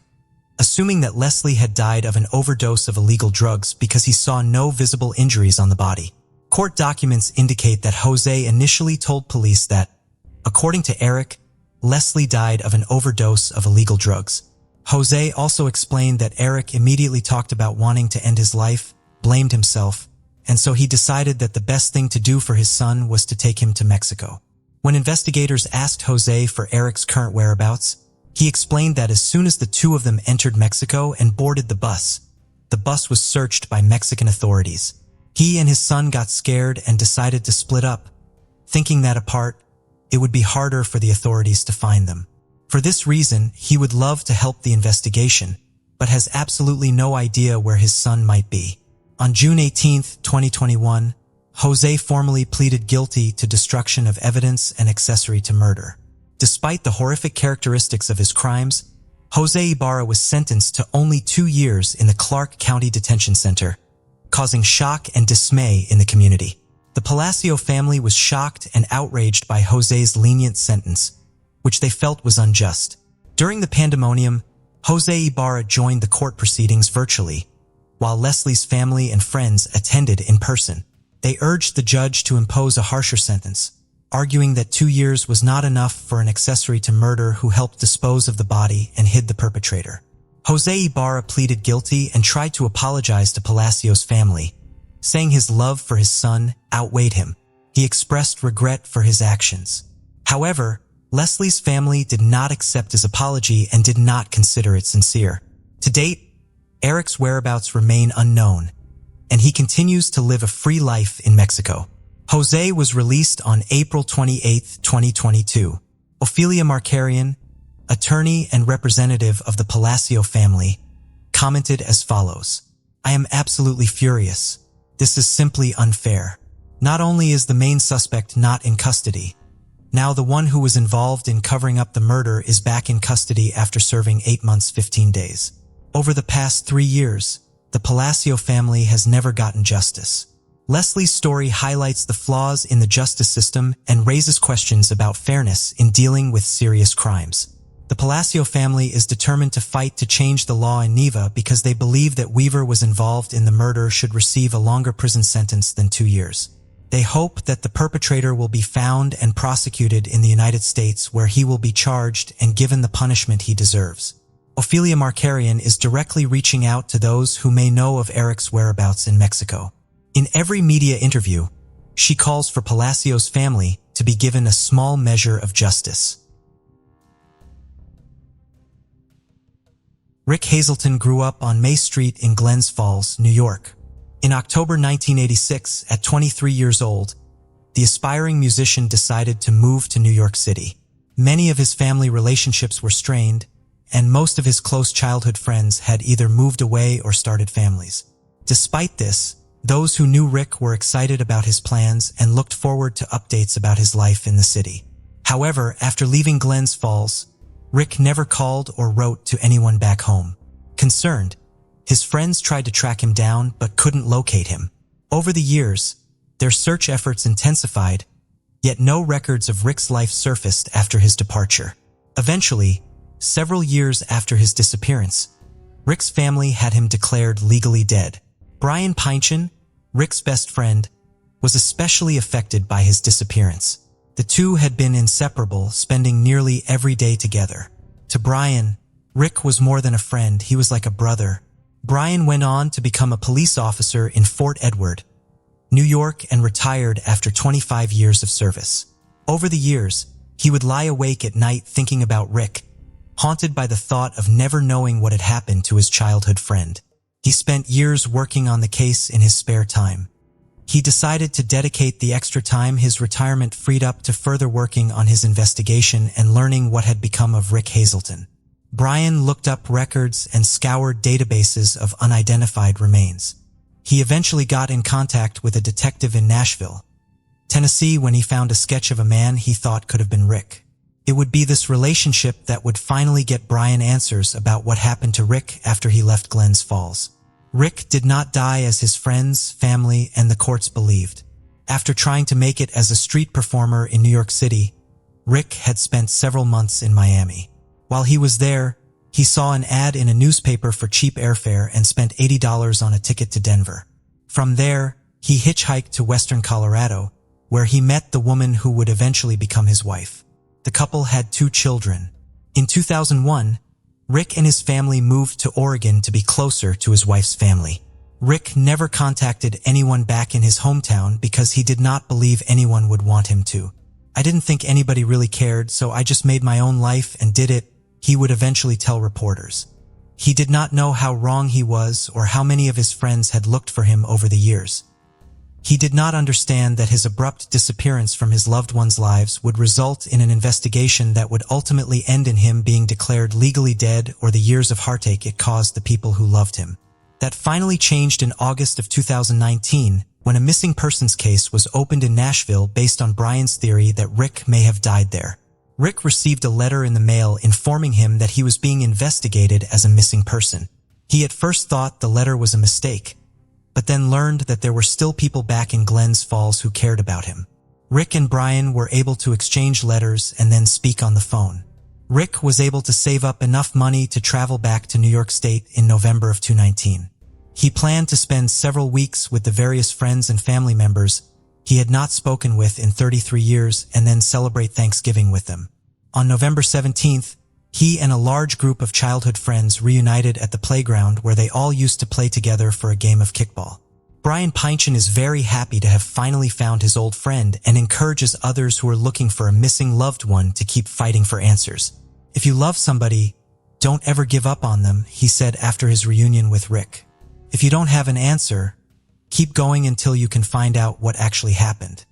Speaker 1: assuming that Leslie had died of an overdose of illegal drugs because he saw no visible injuries on the body. Court documents indicate that Jose initially told police that, according to Eric, Leslie died of an overdose of illegal drugs. Jose also explained that Eric immediately talked about wanting to end his life, blamed himself, and so he decided that the best thing to do for his son was to take him to Mexico. When investigators asked Jose for Eric's current whereabouts, he explained that as soon as the two of them entered Mexico and boarded the bus was searched by Mexican authorities. He and his son got scared and decided to split up, thinking that apart, it would be harder for the authorities to find them. For this reason, he would love to help the investigation, but has absolutely no idea where his son might be. On June 18, 2021, Jose formally pleaded guilty to destruction of evidence and accessory to murder. Despite the horrific characteristics of his crimes, Jose Ibarra was sentenced to only 2 years in the Clark County Detention Center, causing shock and dismay in the community. The Palacio family was shocked and outraged by Jose's lenient sentence, which they felt was unjust. During the pandemonium, Jose Ibarra joined the court proceedings virtually, while Leslie's family and friends attended in person. They urged the judge to impose a harsher sentence, arguing that 2 years was not enough for an accessory to murder who helped dispose of the body and hid the perpetrator. Jose Ibarra pleaded guilty and tried to apologize to Palacio's family, saying his love for his son outweighed him. He expressed regret for his actions. However, Leslie's family did not accept his apology and did not consider it sincere. To date, Eric's whereabouts remain unknown, and he continues to live a free life in Mexico. Jose was released on April 28, 2022. Ophelia Markarian, attorney and representative of the Palacio family, commented as follows: "I am absolutely furious. This is simply unfair. Not only is the main suspect not in custody, now the one who was involved in covering up the murder is back in custody after serving 8 months 15 days. Over the past 3 years, the Palacio family has never gotten justice." Leslie's story highlights the flaws in the justice system and raises questions about fairness in dealing with serious crimes. The Palacio family is determined to fight to change the law in Neva because they believe that Weaver was involved in the murder should receive a longer prison sentence than 2 years. They hope that the perpetrator will be found and prosecuted in the United States, where he will be charged and given the punishment he deserves. Ofelia Markarian is directly reaching out to those who may know of Eric's whereabouts in Mexico. In every media interview, she calls for Palacio's family to be given a small measure of justice. Rick Hazelton grew up on May Street in Glens Falls, New York. In October 1986, at 23 years old, the aspiring musician decided to move to New York City. Many of his family relationships were strained, and most of his close childhood friends had either moved away or started families. Despite this, those who knew Rick were excited about his plans and looked forward to updates about his life in the city. However, after leaving Glens Falls, Rick never called or wrote to anyone back home. Concerned, his friends tried to track him down but couldn't locate him. Over the years, their search efforts intensified, yet no records of Rick's life surfaced after his departure. Eventually, several years after his disappearance, Rick's family had him declared legally dead. Brian Pynchon, Rick's best friend, was especially affected by his disappearance. The two had been inseparable, spending nearly every day together. To Brian, Rick was more than a friend, he was like a brother. Brian went on to become a police officer in Fort Edward, New York, and retired after 25 years of service. Over the years, he would lie awake at night thinking about Rick, haunted by the thought of never knowing what had happened to his childhood friend. He spent years working on the case in his spare time. He decided to dedicate the extra time his retirement freed up to further working on his investigation and learning what had become of Rick Hazelton. Brian looked up records and scoured databases of unidentified remains. He eventually got in contact with a detective in Nashville, Tennessee, when he found a sketch of a man he thought could have been Rick. It would be this relationship that would finally get Brian answers about what happened to Rick after he left Glens Falls. Rick did not die as his friends, family, and the courts believed. After trying to make it as a street performer in New York City, Rick had spent several months in Miami. While he was there, he saw an ad in a newspaper for cheap airfare and spent $80 on a ticket to Denver. From there, he hitchhiked to western Colorado, where he met the woman who would eventually become his wife. The couple had 2 children. In 2001, Rick and his family moved to Oregon to be closer to his wife's family. Rick never contacted anyone back in his hometown because he did not believe anyone would want him to. "I didn't think anybody really cared, so I just made my own life and did it," he would eventually tell reporters. He did not know how wrong he was or how many of his friends had looked for him over the years. He did not understand that his abrupt disappearance from his loved ones' lives would result in an investigation that would ultimately end in him being declared legally dead, or the years of heartache it caused the people who loved him. That finally changed in August of 2019, when a missing persons case was opened in Nashville based on Brian's theory that Rick may have died there. Rick received a letter in the mail informing him that he was being investigated as a missing person. He at first thought the letter was a mistake, but then learned that there were still people back in Glens Falls who cared about him. Rick and Brian were able to exchange letters and then speak on the phone. Rick was able to save up enough money to travel back to New York State in November of 2019. He planned to spend several weeks with the various friends and family members he had not spoken with in 33 years and then celebrate Thanksgiving with them. On November 17th, he and a large group of childhood friends reunited at the playground where they all used to play together for a game of kickball. Brian Pynchon is very happy to have finally found his old friend and encourages others who are looking for a missing loved one to keep fighting for answers. "If you love somebody, don't ever give up on them," he said after his reunion with Rick. "If you don't have an answer, keep going until you can find out what actually happened."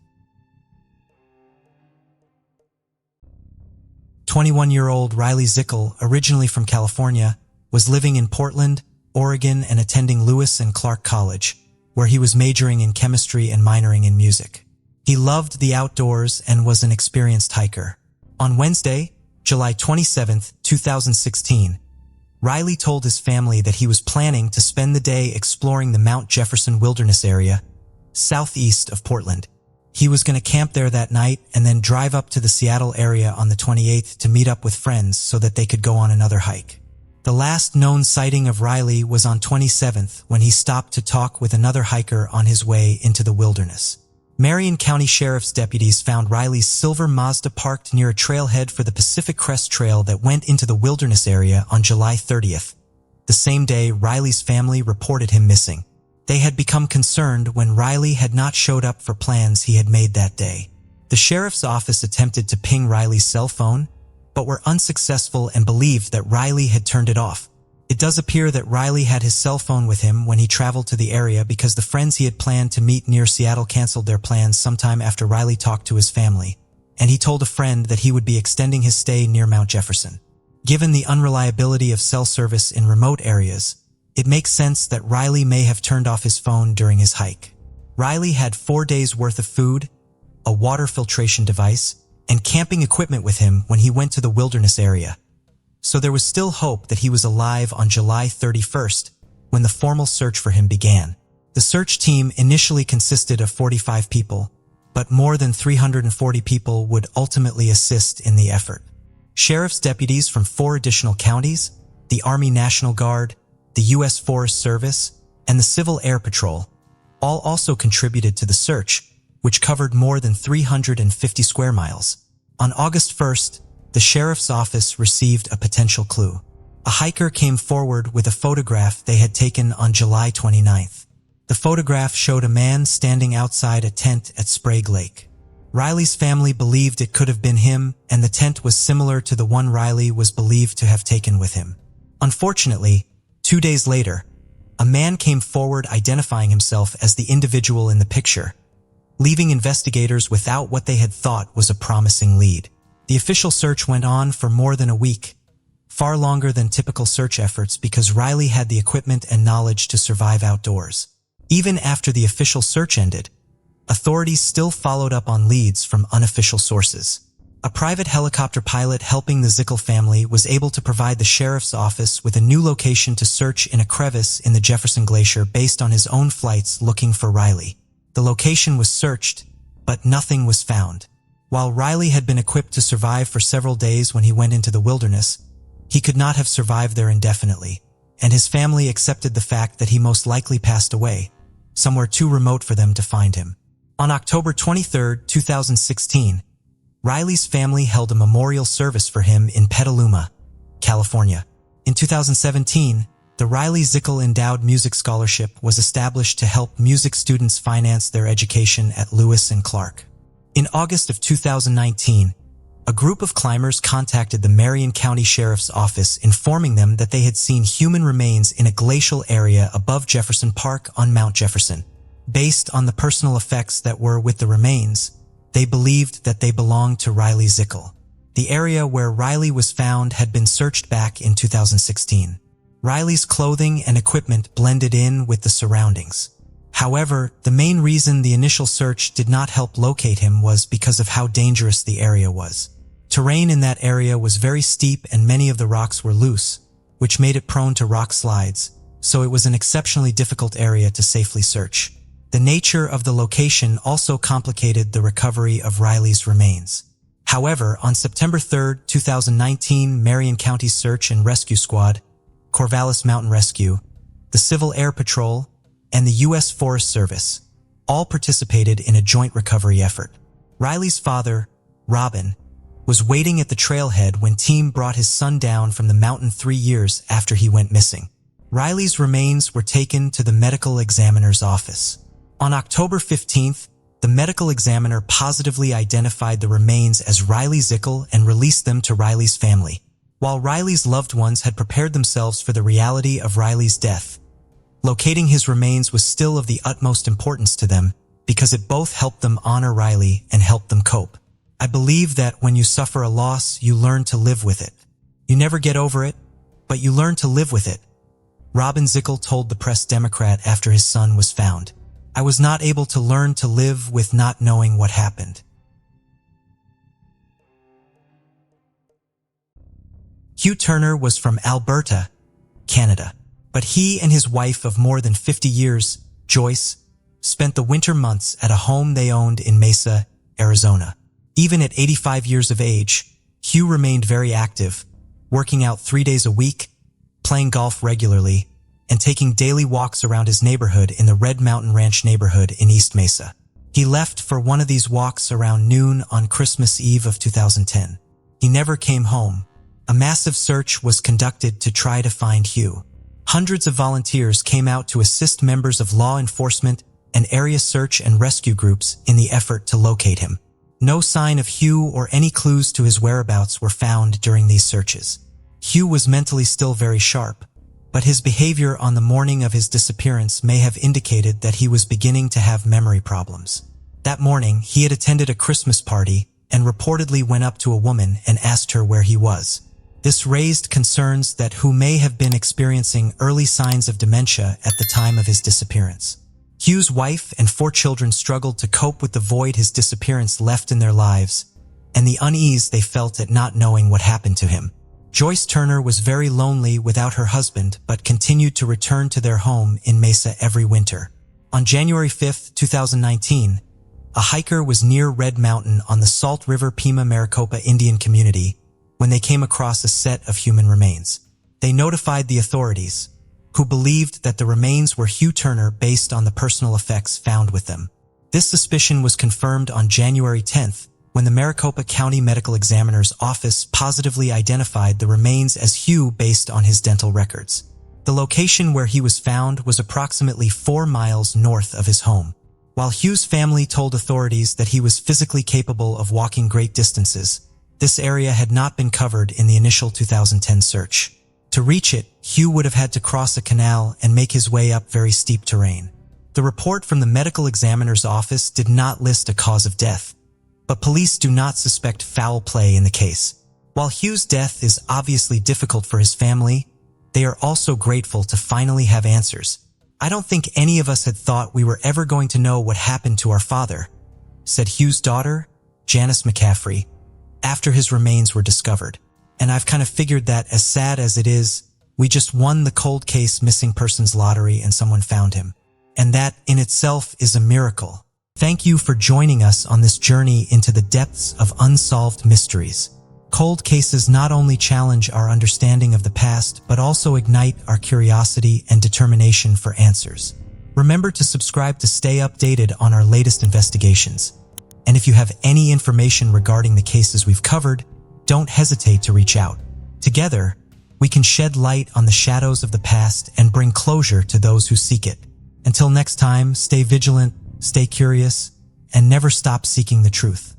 Speaker 1: 21-year-old Riley Zickel, originally from California, was living in Portland, Oregon, and attending Lewis and Clark College, where he was majoring in chemistry and minoring in music. He loved the outdoors and was an experienced hiker. On Wednesday, July 27, 2016, Riley told his family that he was planning to spend the day exploring the Mount Jefferson Wilderness area, southeast of Portland. He was going to camp there that night and then drive up to the Seattle area on the 28th to meet up with friends so that they could go on another hike. The last known sighting of Riley was on 27th when he stopped to talk with another hiker on his way into the wilderness. Marion County Sheriff's deputies found Riley's silver Mazda parked near a trailhead for the Pacific Crest Trail that went into the wilderness area on July 30th. The same day, Riley's family reported him missing. They had become concerned when Riley had not showed up for plans he had made that day. The sheriff's office attempted to ping Riley's cell phone, but were unsuccessful and believed that Riley had turned it off. It does appear that Riley had his cell phone with him when he traveled to the area because the friends he had planned to meet near Seattle canceled their plans sometime after Riley talked to his family, and he told a friend that he would be extending his stay near Mount Jefferson. Given the unreliability of cell service in remote areas, it makes sense that Riley may have turned off his phone during his hike. Riley had 4 days' worth of food, a water filtration device, and camping equipment with him when he went to the wilderness area. So there was still hope that he was alive on July 31st when the formal search for him began. The search team initially consisted of 45 people, but more than 340 people would ultimately assist in the effort. Sheriff's deputies from 4 additional counties, the Army National Guard, the U.S. Forest Service, and the Civil Air Patrol, all also contributed to the search, which covered more than 350 square miles. On August 1st, the sheriff's office received a potential clue. A hiker came forward with a photograph they had taken on July 29th. The photograph showed a man standing outside a tent at Sprague Lake. Riley's family believed it could have been him, and the tent was similar to the one Riley was believed to have taken with him. Unfortunately, 2 days later, a man came forward identifying himself as the individual in the picture, leaving investigators without what they had thought was a promising lead. The official search went on for more than a week, far longer than typical search efforts because Riley had the equipment and knowledge to survive outdoors. Even after the official search ended, authorities still followed up on leads from unofficial sources. A private helicopter pilot helping the Zickel family was able to provide the sheriff's office with a new location to search in a crevice in the Jefferson Glacier based on his own flights looking for Riley. The location was searched, but nothing was found. While Riley had been equipped to survive for several days when he went into the wilderness, he could not have survived there indefinitely, and his family accepted the fact that he most likely passed away, somewhere too remote for them to find him. On October 23, 2016, Riley's family held a memorial service for him in Petaluma, California. In 2017, the Riley Zickel Endowed Music Scholarship was established to help music students finance their education at Lewis and Clark. In August of 2019, a group of climbers contacted the Marion County Sheriff's Office informing them that they had seen human remains in a glacial area above Jefferson Park on Mount Jefferson. Based on the personal effects that were with the remains, they believed that they belonged to Riley Zickel. The area where Riley was found had been searched back in 2016. Riley's clothing and equipment blended in with the surroundings. However, the main reason the initial search did not help locate him was because of how dangerous the area was. Terrain in that area was very steep and many of the rocks were loose, which made it prone to rock slides, so it was an exceptionally difficult area to safely search. The nature of the location also complicated the recovery of Riley's remains. However, on September 3, 2019, Marion County Search and Rescue Squad, Corvallis Mountain Rescue, the Civil Air Patrol, and the U.S. Forest Service all participated in a joint recovery effort. Riley's father, Robin, was waiting at the trailhead when team brought his son down from the mountain 3 years after he went missing. Riley's remains were taken to the medical examiner's office. On October 15th, the medical examiner positively identified the remains as Riley Zickel and released them to Riley's family. While Riley's loved ones had prepared themselves for the reality of Riley's death, locating his remains was still of the utmost importance to them because it both helped them honor Riley and helped them cope. I believe that when you suffer a loss, you learn to live with it. You never get over it, but you learn to live with it. Robin Zickel told the Press-Democrat after his son was found, "I was not able to learn to live with not knowing what happened." Hugh Turner was from Alberta, Canada, but he and his wife of more than 50 years, Joyce, spent the winter months at a home they owned in Mesa, Arizona. Even at 85 years of age, Hugh remained very active, working out 3 days a week, playing golf regularly, and taking daily walks around his neighborhood in the Red Mountain Ranch neighborhood in East Mesa. He left for one of these walks around noon on Christmas Eve of 2010. He never came home. A massive search was conducted to try to find Hugh. Hundreds of volunteers came out to assist members of law enforcement and area search and rescue groups in the effort to locate him. No sign of Hugh or any clues to his whereabouts were found during these searches. Hugh was mentally still very sharp, but his behavior on the morning of his disappearance may have indicated that he was beginning to have memory problems. That morning, he had attended a Christmas party and reportedly went up to a woman and asked her where he was. This raised concerns that Hugh may have been experiencing early signs of dementia at the time of his disappearance. Hugh's wife and 4 children struggled to cope with the void his disappearance left in their lives and the unease they felt at not knowing what happened to him. Joyce Turner was very lonely without her husband but continued to return to their home in Mesa every winter. On January 5, 2019, a hiker was near Red Mountain on the Salt River Pima Maricopa Indian community when they came across a set of human remains. They notified the authorities, who believed that the remains were Hugh Turner based on the personal effects found with them. This suspicion was confirmed on January 10th when the Maricopa County Medical Examiner's Office positively identified the remains as Hugh based on his dental records. The location where he was found was approximately 4 miles north of his home. While Hugh's family told authorities that he was physically capable of walking great distances, this area had not been covered in the initial 2010 search. To reach it, Hugh would have had to cross a canal and make his way up very steep terrain. The report from the medical examiner's office did not list a cause of death, but police do not suspect foul play in the case. While Hugh's death is obviously difficult for his family, they are also grateful to finally have answers. "I don't think any of us had thought we were ever going to know what happened to our father," said Hugh's daughter, Janice McCaffrey, after his remains were discovered. "And I've kind of figured that, as sad as it is, we just won the cold case missing persons lottery and someone found him. And that in itself is a miracle." Thank you for joining us on this journey into the depths of unsolved mysteries. Cold cases not only challenge our understanding of the past, but also ignite our curiosity and determination for answers. Remember to subscribe to stay updated on our latest investigations. And if you have any information regarding the cases we've covered, don't hesitate to reach out. Together, we can shed light on the shadows of the past and bring closure to those who seek it. Until next time, stay vigilant, stay curious, and never stop seeking the truth.